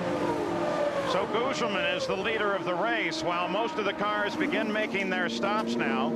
So Gugelmin is the leader of the race while most of the cars begin making their stops now.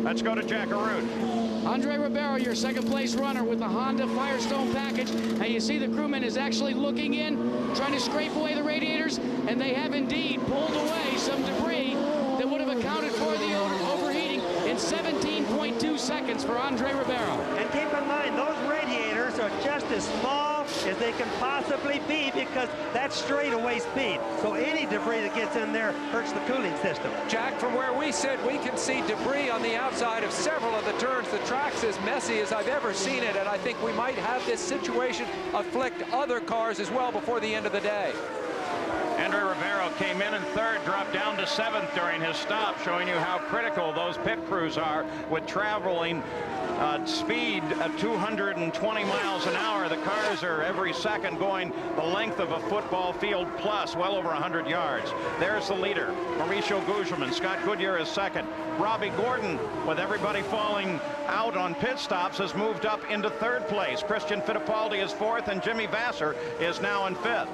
Let's go to Jack Arute. Andre Ribeiro, your second place runner with the Honda Firestone package. And you see the crewman is actually looking in, trying to scrape away the radiators, and they have indeed pulled away some debris that would have accounted for the overheating in 17.2 seconds for Andre Ribeiro. And keep in mind, those radiators are just as small as they can possibly be because that's straightaway speed. So any debris that gets in there hurts the cooling system. Jack, from where we sit, we can see debris on the outside of several of the turns. The track's as messy as I've ever seen it, and I think we might have this situation afflict other cars as well before the end of the day. Andre Ribeiro came in 3rd, dropped down to 7th during his stop, showing you how critical those pit crews are with traveling speed at 220 miles an hour. The cars are every second going the length of a football field plus, well over 100 yards. There's the leader, Mauricio Gugelmin. Scott Goodyear is 2nd. Robbie Gordon, with everybody falling out on pit stops, has moved up into 3rd place. Christian Fittipaldi is 4th, and Jimmy Vasser is now in 5th.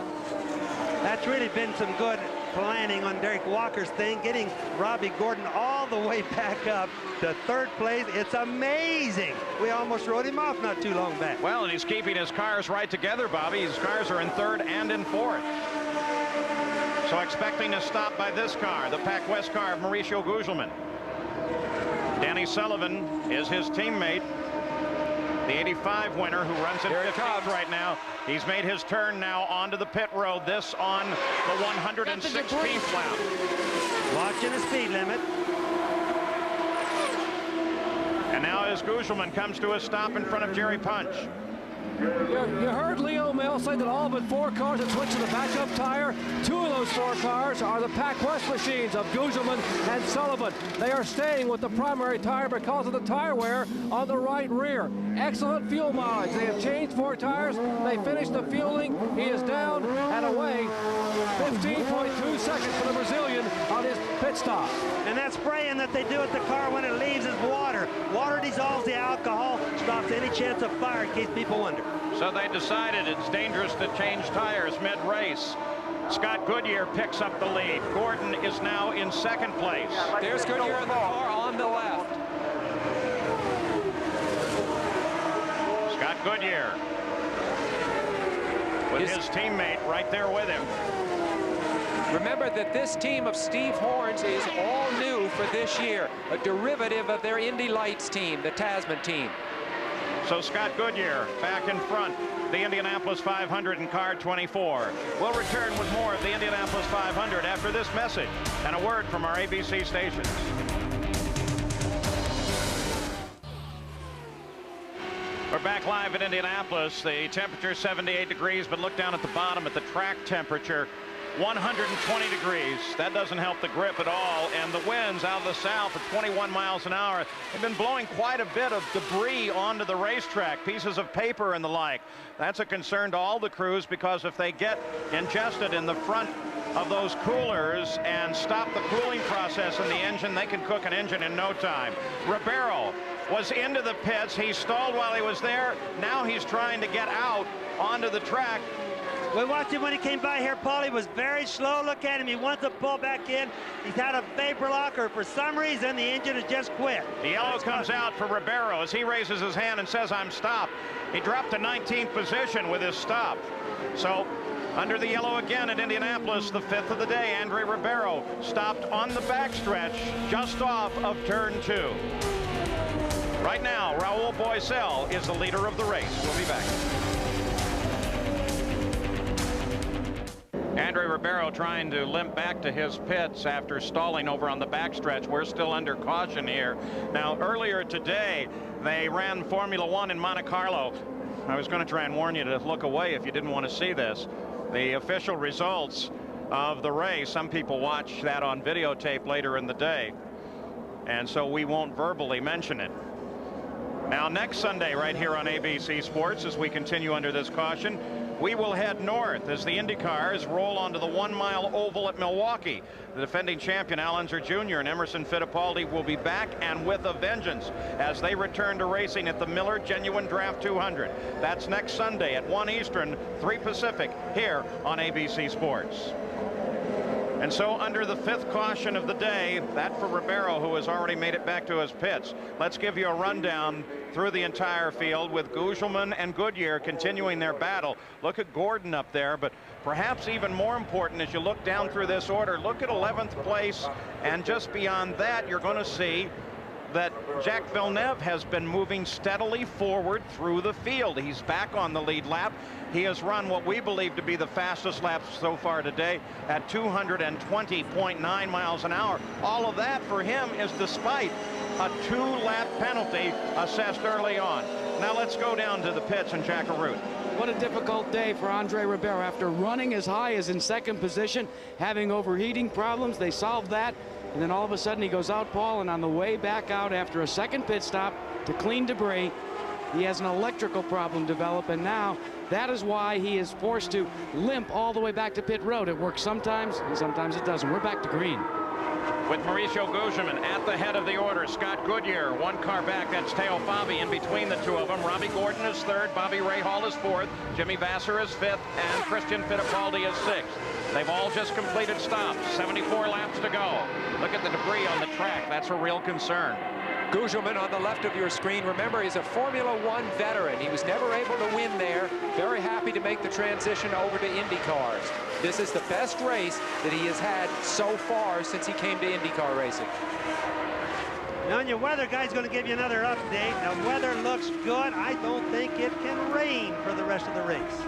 That's really been some good planning on Derek Walker's thing, getting Robbie Gordon all the way back up to 3rd place. It's amazing. We almost wrote him off not too long back. Well, and he's keeping his cars right together, Bobby. His cars are in 3rd and in 4th. So expecting a stop by this car, the Pac West car of Mauricio Gugelmin. Danny Sullivan is his teammate. The 85 winner who runs in 15th right now. He's made his turn now onto the pit road. This on the 116th lap. Watching the speed limit. And now as Gugelmin comes to a stop in front of Jerry Punch. You heard Leo Mel say that all but 4 cars had switched to the backup tire. 2 of those 4 cars are the Pac West machines of Gugelmin and Sullivan. They are staying with the primary tire because of the tire wear on the right rear. Excellent fuel mileage. They have changed 4 tires. They finished the fueling. He is down and away. 15.2 seconds for the Brazilian on his pit stop. And that spraying that they do at the car when it leaves is water. Water dissolves the alcohol, stops any chance of fire, in case people wonder. So they decided it's dangerous to change tires mid-race. Scott Goodyear picks up the lead. Gordon is now in 2nd place. There's Goodyear in the car on the left. Scott Goodyear with his teammate right there with him. Remember that this team of Steve Horns is all new for this year, a derivative of their Indy Lights team, the Tasman team. So Scott Goodyear back in front, the Indianapolis 500 in car 24. We'll return with more of the Indianapolis 500 after this message and a word from our ABC stations. We're back live in Indianapolis. The temperature 78 degrees, but look down at the bottom at the track temperature. 120 degrees. That doesn't help the grip at all. And the winds out of the south at 21 miles an hour have been blowing quite a bit of debris onto the racetrack, pieces of paper and the like. That's a concern to all the crews, because if they get ingested in the front of those coolers and stop the cooling process in the engine, they can cook an engine in no time. Ribeiro was into the pits. He stalled while he was there. Now he's trying to get out onto the track. We watched him when he came by here, Paul. He was very slow. Look at him. He wants to pull back in. He's had a vapor lock, or for some reason, the engine has just quit. The yellow comes out for Ribeiro as he raises his hand and says, "I'm stopped." He dropped to 19th position with his stop. So under the yellow again at Indianapolis, the 5th of the day, Andre Ribeiro stopped on the backstretch just off of turn 2. Right now, Raul Boesel is the leader of the race. We'll be back. Andre Ribeiro trying to limp back to his pits after stalling over on the backstretch. We're still under caution here. Now, earlier today, they ran Formula One in Monte Carlo. I was going to try and warn you to look away if you didn't want to see this. The official results of the race, some people watch that on videotape later in the day, and so we won't verbally mention it. Now, next Sunday right here on ABC Sports, as we continue under this caution, we will head north as the Indy cars roll onto the 1-mile oval at Milwaukee. The defending champion Al Unser Jr. and Emerson Fittipaldi will be back, and with a vengeance, as they return to racing at the Miller Genuine Draft 200. That's next Sunday at 1 Eastern, 3 Pacific, here on ABC Sports. And so under the 5th caution of the day, that for Ribeiro, who has already made it back to his pits. Let's give you a rundown through the entire field with Gugelmin and Goodyear continuing their battle. Look at Gordon up there, but perhaps even more important as you look down through this order, look at 11th place, and just beyond that, you're going to see that Jacques Villeneuve has been moving steadily forward through the field. He's back on the lead lap. He has run what we believe to be the fastest lap so far today at 220.9 miles an hour. All of that for him is despite a 2-lap penalty assessed early on. Now let's go down to the pits and Jack Arute. What a difficult day for Andre Ribeiro. After running as high as in 2nd position, having overheating problems, they solved that. And then all of a sudden he goes out, Paul, and on the way back out after a 2nd pit stop to clean debris, he has an electrical problem develop, and now that is why he is forced to limp all the way back to pit road. It works sometimes, and sometimes it doesn't. We're back to green. With Mauricio Gugelmin at the head of the order, Scott Goodyear 1 car back. That's Teo Fabi in between the 2 of them. Robbie Gordon is 3rd, Bobby Rahal is 4th, Jimmy Vasser is 5th, and Christian Fittipaldi is 6th. They've all just completed stops. 74 laps to go. Look at the debris on the track. That's a real concern. Gugelmin on the left of your screen. Remember, he's a Formula One veteran. He was never able to win there. Very happy to make the transition over to Indy cars. This is the best race that he has had so far since he came to IndyCar racing. Now, on your weather guy's going to give you another update. The weather looks good. I don't think it can rain for the rest of the race.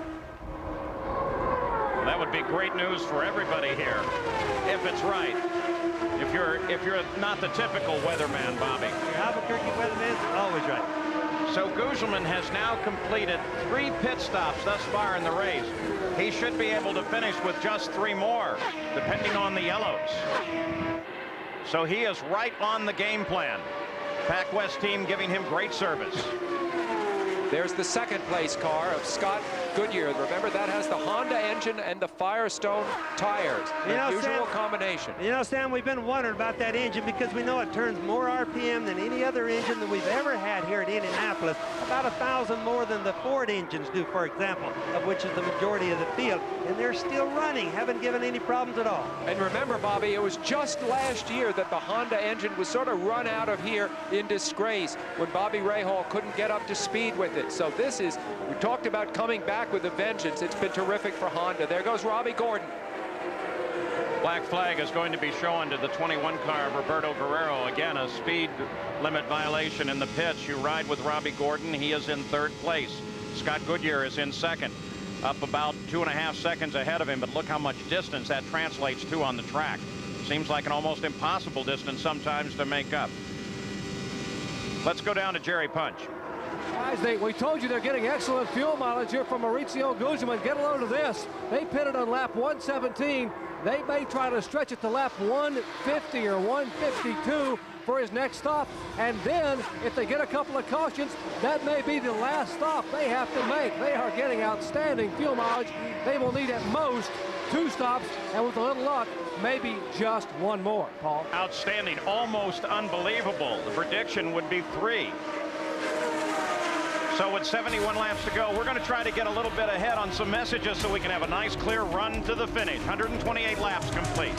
That would be great news for everybody here, if it's right. You if you're not the typical weatherman, Bobby. Albuquerque weatherman is always right. So Gugelmin has now completed 3 pit stops thus far in the race. He should be able to finish with just 3 more, depending on the yellows. So he is right on the game plan. Pac West team giving him great service. There's the second place car of Scott Goodyear. Remember, that has the Honda engine and the Firestone tires. The usual combination. You know, Sam, we've been wondering about that engine because we know it turns more RPM than any other engine that we've ever had here at Indianapolis. About 1,000 more than the Ford engines do, for example, of which is the majority of the field. And they're still running, haven't given any problems at all. And remember, Bobby, it was just last year that the Honda engine was sort of run out of here in disgrace when Bobby Rahal couldn't get up to speed with it. So this is, we talked about coming back with a vengeance. It's been terrific for Honda. There goes Robbie Gordon. Black flag is going to be shown to the 21 car of Roberto Guerrero. Again, a speed limit violation in the pits. You ride with Robbie Gordon. He is in 3rd place. Scott Goodyear is in 2nd, up about 2.5 seconds ahead of him. But look how much distance that translates to on the track. Seems like an almost impossible distance sometimes to make up. Let's go down to Jerry Punch. Guys, we told you they're getting excellent fuel mileage here from Maurizio Gugelmin. Get a load of this. They pitted on lap 117. They may try to stretch it to lap 150 or 152 for his next stop. And then, if they get a couple of cautions, that may be the last stop they have to make. They are getting outstanding fuel mileage. They will need at most 2 stops, and with a little luck, maybe just 1 more, Paul. Outstanding, almost unbelievable. The prediction would be 3. So with 71 laps to go, we're going to try to get a little bit ahead on some messages so we can have a nice clear run to the finish. 128 laps complete.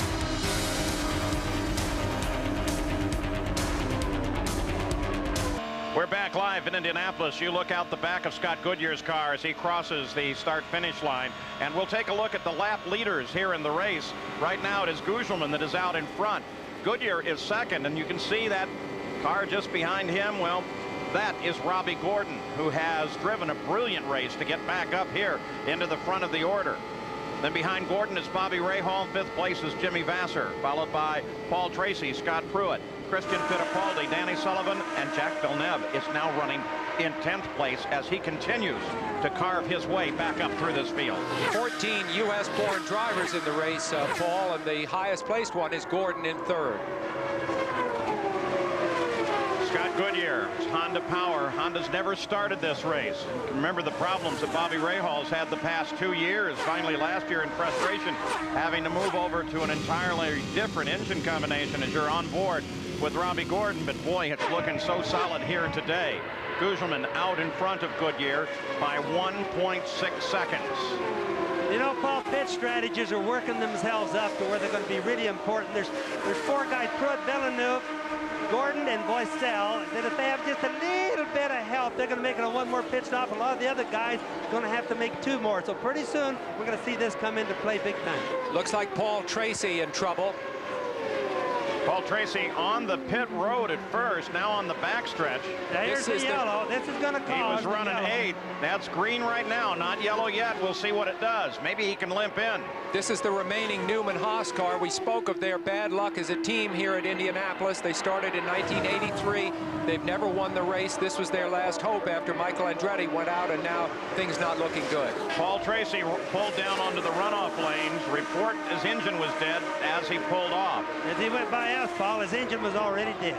We're back live in Indianapolis. You look out the back of Scott Goodyear's car as he crosses the start-finish line. And we'll take a look at the lap leaders here in the race. Right now it is Gugelmin that is out in front. Goodyear is 2nd, and you can see that car just behind him. Well, that is Robbie Gordon, who has driven a brilliant race to get back up here into the front of the order. Then behind Gordon is Bobby Rahal. 5th place is Jimmy Vasser, followed by Paul Tracy, Scott Pruitt, Christian Fittipaldi, Danny Sullivan, and Jacques Villeneuve is now running in 10th place as he continues to carve his way back up through this field. 14 U.S.-born drivers in the race, Paul, and the highest-placed one is Gordon in 3rd. Scott Goodyear, Honda power. Honda's never started this race. Remember the problems that Bobby Rahal's had the past 2 years. Finally last year in frustration, having to move over to an entirely different engine combination as you're on board with Robbie Gordon. But boy, it's looking so solid here today. Gugelmin out in front of Goodyear by 1.6 seconds. You know, Paul, pit strategies are working themselves up to where they're going to be really important. There's 4 guys, Pruitt, Villeneuve, Gordon, and Boissel, that if they have just a little bit of help, they're going to make it on 1 more pit stop. A lot of the other guys are going to have to make 2 more. So pretty soon, we're going to see this come into play big time. Looks like Paul Tracy in trouble. Paul Tracy on the pit road at first, now on the backstretch. There's the yellow. This is going to cause. He was running 8. That's green right now, not yellow yet. We'll see what it does. Maybe he can limp in. This is the remaining Newman-Haas car. We spoke of their bad luck as a team here at Indianapolis. They started in 1983. They've never won the race. This was their last hope after Michael Andretti went out, and now things not looking good. Paul Tracy pulled down onto the runoff lanes. Report his engine was dead as he pulled off. As he went by us, Paul, his engine was already dead.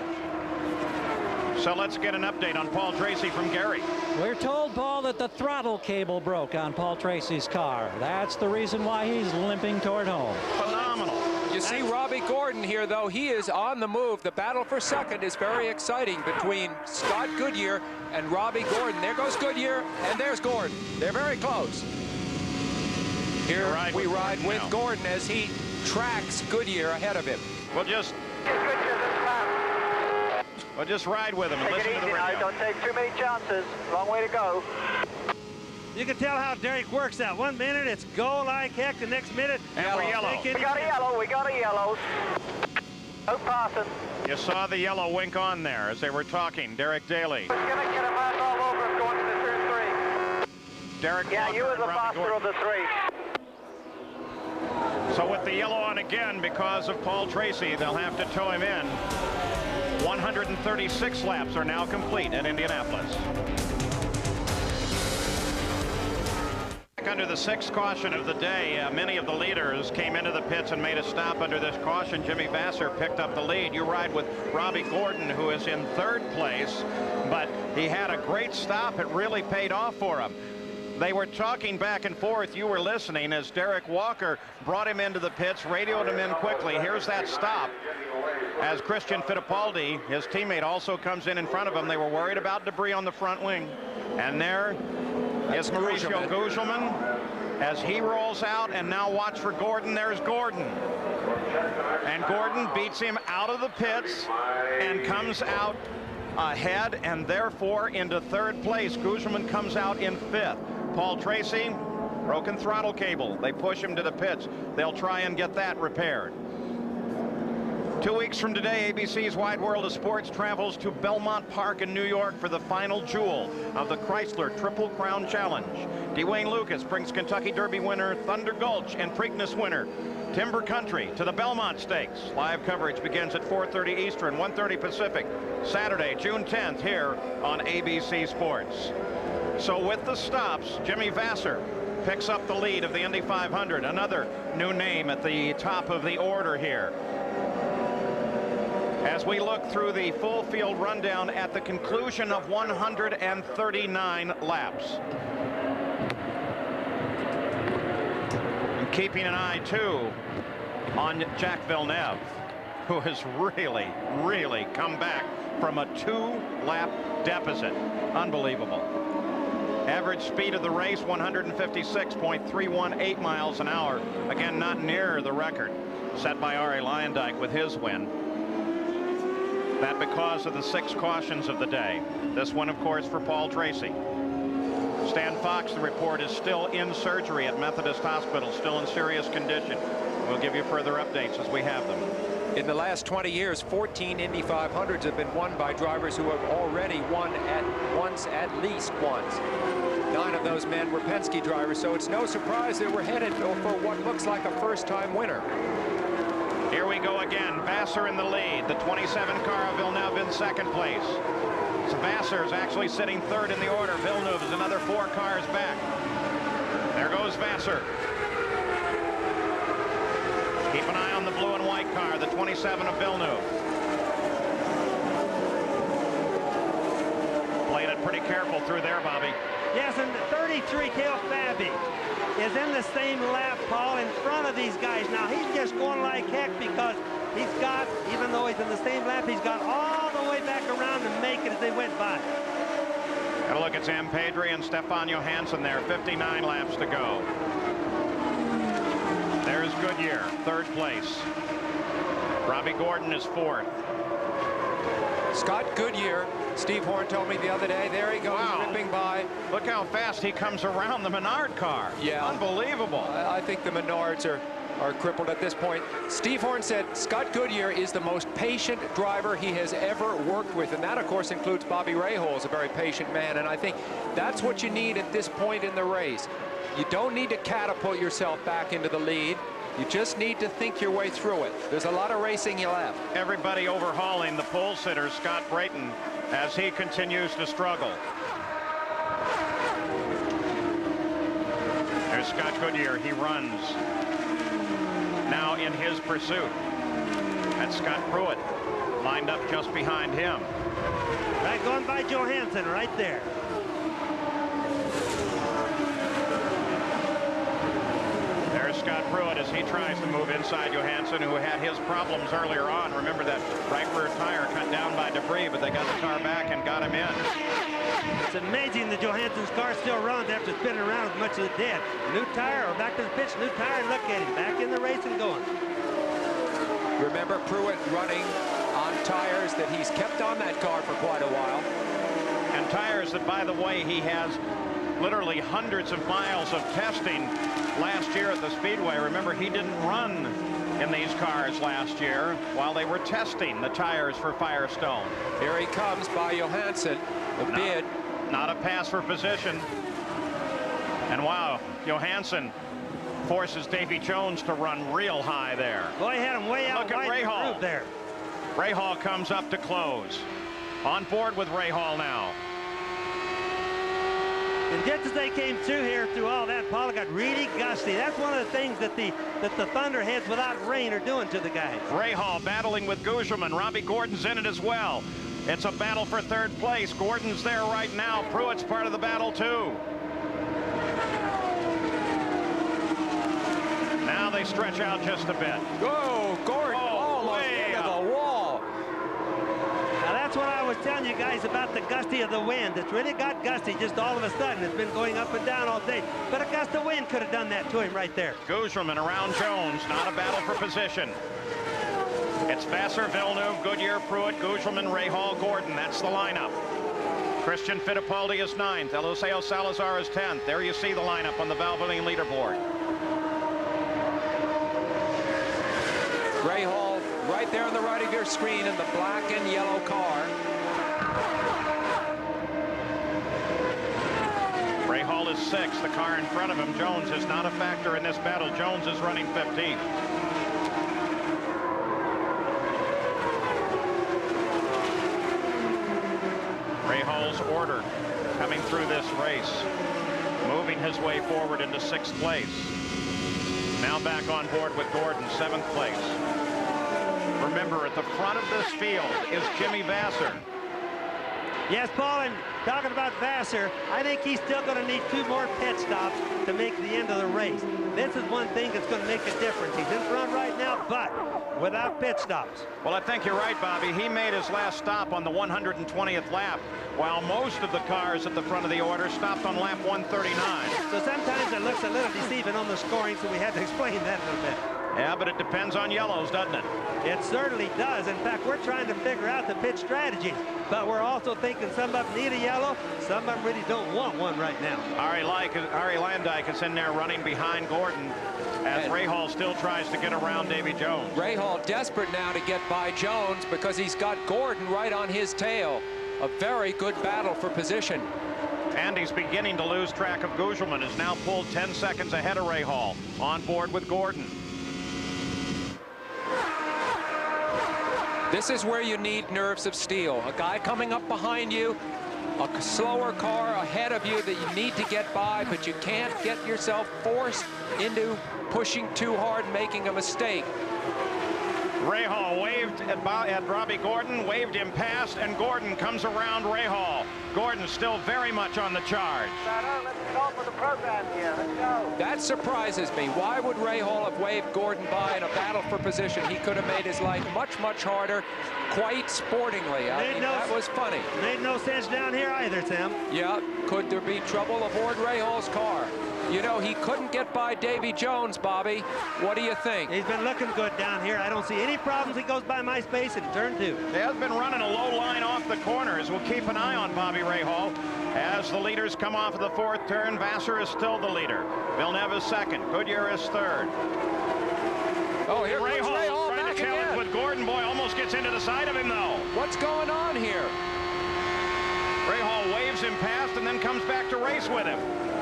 So let's get an update on Paul Tracy from Gary. We're told, Paul, that the throttle cable broke on Paul Tracy's car. That's the reason why he's limping toward home. Phenomenal. You see Robbie Gordon here, though. He is on the move. The battle for second is very exciting between Scott Goodyear and Robbie Gordon. There goes Goodyear, and there's Gordon. They're very close. Here we ride with Gordon as he tracks Goodyear ahead of him. We'll just ride with him and listen to the radio. Don't take too many chances. Long way to go. You can tell how Derek works out. 1 minute it's go like heck. The next minute, yellow. We got a yellow. We got a yellow. No passing. You saw the yellow wink on there as they were talking. Derek Daly. It's going to get a pass all over him going into turn 3. Derek. Yeah, you were the faster of the 3. So with the yellow on again because of Paul Tracy, they'll have to tow him in. 136 laps are now complete at Indianapolis. Under the sixth caution of the day, many of the leaders came into the pits and made a stop under this caution. Jimmy Vasser picked up the lead. You ride with Robbie Gordon, who is in third place, but he had a great stop. It really paid off for him. They were talking back and forth. You were listening as Derek Walker brought him into the pits, radioed him in quickly. Here's that stop as Christian Fittipaldi, his teammate, also comes in front of him. They were worried about debris on the front wing. And there is Mauricio Gugelmin as he rolls out, and now watch for Gordon. There's Gordon. And Gordon beats him out of the pits and comes out ahead and therefore into third place. Gugelmin comes out in fifth. Paul Tracy, broken throttle cable. They push him to the pits. They'll try and get that repaired. 2 weeks from today, ABC's Wide World of Sports travels to Belmont Park in New York for the final jewel of the Chrysler Triple Crown Challenge. Dwayne Lucas brings Kentucky Derby winner Thunder Gulch and Preakness winner Timber Country to the Belmont Stakes. Live coverage begins at 4:30 Eastern, 1:30 Pacific, Saturday, June 10th, here on ABC Sports. So with the stops, Jimmy Vasser picks up the lead of the Indy 500. Another new name at the top of the order here. As we look through the full field rundown at the conclusion of 139 laps. And keeping an eye, too, on Jacques Villeneuve, who has really come back from a 2-lap deficit. Unbelievable. Average speed of the race, 156.318 miles an hour. Again, not near the record set by Arie Luyendyk with his win. That because of the 6 cautions of the day. This one, of course, for Paul Tracy. Stan Fox, the report, is still in surgery at Methodist Hospital, still in serious condition. We'll give you further updates as we have them. In the last 20 years, 14 Indy 500s have been won by drivers who have already won at least once. 9 of those men were Penske drivers, so it's no surprise that we're headed for what looks like a first-time winner. Here we go again. Vasser in the lead. The 27 car of Villeneuve in second place. So Vasser is actually sitting third in the order. Villeneuve is another 4 cars back. There goes Vasser. Keep an eye on the blue and white car, the 27 of Villeneuve. Playing it pretty careful through there, Bobby. Yes, and 33 Cale Fabbie is in the same lap, Paul, in front of these guys. Now, he's just going like heck because he's got, even though he's in the same lap, he's got all the way back around to make it as they went by. Got a look at Sam Pedri and Stefan Johansson there, 59 laps to go. There's Goodyear, third place. Robbie Gordon is fourth. Scott Goodyear, Steve Horn told me the other day, there he goes, ripping by. Look how fast he comes around the Menard car. Yeah. Unbelievable. I think the Menards are crippled at this point. Steve Horn said Scott Goodyear is the most patient driver he has ever worked with, and that, of course, includes Bobby Rahal, a very patient man, and I think that's what you need at this point in the race. You don't need to catapult yourself back into the lead. You just need to think your way through it. There's a lot of racing left. Everybody overhauling the pole sitter, Scott Brayton, as he continues to struggle. There's Scott Goodyear. He runs now in his pursuit. That's Scott Pruitt lined up just behind him. Right, going by Johansson right there. There's Scott Pruitt as he tries to move inside Johansson, who had his problems earlier on. Remember that right rear tire cut down by debris, but they got the car back and got him in. It's amazing that Johansson's car still runs after spinning around as much as it did. New tire, or back to the pitch, new tire, look at him, back in the race and going. Remember Pruitt running on tires that he's kept on that car for quite a while. And tires that, by the way, he has literally hundreds of miles of testing last year at the Speedway. Remember, he didn't run in these cars last year while they were testing the tires for Firestone. Here he comes by Johansson. The bid. Not a pass for position. And wow, Johansson forces Davy Jones to run real high there. Boy, he had him way out. Look at Rahal there. Rahal comes up to close. On board with Rahal now. And just as they came through here, through all that, Paul, it got really gusty. That's one of the things that the Thunderheads without rain are doing to the guys. Rahal battling with Gugelmin. Robbie Gordon's in it as well. It's a battle for third place. Gordon's there right now. Pruitt's part of the battle too. Now they stretch out just a bit. Go, Gordon, almost into the wall. Now that's what I was telling you guys about the gusty of the wind. It's really got gusty just all of a sudden. It's been going up and down all day. But a gust of wind could have done that to him right there. Gugelmin around Jones. Not a battle for position. It's Vassar, Villeneuve, Goodyear, Pruitt, Gugelmin, Rahal, Gordon. That's the lineup. Christian Fittipaldi is 9th. Eliseo Salazar is 10th. There you see the lineup on the Valvoline leaderboard. Rahal right there on the right of your screen in the black and yellow car. Rahal is 6th. The car in front of him, Jones, is not a factor in this battle. Jones is running 15th. Rahal's order coming through this race, moving his way forward into 6th place. Now back on board with Gordon, 7th place. Remember, at the front of this field is Jimmy Vassar. Yes, Paul, and talking about Vassar, I think he's still going to need 2 more pit stops to make the end of the race. This is one thing that's going to make a difference. He's in front right now, but without pit stops. Well, I think you're right, Bobby. He made his last stop on the 120th lap, while most of the cars at the front of the order stopped on lap 139. So sometimes it looks a little deceiving on the scoring, so we had to explain that a little bit. Yeah, but it depends on yellows, doesn't it? It certainly does. In fact, we're trying to figure out the pit strategies, but we're also thinking some of them need a yellow, some of them really don't want one right now. Ari Landijk is in there running behind Gordon as Rahal still tries to get around Davy Jones. Rahal desperate now to get by Jones because he's got Gordon right on his tail. A very good battle for position. And he's beginning to lose track of Gugelmin, is now pulled 10 seconds ahead of Rahal. On board with Gordon. This is where you need nerves of steel. A guy coming up behind you, a slower car ahead of you that you need to get by, but you can't get yourself forced into pushing too hard and making a mistake. Rahal waved at Robbie Gordon, waved him past, and Gordon comes around Rahal. Gordon still very much on the charge. Let's go for the program here. Let's go. That surprises me. Why would Rahal have waved Gordon by in a battle for position? He could have made his life much, much harder, quite sportingly. I mean, that was funny. Made no sense down here either, Tim. Yeah, could there be trouble aboard Rahal's car? You know, he couldn't get by Davy Jones, Bobby. What do you think? He's been looking good down here. I don't see any problems. He goes by my space in turn 2. He has been running a low line off the corners. We'll keep an eye on Bobby Rahal. As the leaders come off of the 4th turn, Vassar is still the leader. Villeneuve is 2nd. Goodyear is 3rd. Oh, here comes Rahal trying back to challenge again. with Gordon. Boy, almost gets into the side of him, though. What's going on here? Rahal waves him past and then comes back to race with him.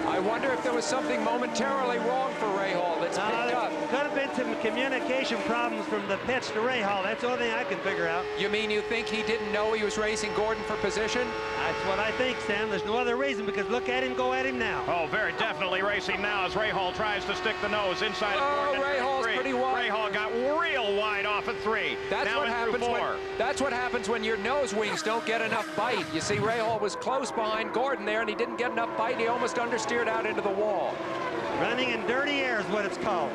I wonder if there was something momentarily wrong for Rahal that's picked up. Could have been some communication problems from the pits to Rahal. That's the only thing I can figure out. You mean you think he didn't know he was racing Gordon for position? That's what I think, Sam. There's no other reason, because look at him go at him now. Oh, very definitely racing now as Rahal tries to stick the nose inside of Gordon. Rahal's pretty wide. Rahal got real wide off at 3. That's now what happens 4. that's what happens when your nose wings don't get enough bite. You see, Rahal was close behind Gordon there, and he didn't get enough bite. He almost understeered out into the wall. Running in dirty air is what it's called.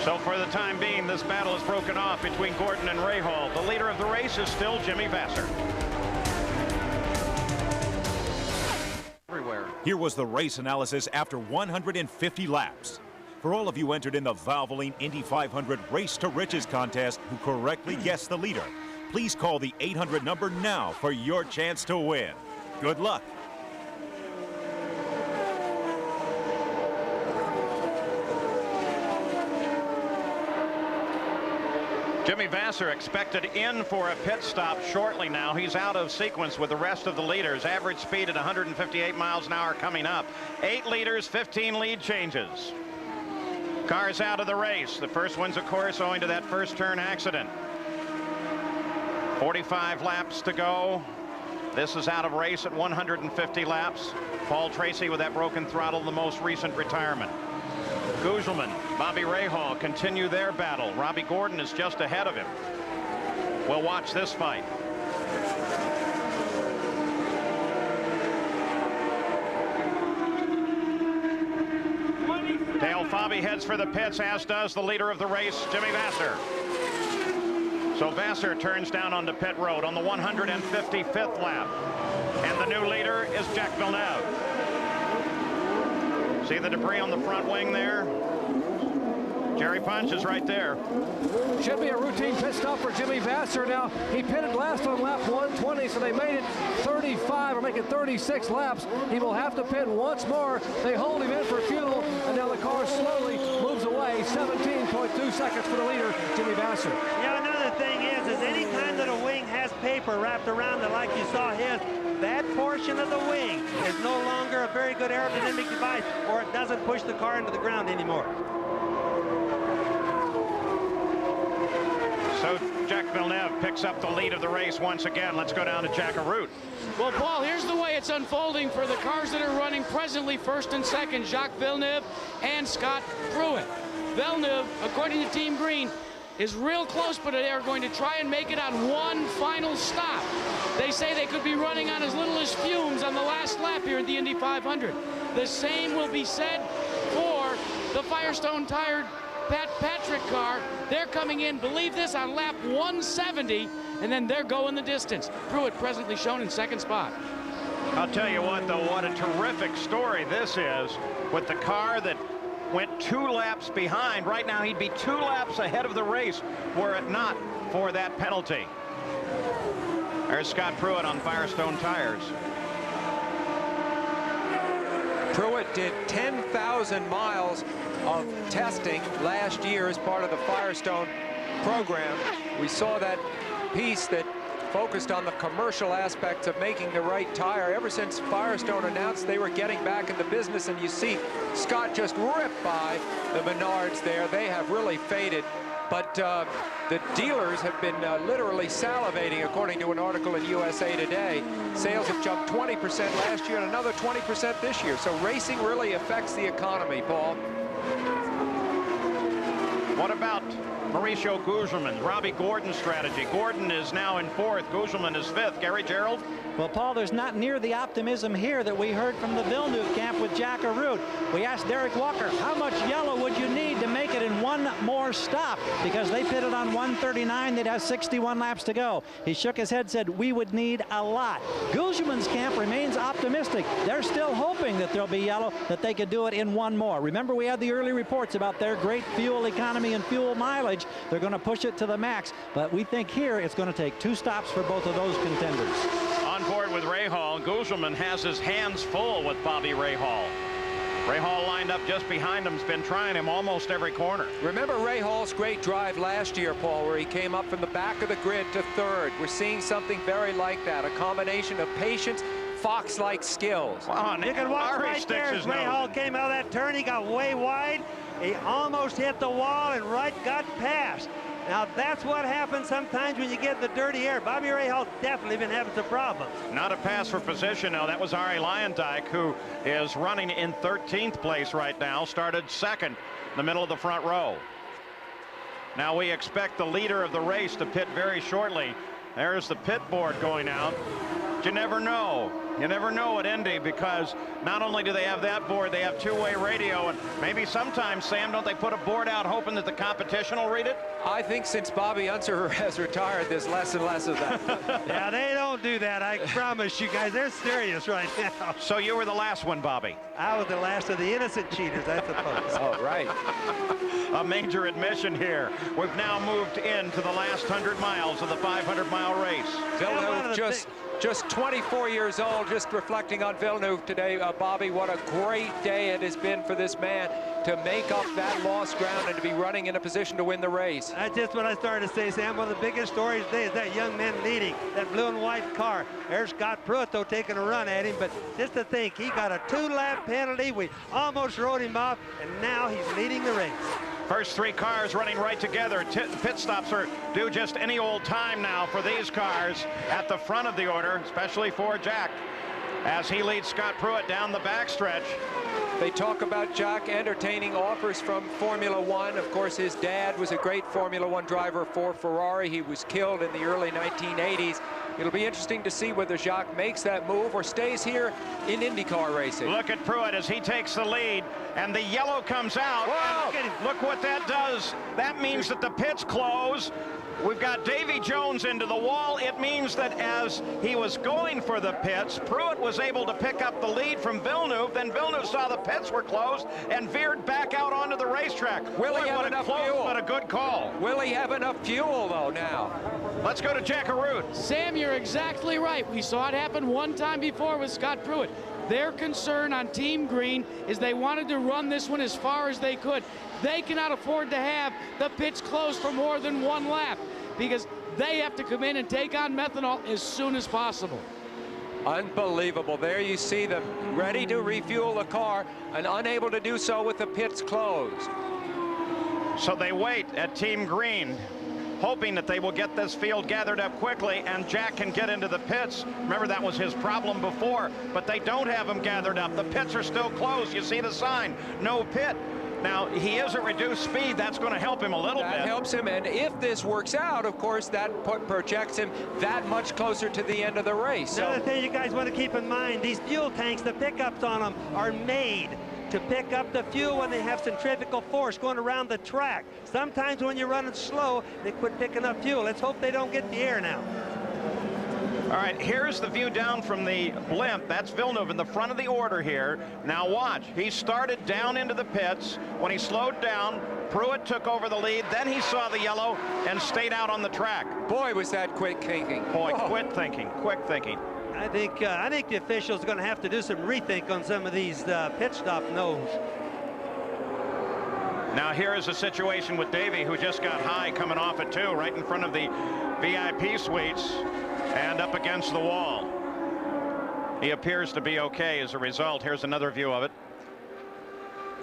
So for the time being, this battle is broken off between Gordon and Rahal. The leader of the race is still Jimmy Vassar. Everywhere. Here was the race analysis after 150 laps. For all of you entered in the Valvoline Indy 500 Race to Riches contest who correctly guessed the leader, please call the 800 number now for your chance to win. Good luck. Jimmy Vasser expected in for a pit stop shortly now. He's out of sequence with the rest of the leaders. Average speed at 158 miles an hour coming up. 8 leaders, 15 lead changes. Cars out of the race. The first one's, of course, owing to that first turn accident. 45 laps to go. This is out of race at 150 laps. Paul Tracy with that broken throttle, the most recent retirement. Gugelmin, Bobby Rahal continue their battle. Robbie Gordon is just ahead of him. We'll watch this fight. Dale Fabi heads for the pits, as does the leader of the race, Jimmy Vasser. So Vasser turns down onto pit road on the 155th lap. And the new leader is Jacques Villeneuve. See the debris on the front wing there? Jerry Punch is right there. Should be a routine pit stop for Jimmy Vasser. Now, he pitted last on lap 120, so they made it 35 or make it 36 laps. He will have to pit once more. They hold him in for fuel, and now the car slowly moves away. 17.2 seconds for the leader, Jimmy Vasser. Yeah, another thing is any time that a wing has paper wrapped around it like you saw his, that portion of the wing is no longer a very good aerodynamic device, or it doesn't push the car into the ground anymore. So Jacques Villeneuve picks up the lead of the race once again. Let's go down to Jack Arute. Well, Paul, here's the way it's unfolding for the cars that are running presently first and second, Jacques Villeneuve and Scott Pruitt. Villeneuve, according to Team Green, is real close, but they are going to try and make it on one final stop. They say they could be running on as little as fumes on the last lap here at the Indy 500. The same will be said for the Firestone tired Pat Patrick car. They're coming in, believe this, on lap 170, and then they're going the distance. Pruitt presently shown in second spot. I'll tell you what, though, what a terrific story this is with the car that went 2 laps behind. Right now, he'd be 2 laps ahead of the race were it not for that penalty. There's Scott Pruitt on Firestone tires. Pruitt did 10,000 miles of testing last year as part of the Firestone program. We saw that piece that focused on the commercial aspects of making the right tire ever since Firestone announced they were getting back in the business. And you see Scott just ripped by the Menards there. They have really faded. But the dealers have been literally salivating, according to an article in USA Today. Sales have jumped 20% last year and another 20% this year. So racing really affects the economy, Paul. What about Mauricio Gugelmin, Robbie Gordon's strategy? Gordon is now in 4th. Gugelmin is 5th. Gary Gerald? Well, Paul, there's not near the optimism here that we heard from the Villeneuve camp with Jack Arute. We asked Derek Walker, how much yellow would you need to make it in one more stop? Because they pitted on 139, they'd have 61 laps to go. He shook his head, said, we would need a lot. Gugelmin's camp remains optimistic. They're still hoping that there'll be yellow, that they could do it in one more. Remember, we had the early reports about their great fuel economy and fuel mileage. They're going to push it to the max, but we think here it's going to take 2 stops for both of those contenders. On board with Rahal, Gugelmin has his hands full with Bobby Rahal. Rahal lined up just behind him, has been trying him almost every corner. Remember Rahal's great drive last year, Paul, where he came up from the back of the grid to 3rd. We're seeing something very like that, a combination of patience, Fox-like skills. You can watch right there as Rahal came out of that turn. He got way wide. He almost hit the wall and right got past. Now that's what happens sometimes when you get the dirty air. Bobby Rahal's definitely been having some problems. Not a pass for position. No, that was Ari Leyendijk, who is running in 13th place right now. Started 2nd in the middle of the front row. Now we expect the leader of the race to pit very shortly. There's the pit board going out. You never know. You never know at Indy, because not only do they have that board, they have 2-way radio, and maybe sometimes, Sam, don't they put a board out hoping that the competition will read it? I think since Bobby Unser has retired, there's less and less of that. Yeah, they don't do that. I promise you guys, they're serious right now. So you were the last one, Bobby. I was the last of the innocent cheaters, I suppose. Oh, right. A major admission here. We've now moved into the last 100 miles of the 500-mile race. Villeneuve just 24 years old. just reflecting on Villeneuve today, Bobby, what a great day it has been for this man to make up that lost ground and to be running in a position to win the race. That's just what I started to say, Sam. One of the biggest stories today is that young man leading that blue and white car. There's Scott Pruitt, though, taking a run at him, but just to think, he got a 2-lap penalty. We almost rode him off, and now he's leading the race. First 3 cars running right together. Pit stops are due just any old time now for these cars at the front of the order, especially for Jack, as he leads Scott Pruitt down the backstretch. They talk about Jack entertaining offers from Formula One. Of course, his dad was a great Formula One driver for Ferrari. He was killed in the early 1980s. It'll be interesting to see whether Jacques makes that move or stays here in IndyCar racing. Look at Pruitt as he takes the lead, and the yellow comes out. Whoa! Look what that does. That means that the pits close. We've got Davy Jones into the wall. It means that as he was going for the pits, Pruitt was able to pick up the lead from Villeneuve. Then Villeneuve saw the pits were closed and veered back out onto the racetrack. Will he have enough fuel? But a good call. Will he have enough fuel, though, now? Let's go to Jack Arute. Sam, you're exactly right. We saw it happen one time before with Scott Pruitt. Their concern on Team Green is they wanted to run this one as far as they could. They cannot afford to have the pits closed for more than 1 lap because they have to come in and take on methanol as soon as possible. Unbelievable. There you see them ready to refuel the car and unable to do so with the pits closed. So they wait at Team Green, hoping that they will get this field gathered up quickly and Jack can get into the pits. Remember, that was his problem before, but they don't have him gathered up. The pits are still closed. You see the sign, no pit. Now, he is at reduced speed. That's going to help him a little bit. That helps him, and if this works out, of course, that projects him that much closer to the end of the race. Another thing you guys want to keep in mind, these fuel tanks, the pickups on them are made to pick up the fuel when they have centrifugal force going around the track. Sometimes when you're running slow, they quit picking up fuel. Let's hope they don't get the air now. All right, here's the view down from the blimp. That's Villeneuve in the front of the order here. Now watch, he started down into the pits. When he slowed down, Pruitt took over the lead. Then he saw the yellow and stayed out on the track. Boy, was that quick thinking. Boy, quick thinking. I think the officials are going to have to do some rethink on some of these pit stop no's. Now here is a situation with Davey, who just got high coming off at 2, right in front of the VIP suites and up against the wall. He appears to be okay as a result. Here's another view of it.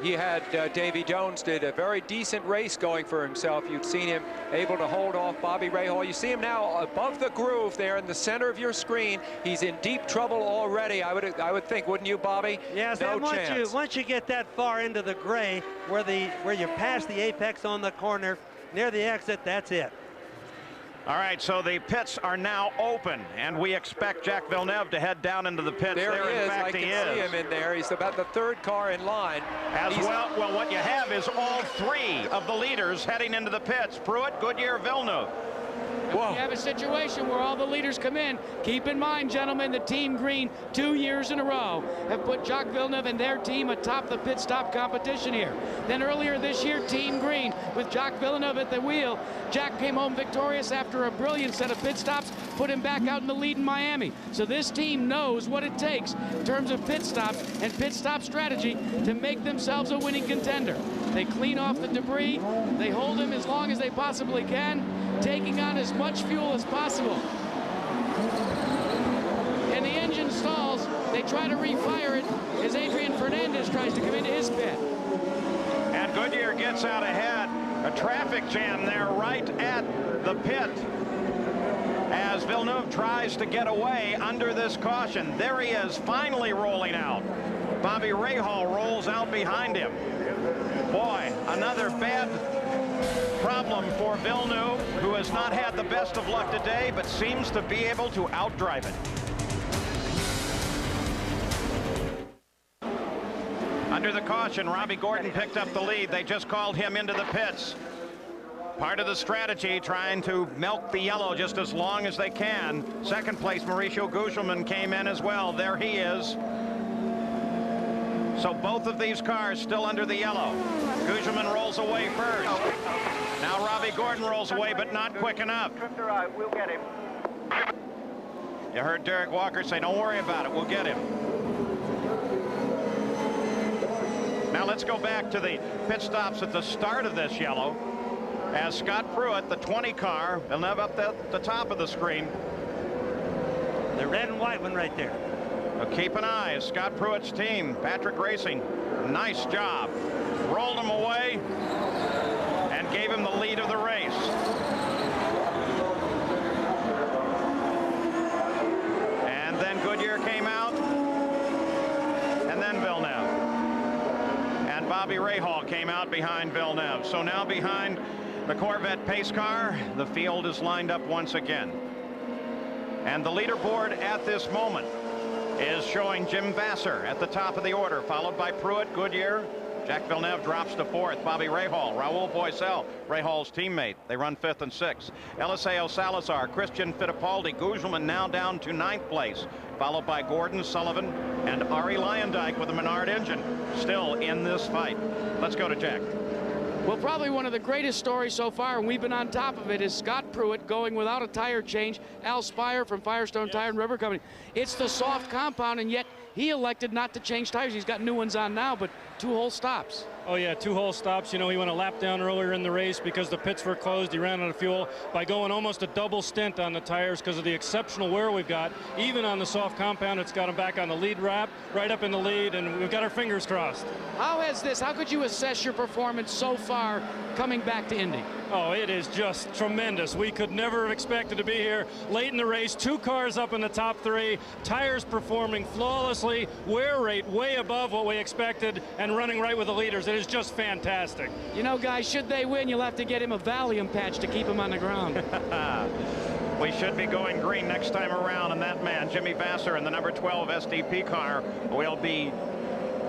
He had Davy Jones did a very decent race going for himself. You've seen him able to hold off Bobby Rahal. You see him now above the groove there in the center of your screen. He's in deep trouble already. I would think, wouldn't you, Bobby? Yes, no and chance. once you get that far into the gray, where you pass the apex on the corner near the exit, that's it. All right, so the pits are now open, and we expect Jacques Villeneuve to head down into the pits. There he is. In fact, I can see him in there. He's about the 3rd car in line. Well, what you have is all 3 of the leaders heading into the pits. Pruitt, Goodyear, Villeneuve. You have a situation where all the leaders come in. Keep in mind, gentlemen, the Team Green 2 years in a row have put Jacques Villeneuve and their team atop the pit stop competition here. Then earlier this year, Team Green with Jacques Villeneuve at the wheel. Jack came home victorious after a brilliant set of pit stops, put him back out in the lead in Miami. So this team knows what it takes in terms of pit stops and pit stop strategy to make themselves a winning contender. They clean off the debris. They hold him as long as they possibly can, taking on as much fuel as possible. And the engine stalls. They try to refire it as Adrian Fernandez tries to come into his pit. And Goodyear gets out ahead. A traffic jam there right at the pit as Villeneuve tries to get away under this caution. There he is, finally rolling out. Bobby Rahal rolls out behind him. Boy, another bad problem for Villeneuve, who has not had the best of luck today, but seems to be able to outdrive it. Under the caution, Robbie Gordon picked up the lead. They just called him into the pits. Part of the strategy, trying to milk the yellow just as long as they can. Second place, Mauricio Gugelmin came in as well. There he is. So both of these cars still under the yellow. Gugelmin rolls away first. Now Robbie Gordon rolls away, but not quick enough. We'll get him. You heard Derek Walker say, don't worry about it, we'll get him. Now let's go back to the pit stops at the start of this yellow. As Scott Pruitt, the 20 car, Villeneuve up the top of the screen. The red and white one right there. Well, keep an eye. Scott Pruitt's team, Patrick Racing, nice job. Rolled him away and gave him the lead of the race. And then Goodyear came out, and then Villeneuve. And Bobby Rahal came out behind Villeneuve. So now behind the Corvette pace car, the field is lined up once again. And the leaderboard at this moment is showing Jim Vassar at the top of the order, followed by Pruitt, Goodyear. Jacques Villeneuve drops to 4th. Bobby Rahal, Raul Boisel, Rahal's teammate. They run 5th and 6th. Eliseo Salazar, Christian Fittipaldi, Guzman now down to 9th place, followed by Gordon Sullivan and Arie Luyendyk with a Menard engine still in this fight. Let's go to Jack. Well, probably one of the greatest stories so far, and we've been on top of it, is Scott Pruitt going without a tire change. Al Spire from Firestone Tire and Rubber Company. It's the soft compound, and yet he elected not to change tires. He's got new ones on now, but 2 whole stops. Oh, yeah, 2 whole stops. You know, he went a lap down earlier in the race because the pits were closed. He ran out of fuel by going almost a double stint on the tires because of the exceptional wear we've got. Even on the soft compound, it's got him back on the lead wrap, right up in the lead, and we've got our fingers crossed. How could you assess your performance so far coming back to Indy? Oh, it is just tremendous. We could never have expected to be here late in the race. 2 cars up in the top 3, tires performing flawlessly, wear rate way above what we expected, and running right with the leaders. It is just fantastic. You know, guys, should they win, you'll have to get him a Valium patch to keep him on the ground. We should be going green next time around, and that man, Jimmy Vassar, in the number 12 SDP car, will be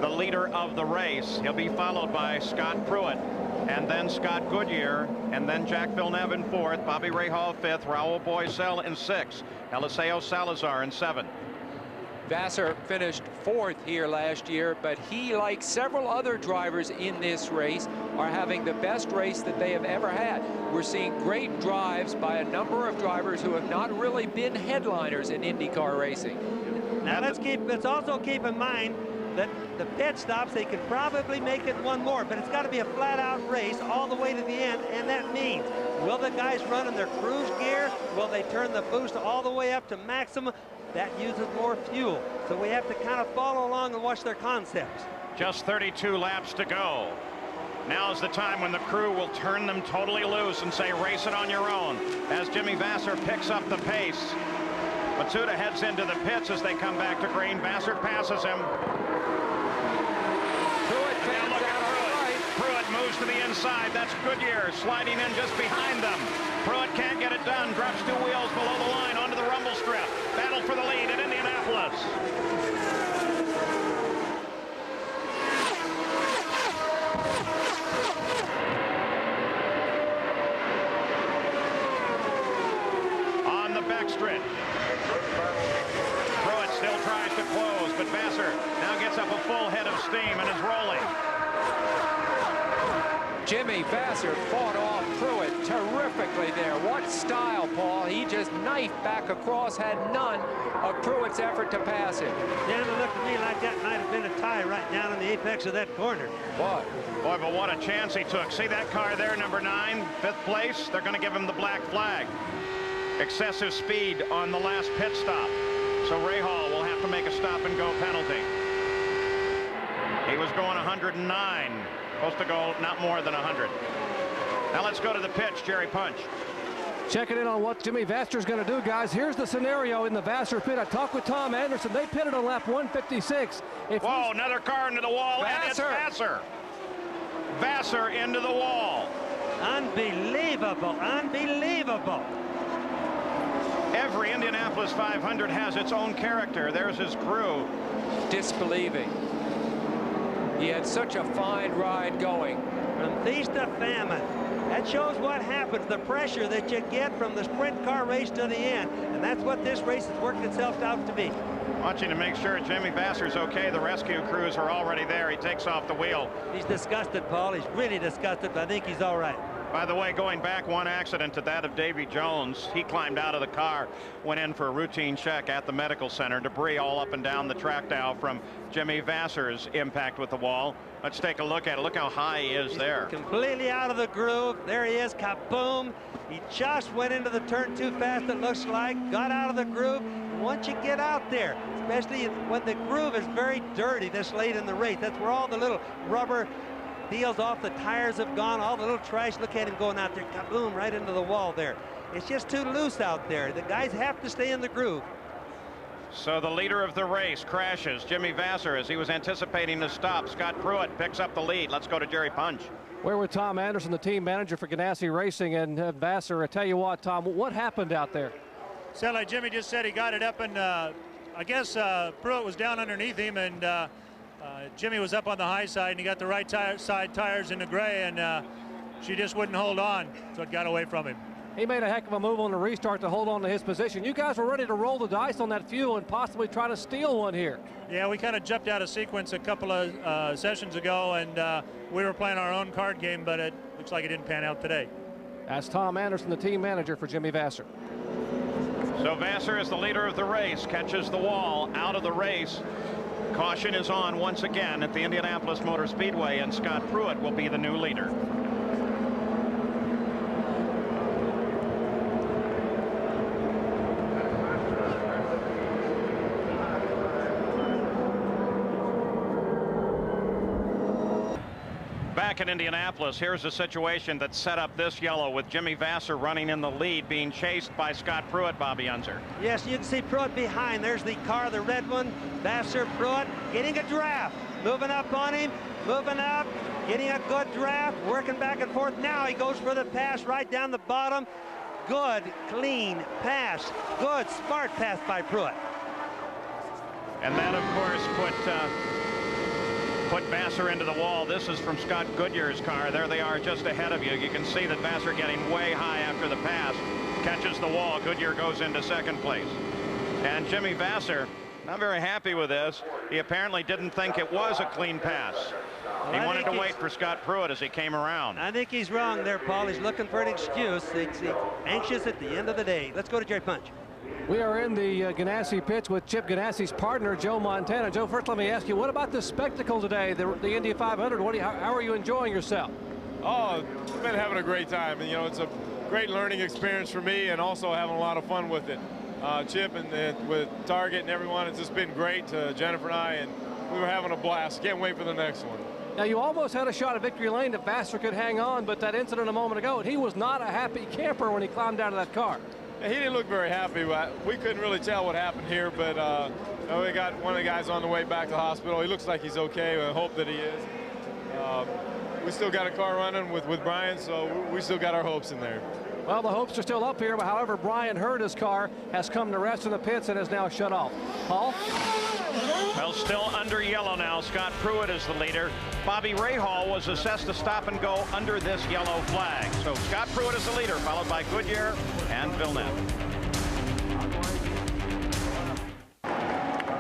the leader of the race. He'll be followed by Scott Pruitt, and then Scott Goodyear, and then Jacques Villeneuve in 4th, Bobby Rahal 5th, Raul Boisel in 6th, Eliseo Salazar in 7th. Vassar finished 4th here last year, but he, like several other drivers in this race, are having the best race that they have ever had. We're seeing great drives by a number of drivers who have not really been headliners in IndyCar racing. Now let's also keep in mind that the pit stops, they could probably make it 1 more, but it's got to be a flat-out race all the way to the end, and that means, will the guys run in their cruise gear? Will they turn the boost all the way up to maximum? That uses more fuel, so we have to kind of follow along and watch their concepts. Just 32 laps to go. Now's the time when the crew will turn them totally loose and say, race it on your own. As Jimmy Vassar picks up the pace, Matsuda heads into the pits as they come back to green. Vassar passes him. Pruitt moves to the inside. That's Goodyear sliding in just behind them. Pruitt can't get it done. Drops 2 wheels below the line onto the rumble strip. Battle for the lead at Indianapolis. On the backstretch. Pruitt still tries to close, but Vassar now gets up a full head of steam and is rolling. Jimmy Vassar fought off Pruitt terrifically there. What style, Paul. He just knifed back across, had none of Pruitt's effort to pass him. Dan, it looked to me like that might have been a tie right down in the apex of that corner. Boy, but what a chance he took. See that car there, number 9, 5th place? They're going to give him the black flag. Excessive speed on the last pit stop. So Rahal will have to make a stop-and-go penalty. He was going 109. Supposed to go not more than 100. Now let's go to the pitch, Jerry Punch. Checking in on what Jimmy Vassar's going to do, guys. Here's the scenario in the Vassar pit. I talked with Tom Anderson. They pitted on lap 156. Whoa, another car into the wall, Vassar. and it's Vassar. Vassar into the wall. Unbelievable, unbelievable. Every Indianapolis 500 has its own character. There's his crew. Disbelieving. He had such a fine ride going. From feast to famine. That shows what happens, the pressure that you get from the sprint car race to the end. And that's what this race has worked itself out to be. Watching to make sure Jimmy Vassar's okay. The rescue crews are already there. He takes off the wheel. He's disgusted, Paul. He's really disgusted, but I think he's all right. By the way, going back one accident to that of Davy Jones, he climbed out of the car, went in for a routine check at the medical center. Debris all up and down the track now from Jimmy Vasser's impact with the wall. Let's take a look at it. Look how high he is there. Completely out of the groove. There he is, kaboom. He just went into the turn too fast, it looks like, got out of the groove. Once you get out there, especially when the groove is very dirty this late in the race, that's where all the little rubber deals off the tires have gone, all the little trash. Look at him going out there, kaboom, right into the wall there. It's just too loose out there. The guys have to stay in the groove. So the leader of the race crashes. Jimmy Vasser, as he was anticipating to stop. Scott Pruitt picks up the lead. Let's go to Jerry Punch. We're with Tom Anderson, the team manager for Ganassi Racing, and Vasser. I tell you what, Tom, what happened out there? Sound like Jimmy just said he got it up, and I guess Pruitt was down underneath him, and Jimmy was up on the high side, and he got the right side tires in the gray, and she just wouldn't hold on, so it got away from him. He made a heck of a move on the restart to hold on to his position. You guys were ready to roll the dice on that fuel and possibly try to steal one here. Yeah, we kind of jumped out of sequence a couple of sessions ago, and we were playing our own card game, but it looks like it didn't pan out today. That's Tom Anderson, the team manager for Jimmy Vasser. So Vasser is the leader of the race, catches the wall out of the race. Caution is on once again at the Indianapolis Motor Speedway, and Scott Pruitt will be the new leader. Back in Indianapolis, here's a situation that set up this yellow with Jimmy Vasser running in the lead, being chased by Scott Pruitt, Bobby Unser. Yes, you can see Pruitt behind. There's the car, the red one. Vasser, Pruitt getting a draft. Moving up on him, moving up, getting a good draft, working back and forth. Now he goes for the pass right down the bottom. Good, clean pass. Good, smart pass by Pruitt. And that, of course, put Vasser into the wall. This is from Scott Goodyear's car. There they are just ahead of you. You can see that Vasser getting way high after the pass. Catches the wall. Goodyear goes into second place. And Jimmy Vasser, not very happy with this. He apparently didn't think it was a clean pass. He wanted to wait for Scott Pruitt as he came around. I think he's wrong there, Paul. He's looking for an excuse. He's anxious at the end of the day. Let's go to Jerry Punch. We are in the Ganassi pits with Chip Ganassi's partner, Joe Montana. Joe, first let me ask you, what about the spectacle today, the Indy 500? How are you enjoying yourself? Oh, I've been having a great time. And, you know, it's a great learning experience for me and also having a lot of fun with it. Chip and with Target and everyone, it's just been great. Jennifer and I, and we were having a blast. Can't wait for the next one. Now, you almost had a shot at victory lane that Vasser could hang on, but that incident a moment ago, and he was not a happy camper when he climbed out of that car. He didn't look very happy. We couldn't really tell what happened here, but we got one of the guys on the way back to the hospital. He looks like he's okay. I hope that he is. We still got a car running with Brian, so we still got our hopes in there. Well, the hopes are still up here, but however, Brian Hurta's car has come to rest in the pits and is now shut off. Paul? Well, still under yellow now. Scott Pruitt is the leader. Bobby Rahal was assessed to stop and go under this yellow flag. So Scott Pruitt is the leader, followed by Goodyear and Villeneuve.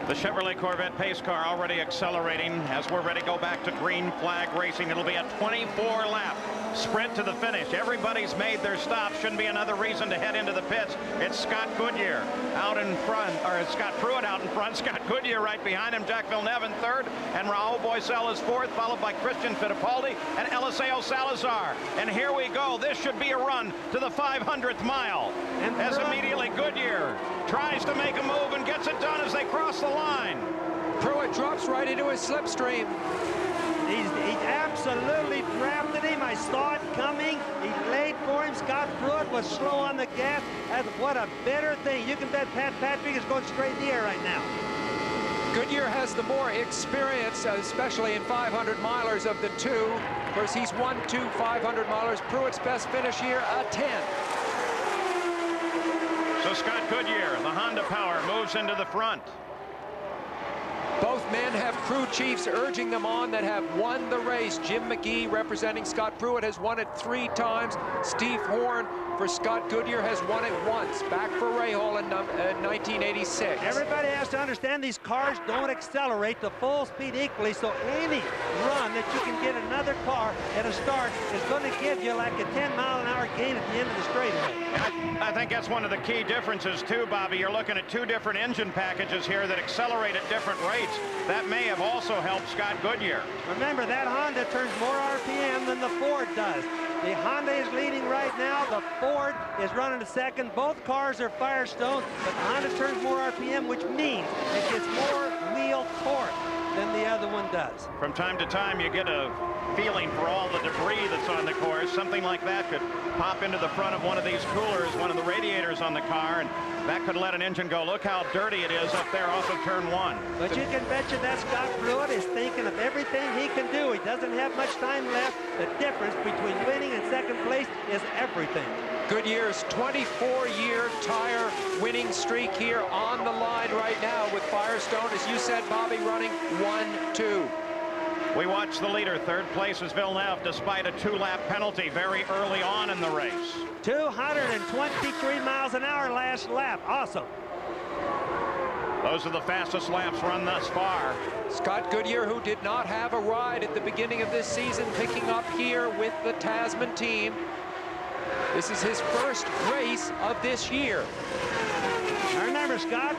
The Chevrolet Corvette pace car already accelerating as we're ready to go back to green flag racing. It'll be a 24-lap sprint to the finish. Everybody's made their stop. Shouldn't be another reason to head into the pits. It's Scott Goodyear out in front, or Scott Pruitt out in front. Scott Goodyear right behind him. Jacques Villeneuve in third, and Raul Boisel is fourth, followed by Christian Fittipaldi and Eliseo Salazar. And here we go. This should be a run to the 500th mile. As immediately Goodyear tries to make a move and gets it done as they cross the line. Pruitt drops right into his slipstream. He absolutely drafted him. I saw it coming. He laid for him. Scott Pruitt was slow on the gas. What a better thing. You can bet Pat Patrick is going straight in the air right now. Goodyear has the more experience, especially in 500 milers of the two. Of course, he's won 2 500 milers. Pruitt's best finish here, a 10. So Scott Goodyear, the Honda power, moves into the front. Both men have crew chiefs urging them on that have won the race. Jim McGee, representing Scott Pruitt, has won it 3 times. Steve Horn for Scott Goodyear has won it once, back for Rahal in 1986. Everybody has to understand these cars don't accelerate the full speed equally, so any run that you can get another car at a start is going to give you like a 10-mile-an-hour gain at the end of the straightaway. I think that's one of the key differences too, Bobby. You're looking at 2 different engine packages here that accelerate at different rates. That may have also helped Scott Goodyear. Remember, that Honda turns more RPM than the Ford does. The Honda is leading right now. The Ford is running to second. Both cars are Firestone, but the Honda turns more RPM, which means it gets more wheel torque than the other one does. From time to time, you get a feeling for all the debris that's on the course. Something like that could pop into the front of one of these coolers, one of the radiators on the car, and that could let an engine go. Look how dirty it is up there off of turn 1. But you can bet you that Scott Pruitt is thinking of everything he can do. He doesn't have much time left. The difference between winning and second place is everything. Goodyear's 24-year tire winning streak here on the line right now with Firestone, as you said, Bobby, running 1-2. We watch the leader. Third place is Villeneuve, despite a 2-lap penalty very early on in the race. 223 miles an hour last lap. Awesome. Those are the fastest laps run thus far. Scott Goodyear, who did not have a ride at the beginning of this season, picking up here with the Tasman team. This is his first race of this year. Now remember, Scott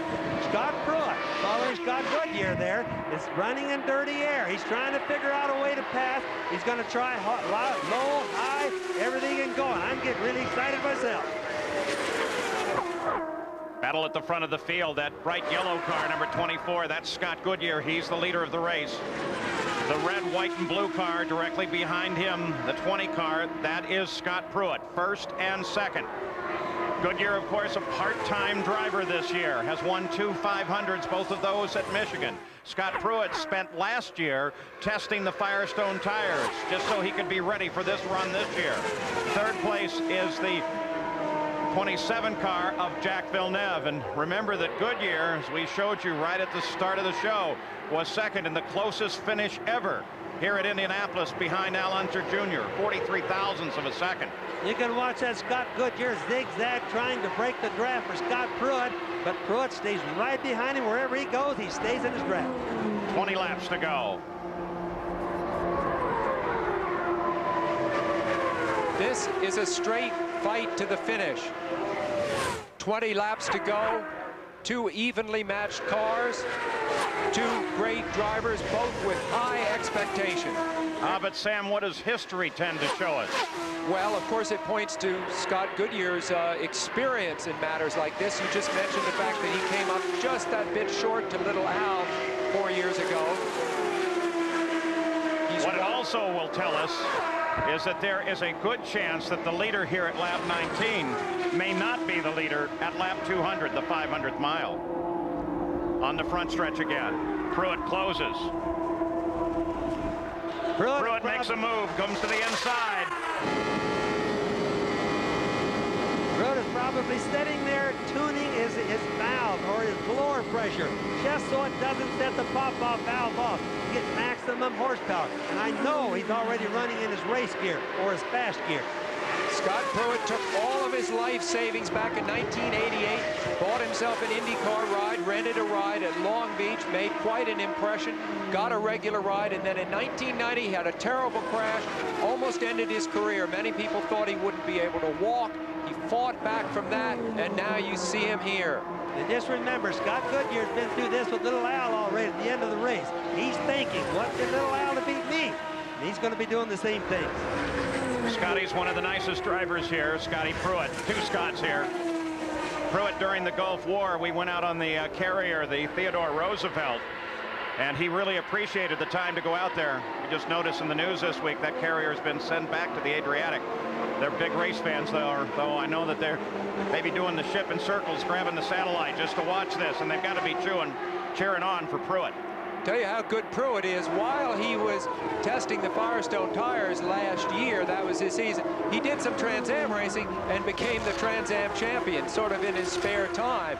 Pruitt, following Scott Goodyear there, is running in dirty air. He's trying to figure out a way to pass. He's going to try low, high, everything can go. I'm getting really excited myself. Battle at the front of the field. That bright yellow car, number 24, that's Scott Goodyear. He's the leader of the race. The red, white, and blue car directly behind him, the 20 car, that is Scott Pruitt, first and second. Goodyear, of course, a part-time driver this year, has won 2 500s, both of those at Michigan. Scott Pruitt spent last year testing the Firestone tires just so he could be ready for this run this year. Third place is the 27 car of Jacques Villeneuve. And remember that Goodyear, as we showed you right at the start of the show, was second in the closest finish ever here at Indianapolis behind Al Unser Jr., 43 thousandths of a second. You can watch that Scott Goodyear zigzag trying to break the draft for Scott Pruitt, but Pruitt stays right behind him. Wherever he goes, he stays in his draft. 20 laps to go. This is a straight fight to the finish. 20 laps to go. 2 evenly matched cars. 2 great drivers, both with high expectation. But Sam, what does history tend to show us? Well, of course, it points to Scott Goodyear's experience in matters like this. You just mentioned the fact that he came up just that bit short to little Al 4 years ago. What it also will tell us is that there is a good chance that the leader here at lap 19 may not be the leader at lap 200, the 500th mile. On the front stretch again. Pruitt closes. Pruitt makes a move, comes to the inside. Pruitt is probably sitting there tuning his valve or his blower pressure just so it doesn't set the pop-off valve off. Get maximum horsepower. And I know he's already running in his race gear or his fast gear. Scott Pruitt took all of his life savings back in 1988, bought himself an IndyCar ride, rented a ride at Long Beach, made quite an impression, got a regular ride, and then in 1990 he had a terrible crash, almost ended his career. Many people thought he wouldn't be able to walk. He fought back from that, and now you see him here. And just remember, Scott Goodyear's been through this with little Al already at the end of the race. He's thinking, what did little Al to beat me? And he's going to be doing the same thing. Scotty's one of the nicest drivers here, Scotty Pruitt. 2 Scotts here. Pruitt, during the Gulf War, we went out on the carrier, the Theodore Roosevelt, and he really appreciated the time to go out there. You just noticed in the news this week that carrier's been sent back to the Adriatic. They're big race fans, though I know that they're maybe doing the ship in circles, grabbing the satellite just to watch this, and they've got to be cheering on for Pruitt. Tell you how good Pruitt is. While he was testing the Firestone tires last year, that was his season, he did some Trans Am racing and became the Trans Am champion, sort of in his spare time.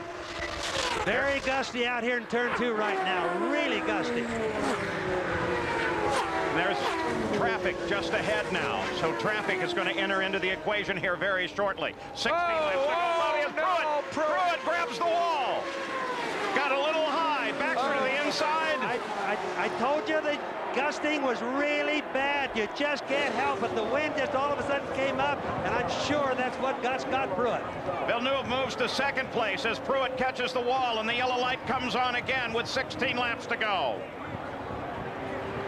Very gusty out here in turn 2 right now. Really gusty. There's traffic just ahead now, so traffic is going to enter into the equation here very shortly. 16 laps to go. Pruitt grabs the wall. Got a little high. Back through the inside. I told you the gusting was really bad. You just can't help it. The wind just all of a sudden came up, and I'm sure that's what got Scott Pruitt. Villeneuve moves to second place as Pruitt catches the wall, and the yellow light comes on again with 16 laps to go.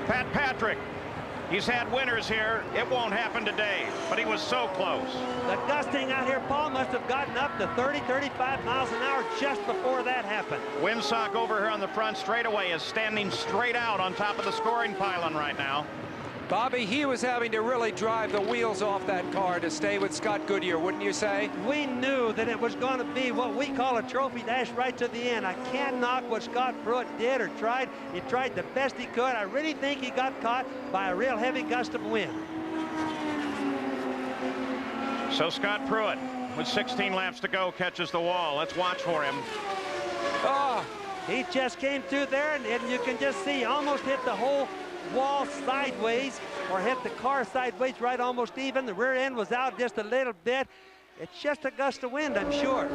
Pat Patrick, he's had winners here. It won't happen today, but he was so close. The gusting out here, Paul, must have gotten up to 30, 35 miles an hour just before that happened. Windsock over here on the front straightaway is standing straight out on top of the scoring pylon right now. Bobby, he was having to really drive the wheels off that car to stay with Scott Goodyear, wouldn't you say? We knew that it was going to be what we call a trophy dash right to the end. I can't knock what Scott Pruitt did or tried. He tried the best he could. I really think he got caught by a real heavy gust of wind. So Scott Pruitt, with 16 laps to go, catches the wall. Let's watch for him. Oh, he just came through there, and you can just see he almost hit the whole wall sideways, or hit the car sideways, right almost even. The rear end was out just a little bit. It's just a gust of wind, I'm sure.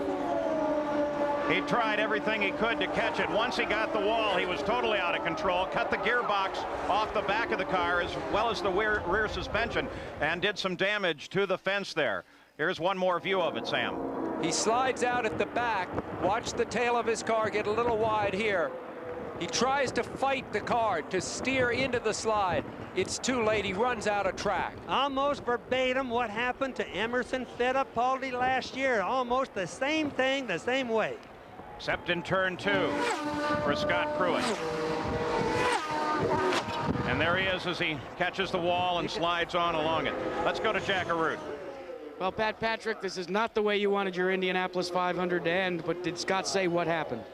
He tried everything he could to catch it. Once he got the wall, he was totally out of control, cut the gearbox off the back of the car as well as the rear suspension, and did some damage to the fence there. Here's one more view of it, Sam. He slides out at the back. Watch the tail of his car get a little wide here. He tries to fight the car to steer into the slide. It's too late. He runs out of track. Almost verbatim what happened to Emerson Fittipaldi last year. Almost the same thing, the same way. Except in turn 2 for Scott Pruitt. And there he is as he catches the wall and slides on along it. Let's go to Jack Arute. Well, Pat Patrick, this is not the way you wanted your Indianapolis 500 to end, but did Scott say what happened?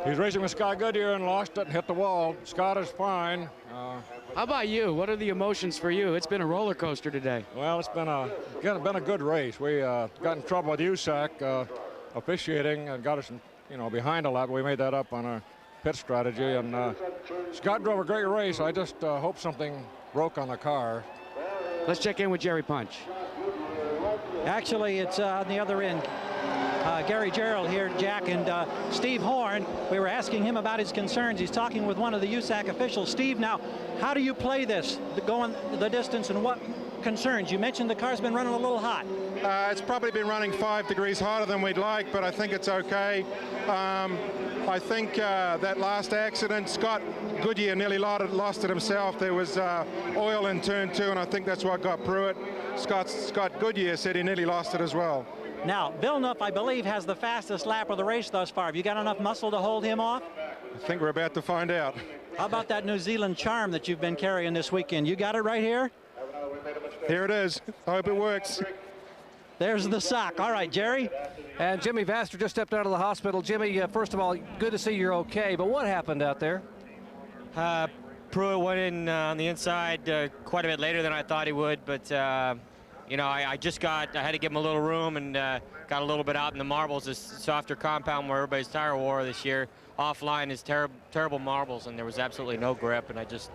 He's racing with Scott Goodyear and lost it and hit the wall. Scott is fine. How about you? What are the emotions for you? It's been a roller coaster today. Well, it's been a good race. We got in trouble with USAC officiating and got us, behind a lot. But we made that up on our pit strategy. And Scott drove a great race. I just hope something broke on the car. Let's check in with Jerry Punch. Actually, it's on the other end. Gary Gerald here, Jack, and Steve Horn. We were asking him about his concerns. He's talking with one of the USAC officials. Steve, now, how do you play this, going the distance, and what concerns? You mentioned the car's been running a little hot. It's probably been running 5 degrees hotter than we'd like, but I think it's okay. I think that last accident, Scott Goodyear nearly lost it himself. There was oil in turn 2, and I think that's what got Pruitt. Scott Goodyear said he nearly lost it as well. Now, Villeneuve, I believe, has the fastest lap of the race thus far. Have you got enough muscle to hold him off? I think we're about to find out. How about that New Zealand charm that you've been carrying this weekend? You got it right here? Here it is. I hope it works. There's the sock. All right, Jerry. And Jimmy Vaster just stepped out of the hospital. Jimmy, first of all, good to see you're okay, but what happened out there? Pruitt went in on the inside quite a bit later than I thought he would, but I had to give him a little room and got a little bit out in the marbles, this softer compound where everybody's tire wore this year. Offline is terrible marbles, and there was absolutely no grip, and I just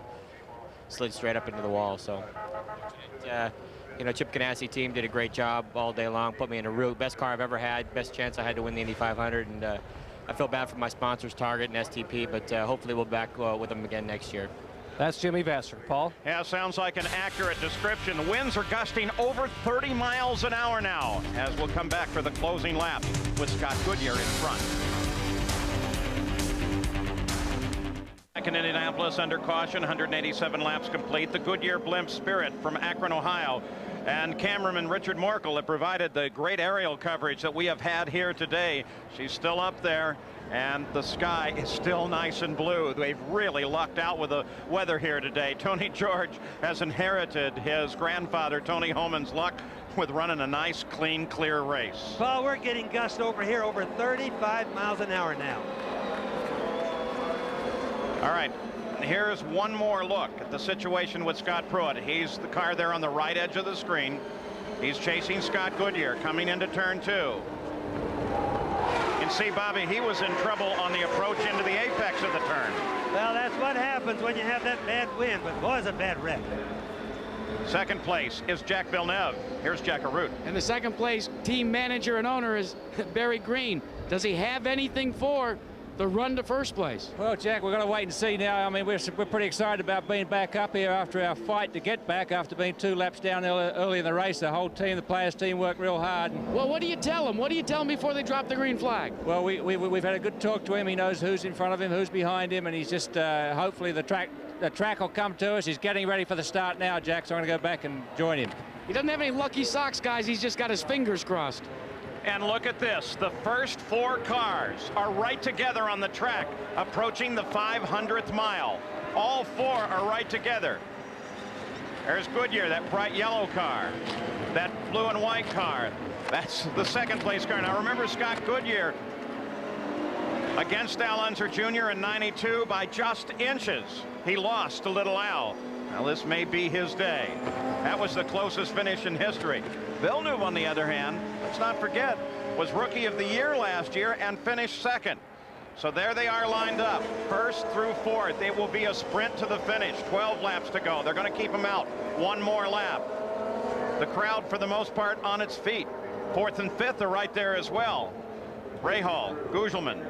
slid straight up into the wall. So, Chip Ganassi team did a great job all day long, put me in a best car I've ever had, best chance I had to win the Indy 500, and I feel bad for my sponsors, Target and STP, but hopefully we'll be back with them again next year. That's Jimmy Vassar. Paul? Yeah, sounds like an accurate description. The winds are gusting over 30 miles an hour now, as we'll come back for the closing lap with Scott Goodyear in front. Back in Indianapolis under caution, 187 laps complete. The Goodyear Blimp Spirit from Akron, Ohio. And cameraman Richard Morkel have provided the great aerial coverage that we have had here today. She's still up there, and the sky is still nice and blue. They've really lucked out with the weather here today. Tony George has inherited his grandfather, Tony Homan's luck with running a nice, clean, clear race. Well, we're getting gusts over here over 35 miles an hour now. All right, here's one more look at the situation with Scott Pruitt. He's the car there on the right edge of the screen. He's chasing Scott Goodyear coming into turn 2. You can see, Bobby, he was in trouble on the approach into the apex of the turn. Well, that's what happens when you have that bad wind, but boy, it's a bad wreck. Second place is Jacques Villeneuve. Here's Jack Arute. And the second place team manager and owner is Barry Green. Does he have anything for the run to first place? Well, Jack, we're going to wait and see now. I mean, we're pretty excited about being back up here after our fight to get back after being 2 laps down early in the race. The whole team, the players' team worked real hard. Well, what do you tell them? What do you tell them before they drop the green flag? Well, we've had a good talk to him. He knows who's in front of him, who's behind him, and he's just hopefully the track will come to us. He's getting ready for the start now, Jack, so I'm going to go back and join him. He doesn't have any lucky socks, guys. He's just got his fingers crossed. And look at this. The first 4 cars are right together on the track, approaching the 500th mile. All 4 are right together. There's Goodyear, that bright yellow car. That blue and white car. That's the second place car. Now remember, Scott Goodyear against Al Unser Jr. in '92 by just inches. He lost to Little Al. Now this may be his day. That was the closest finish in history. Villeneuve, on the other hand, let's not forget, was Rookie of the Year last year and finished second. So there they are lined up, first through fourth. It will be a sprint to the finish. 12 laps to go. They're going to keep them out one more lap. The crowd, for the most part, on its feet. Fourth and fifth are right there as well. Rahal, Gugelman,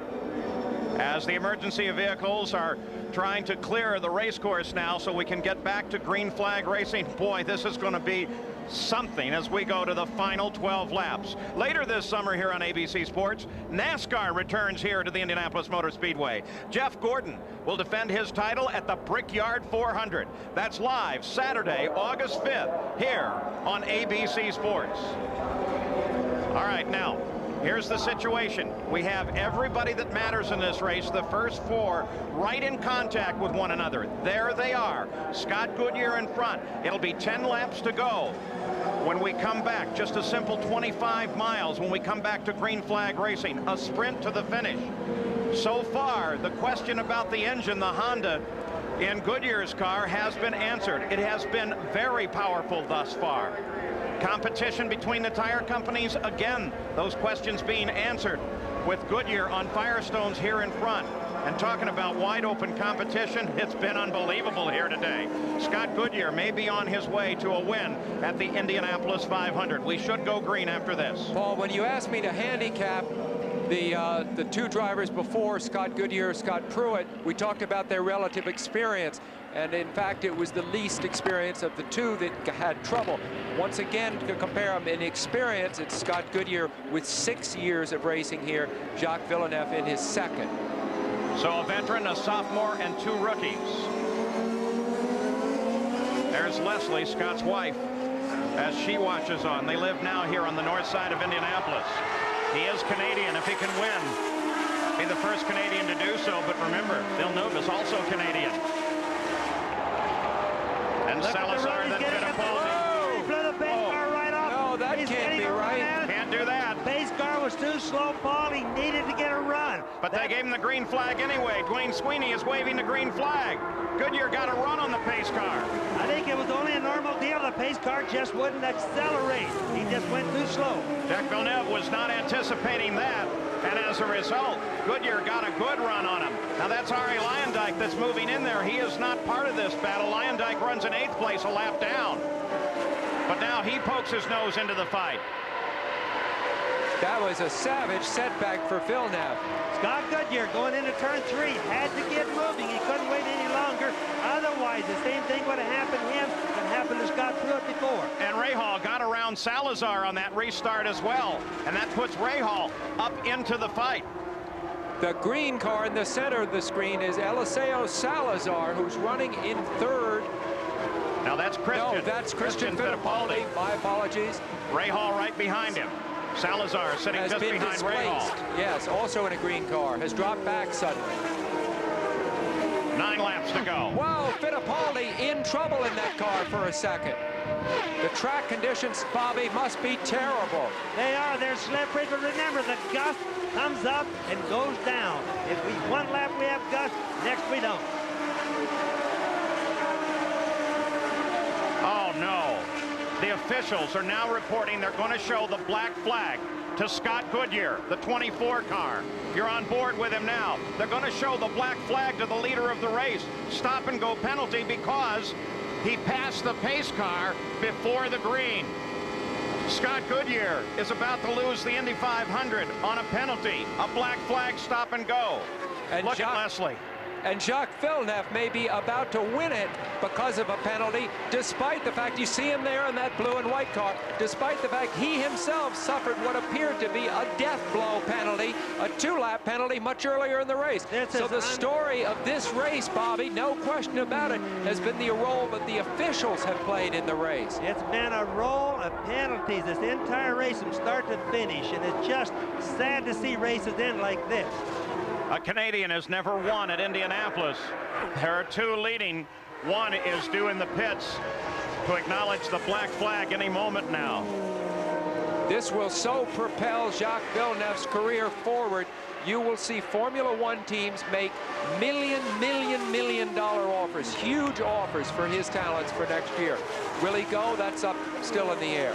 as the emergency vehicles are trying to clear the race course now so we can get back to green flag racing. Boy, this is going to be something as we go to the final 12 laps. Later this summer here on ABC Sports, NASCAR returns here to the Indianapolis Motor Speedway. Jeff Gordon will defend his title at the Brickyard 400. That's live Saturday, August 5th, here on ABC Sports. All right, now, here's the situation. We have everybody that matters in this race, the first 4, right in contact with one another. There they are. Scott Goodyear in front. It'll be 10 laps to go when we come back. Just a simple 25 miles when we come back to green flag racing. A sprint to the finish. So far, the question about the engine, the Honda in Goodyear's car, has been answered. It has been very powerful thus far. Competition between the tire companies, again, those questions being answered with Goodyear on Firestones here in front. And talking about wide open competition, it's been unbelievable here today. Scott Goodyear may be on his way to a win at the Indianapolis 500. We should go green after this. Paul, when you asked me to handicap the 2 drivers before, Scott Goodyear, Scott Pruitt, we talked about their relative experience. And in fact, it was the least experience of the 2 that had trouble. Once again, to compare them in experience, it's Scott Goodyear with 6 years of racing here, Jacques Villeneuve in his second. So a veteran, a sophomore, and 2 rookies. There's Leslie, Scott's wife, as she watches on. They live now here on the north side of Indianapolis. He is Canadian. If he can win, be the first Canadian to do so. But remember, Villeneuve is also Canadian. And Salazar, then Fittipaldi. Blew the base car right off. No, that can't be right. Can't do that. Base car was too slow, Paul. He needed to get a run. But they gave him the green flag anyway. Dwayne Sweeney is waving the green flag. Goodyear got a run on the pace car. I think it was only a normal deal. The pace car just wouldn't accelerate. He just went too slow. Jacques Villeneuve was not anticipating that. And as a result, Goodyear got a good run on him. Now that's Arie Luyendyk that's moving in there. He is not part of this battle. Luyendyk runs in 8th place, a lap down. But now he pokes his nose into the fight. That was a savage setback for Villeneuve. Scott Goodyear going into turn 3 had to get moving. He couldn't wait any longer. Otherwise, the same thing would have happened to him that happened to Scott Pruitt before. And Rahal got around Salazar on that restart as well. And that puts Rahal up into the fight. The green car in the center of the screen is Eliseo Salazar, who's running in 3rd. Now that's Christian. No, that's Christian Fittipaldi. My apologies. Rahal right behind him. Salazar sitting just behind Rahal. Yes, also in a green car. Has dropped back suddenly. 9 laps to go. Wow, Fittipaldi in trouble in that car for a second. The track conditions, Bobby, must be terrible. They are. They're slippery, but remember, the gust comes up and goes down. If we one lap we have gust, next we don't. Oh, no. The officials are now reporting they're going to show the black flag to Scott Goodyear, the 24 car. You're on board with him now. They're going to show the black flag to the leader of the race. Stop and go penalty because he passed the pace car before the green. Scott Goodyear is about to lose the Indy 500 on a penalty. A black flag, stop and go. And look at Leslie. And Jacques Villeneuve may be about to win it because of a penalty, despite the fact you see him there in that blue and white car, despite the fact he himself suffered what appeared to be a death blow penalty, a 2-lap penalty much earlier in the race. So the story of this race, Bobby, no question about it, has been the role that the officials have played in the race. It's been a roll of penalties this entire race from start to finish, and it's just sad to see races end like this. A Canadian has never won at Indianapolis. There are 2 leading. One is due in the pits to acknowledge the black flag any moment now. This will so propel Jacques Villeneuve's career forward. You will see Formula One teams make million dollar offers, huge offers for his talents for next year. Will he go? That's up still in the air.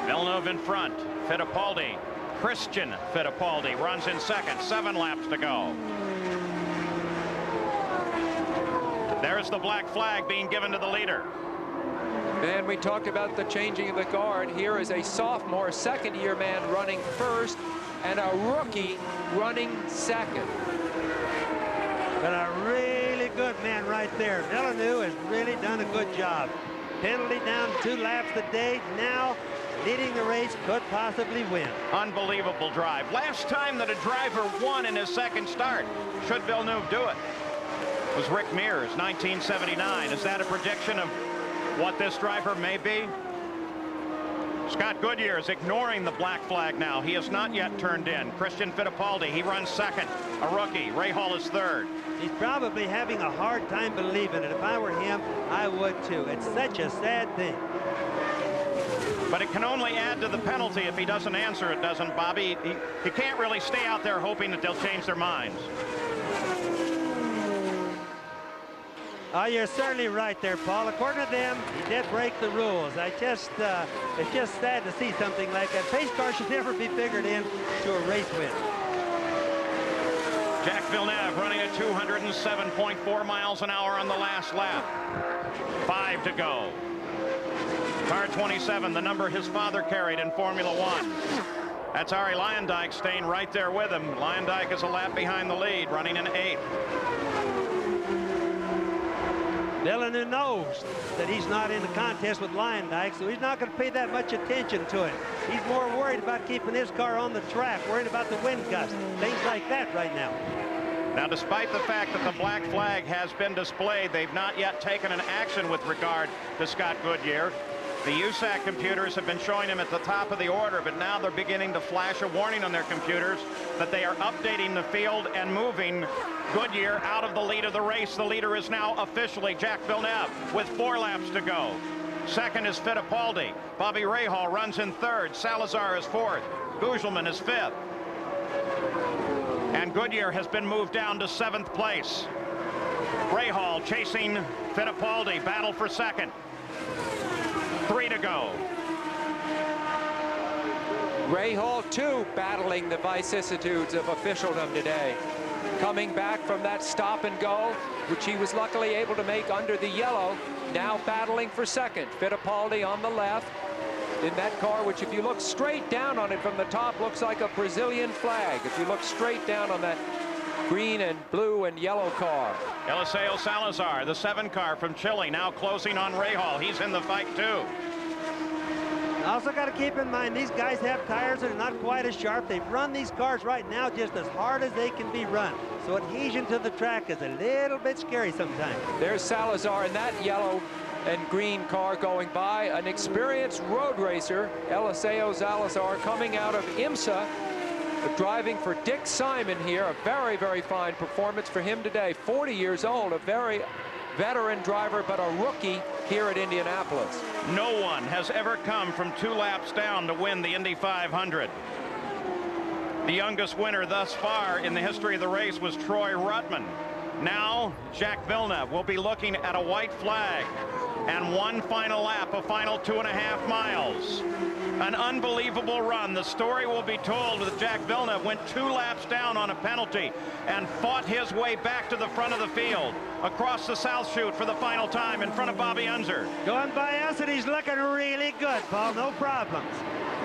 Villeneuve in front. Fittipaldi. Christian Fittipaldi runs in second. 7 laps to go. There's the black flag being given to the leader. And we talked about the changing of the guard. Here is a sophomore, second-year man running first, and a rookie running second. But a really good man right there. Villeneuve has really done a good job. Penalty down 2 laps a day. Now leading the race, could possibly win. Unbelievable drive. Last time that a driver won in his second start, should Villeneuve do it, was Rick Mears, 1979. Is that a prediction of what this driver may be? Scott Goodyear is ignoring the black flag now. He has not yet turned in. Christian Fittipaldi, he runs second. A rookie. Ray Hall is third. He's probably having a hard time believing it. If I were him, I would too. It's such a sad thing. But it can only add to the penalty if he doesn't answer it, doesn't Bobby? He can't really stay out there hoping that they'll change their minds. Oh, you're certainly right there, Paul. According to them, he did break the rules. It's just sad to see something like that. Pace car should never be figured in to a race win. Jacques Villeneuve running at 207.4 miles an hour on the last lap. 5 to go. Car 27, the number his father carried in Formula One. That's Arie Luyendyk staying right there with him. Luyendyk is a lap behind the lead, running in 8th. Villeneuve knows that he's not in the contest with Luyendyk, so he's not going to pay that much attention to it. He's more worried about keeping his car on the track, worried about the wind gust, things like that right now. Now, despite the fact that the black flag has been displayed, they've not yet taken an action with regard to Scott Goodyear. The USAC computers have been showing him at the top of the order, but now they're beginning to flash a warning on their computers that they are updating the field and moving Goodyear out of the lead of the race. The leader is now officially Jacques Villeneuve with 4 laps to go. Second is Fittipaldi. Bobby Rahal runs in third. Salazar is fourth. Gugelmin is fifth. And Goodyear has been moved down to 7th place. Rahal chasing Fittipaldi. Battle for second. 3 to go. Rahal, too, battling the vicissitudes of officialdom today. Coming back from that stop and go, which he was luckily able to make under the yellow, now battling for second. Fittipaldi on the left in that car, which if you look straight down on it from the top, looks like a Brazilian flag. If you look straight down on that green and blue and yellow car. Eliseo Salazar, the 7 car from Chile, now closing on Rahal. He's in the fight too. Also got to keep in mind, these guys have tires that are not quite as sharp. They've run these cars right now just as hard as they can be run. So adhesion to the track is a little bit scary sometimes. There's Salazar in that yellow and green car going by. An experienced road racer, Eliseo Salazar, coming out of IMSA. Driving for Dick Simon here. A very, very fine performance for him today. 40 years old, a very, veteran driver, but a rookie here at Indianapolis. No one has ever come from 2 laps down to win the Indy 500. The youngest winner thus far in the history of the race was Troy Ruttman. Now, Jacques Villeneuve will be looking at a white flag and one final lap, a final 2.5 miles. An unbelievable run. The story will be told that Jacques Villeneuve went 2 laps down on a penalty and fought his way back to the front of the field, across the South Chute for the final time in front of Bobby Unser. Going by us, and he's looking really good, Paul. No problems.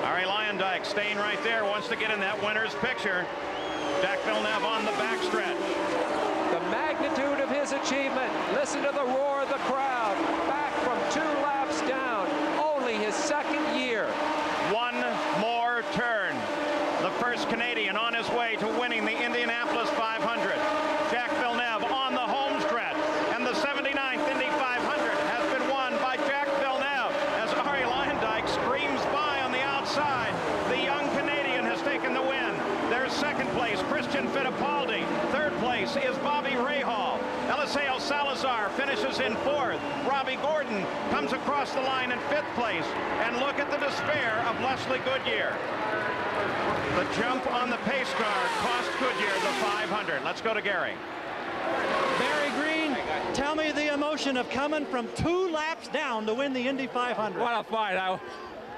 Ari Luyendyk staying right there, wants to get in that winner's picture. Jacques Villeneuve on the backstretch. The magnitude of his achievement. Listen to the roar of the crowd. Back from 2 laps down. Only his 2nd year. One more turn. The first Canadian on his way to winning the Indianapolis 500. Jacques Villeneuve on the home stretch. And the 79th Indy 500 has been won by Jacques Villeneuve as Ari Luyendyk screams by on the outside. The young Canadian has taken the win. There's 2nd place, Christian Fittipaldi. 3rd place is Bobby Rahal. Eliseo Salazar finishes in 4th. Robbie Gordon comes across the line in 5th place. And look at the despair of Leslie Goodyear. The jump on the pace car cost Goodyear the 500. Let's go to Gary. Barry Green, tell me the emotion of coming from 2 laps down to win the Indy 500. What a fight.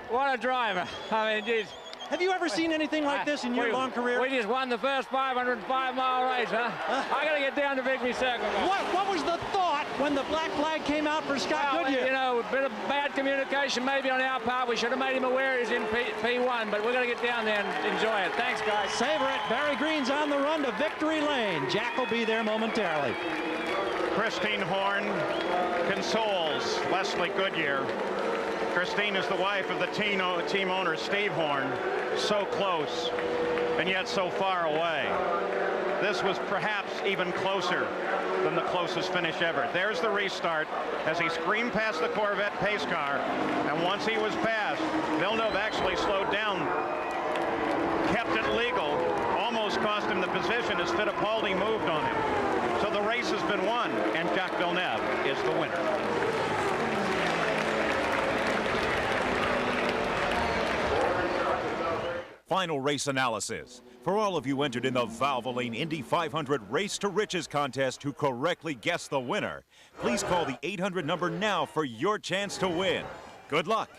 What a driver. I mean, geez. Have you ever seen anything like this in your long career? We just won the first 505-mile race, huh? I got to get down to Victory Circle. What was the thought when the black flag came out for Scott Goodyear? You know, a bit of bad communication maybe on our part. We should have made him aware he's in P1, but we're going to get down there and enjoy it. Thanks, guys. Savor it. Barry Green's on the run to victory lane. Jack will be there momentarily. Christine Horn consoles Leslie Goodyear. Christine is the wife of the team owner, Steve Horn. So close, and yet so far away. This was perhaps even closer than the closest finish ever. There's the restart as he screamed past the Corvette pace car, and once he was passed, Villeneuve actually slowed down, kept it legal, almost cost him the position as Fittipaldi moved on him. So the race has been won, and Jacques Villeneuve is the winner. Final race analysis. For all of you entered in the Valvoline Indy 500 Race to Riches contest who correctly guessed the winner, please call the 800 number now for your chance to win. Good luck.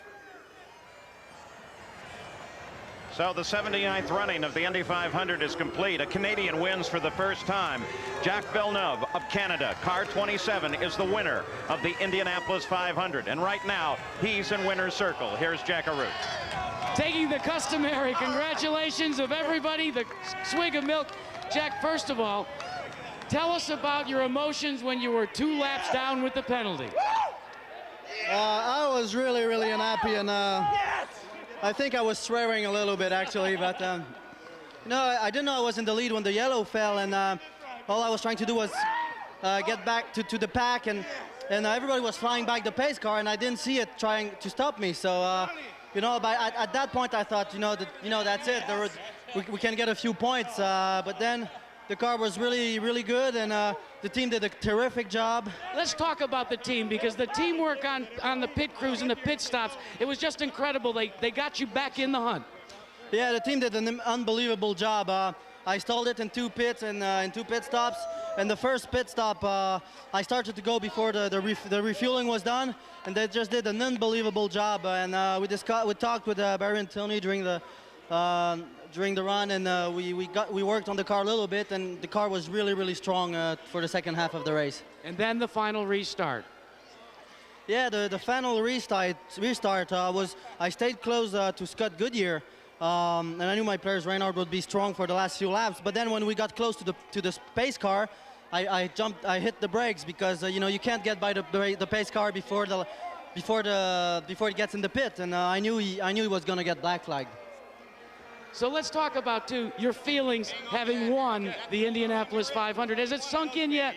So the 79th running of the Indy 500 is complete. A Canadian wins for the first time. Jacques Villeneuve of Canada, car 27, is the winner of the Indianapolis 500. And right now, he's in winner's circle. Here's Jack Arute. Taking the customary congratulations of everybody, the swig of milk. Jack, first of all, tell us about your emotions when you were 2 laps down with the penalty. I was really, really unhappy, and I think I was swearing a little bit, actually, but no, I didn't know I was in the lead when the yellow fell, and all I was trying to do was get back to the pack, and everybody was flying back the pace car, and I didn't see it trying to stop me, so you know, at that point I thought, that's it. We can get a few points, but then the car was really, really good, and the team did a terrific job. Let's talk about the team, because the teamwork on the pit crews and the pit stops, it was just incredible. They got you back in the hunt. Yeah, the team did an unbelievable job. I stalled it in 2 pits and in 2 pit stops. And the first pit stop, I started to go before the refueling was done, and they just did an unbelievable job. And we talked with Barry and Tony during the run, and we worked on the car a little bit, and the car was really, really strong for the second half of the race. And then the final restart. Yeah, the final restart was, I stayed close to Scott Goodyear, and I knew my players Reynard would be strong for the last few laps. But then when we got close to the pace car, I hit the brakes, because you can't get by the pace car before it gets in the pit, and I knew he was going to get black flagged. So let's talk about, too, your feelings having won the Indianapolis 500. Has it sunk in yet?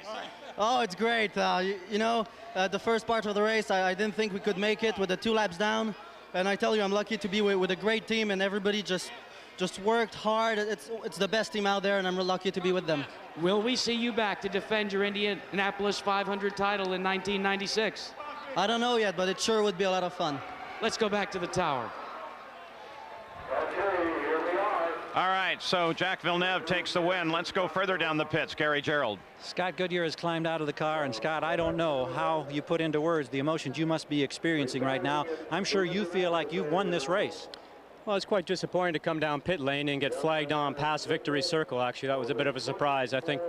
Oh, it's great. The first part of the race, I didn't think we could make it with the 2 laps down. And I tell you, I'm lucky to be with a great team, and everybody just just worked hard. It's the best team out there, and I'm real lucky to be with them. Will we see you back to defend your Indianapolis 500 title in 1996? I don't know yet, but it sure would be a lot of fun. Let's go back to the tower. All right, so Jacques Villeneuve takes the win. Let's go further down the pits. Gary Gerald. Scott Goodyear has climbed out of the car, and Scott, I don't know how you put into words the emotions you must be experiencing right now. I'm sure you feel like you've won this race. Well, it's quite disappointing to come down pit lane and get flagged on past victory circle. Actually, that was a bit of a surprise. I think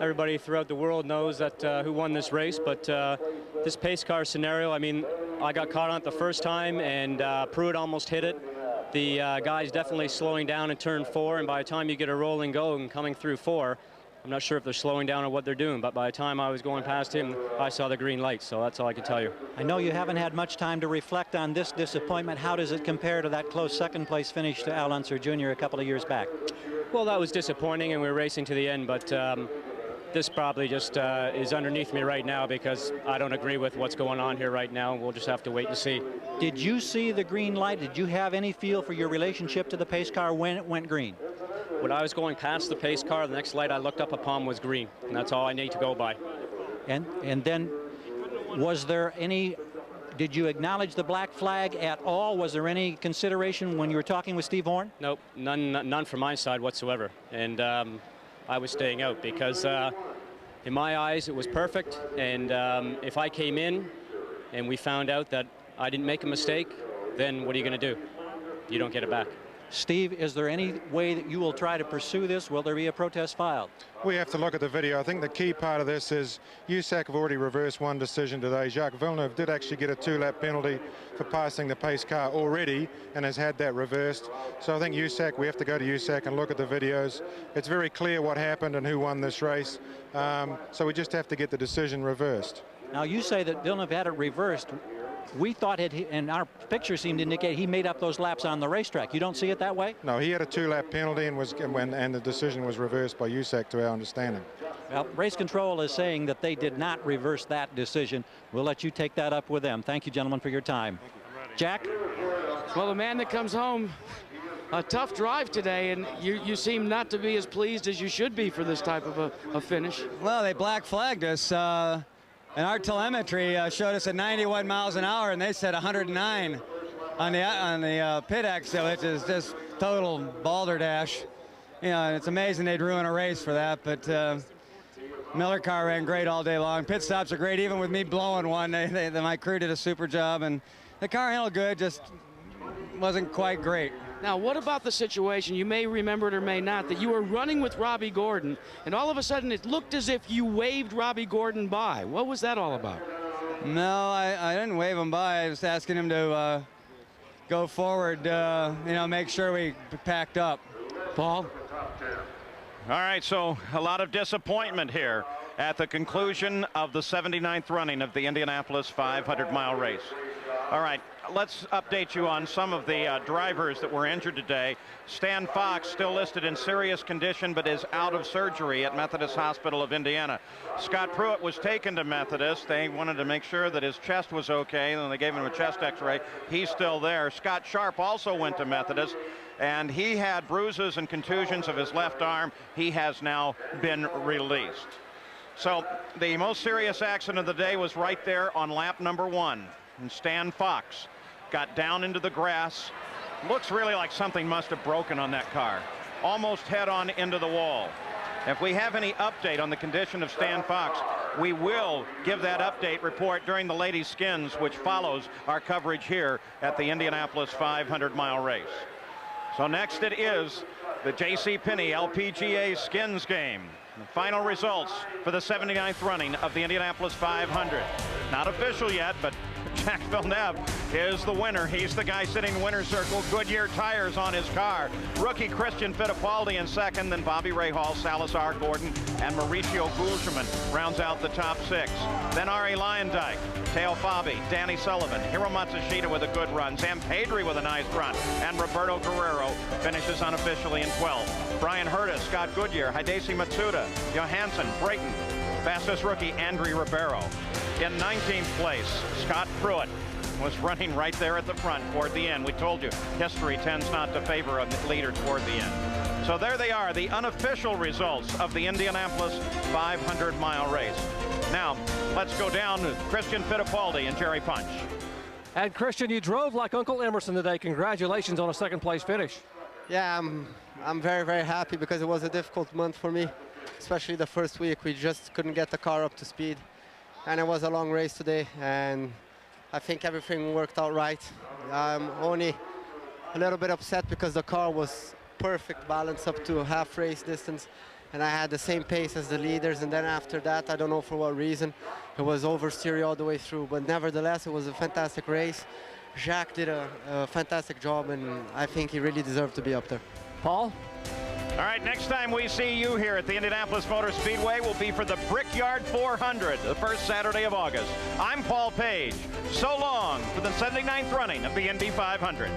everybody throughout the world knows that who won this race, but this pace car scenario, I mean, I got caught on it the first time, and Pruitt almost hit it. The guy's definitely slowing down in turn 4, and by the time you get a rolling go and coming through 4, I'm not sure if they're slowing down or what they're doing, but by the time I was going past him, I saw the green light, so that's all I can tell you. I know you haven't had much time to reflect on this disappointment. How does it compare to that close second-place finish to Al Unser Jr. a couple of years back? Well, that was disappointing, and we were racing to the end, but this probably just is underneath me right now because I don't agree with what's going on here right now. We'll just have to wait and see. Did you see the green light? Did you have any feel for your relationship to the pace car when it went green? When I was going past the pace car, the next light I looked up upon was green, and that's all I need to go by. And then was there any, did you acknowledge the black flag at all? Was there any consideration when you were talking with Steve Horn? Nope, none from my side whatsoever. And I was staying out because in my eyes it was perfect, and if I came in and we found out that I didn't make a mistake, then what are you going to do? You don't get it back. Steve, is there any way that you will try to pursue this? Will there be a protest filed? We have to look at the video. I think the key part of this is USAC have already reversed one decision today. Jacques Villeneuve did actually get a 2-lap penalty for passing the pace car already and has had that reversed. So I think USAC, we have to go to USAC and look at the videos. It's very clear what happened and who won this race. So we just have to get the decision reversed. Now you say that Villeneuve had it reversed. We thought it, and our picture seemed to indicate he made up those laps on the racetrack. You don't see it that way? No, he had a 2-lap penalty and the decision was reversed by USAC to our understanding. Well, race control is saying that they did not reverse that decision. We'll let you take that up with them. Thank you, gentlemen, for your time. Jack? Well, the man that comes home, a tough drive today, and you seem not to be as pleased as you should be for this type of a finish. Well, they black flagged us. And our telemetry showed us at 91 miles an hour, and they said 109 on the pit exit, which is just total balderdash. You know, and it's amazing they'd ruin a race for that. But Miller car ran great all day long. Pit stops are great, even with me blowing one. My crew did a super job, and the car handled good, just wasn't quite great. Now, what about the situation, you may remember it or may not, that you were running with Robbie Gordon, and all of a sudden it looked as if you waved Robbie Gordon by. What was that all about? No, I didn't wave him by. I was asking him to go forward, you know, make sure we packed up. Paul? All right, so a lot of disappointment here at the conclusion of the 79th running of the Indianapolis 500-mile race. All right, let's update you on some of the drivers that were injured today. Stan Fox, still listed in serious condition, but is out of surgery at Methodist Hospital of Indiana. Scott Pruitt was taken to Methodist. They wanted to make sure that his chest was okay, and they gave him a chest x-ray. He's still there. Scott Sharp also went to Methodist, and he had bruises and contusions of his left arm. He has now been released. So the most serious accident of the day was right there on lap number 1. And Stan Fox got down into the grass. Looks really like something must have broken on that car. Almost head on into the wall. If we have any update on the condition of Stan Fox, we will give that update report during the ladies' skins, which follows our coverage here at the Indianapolis 500-mile race. So next it is the J.C. Penney LPGA skins game. The final results for the 79th running of the Indianapolis 500. Not official yet, but Jacques Villeneuve is the winner. He's the guy sitting in the winner's circle. Goodyear tires on his car. Rookie Christian Fittipaldi in second. Then Bobby Rahal, Salazar Gordon, and Mauricio Guzman rounds out the top 6. Then Ari Lyondike, Teo Fabi, Danny Sullivan, Hiro Matsushita with a good run, Sam Pedri with a nice run, and Roberto Guerrero finishes unofficially in 12th. Brian Hurtis, Scott Goodyear, Hidesi Matsuda, Johansson, Brayton, fastest rookie Andrew Ribeiro. In 19th place, Scott Pruitt. was running right there at the front toward the end. We told you, history tends not to favor a leader toward the end. So there they are, the unofficial results of the Indianapolis 500-mile race. Now, let's go down to Christian Fittipaldi and Jerry Punch. And Christian, you drove like Uncle Emerson today. Congratulations on a second-place finish. Yeah, I'm very, very happy because it was a difficult month for me, especially the first week. We just couldn't get the car up to speed, and it was a long race today, and I think everything worked out right. I'm only a little bit upset because the car was perfect balance up to half race distance, and I had the same pace as the leaders, and then after that, I don't know for what reason, it was oversteery all the way through, but nevertheless, it was a fantastic race. Jacques did a fantastic job, and I think he really deserved to be up there. Paul? All right, next time we see you here at the Indianapolis Motor Speedway will be for the Brickyard 400, the first Saturday of August. I'm Paul Page. So long for the 79th running of the Indy 500.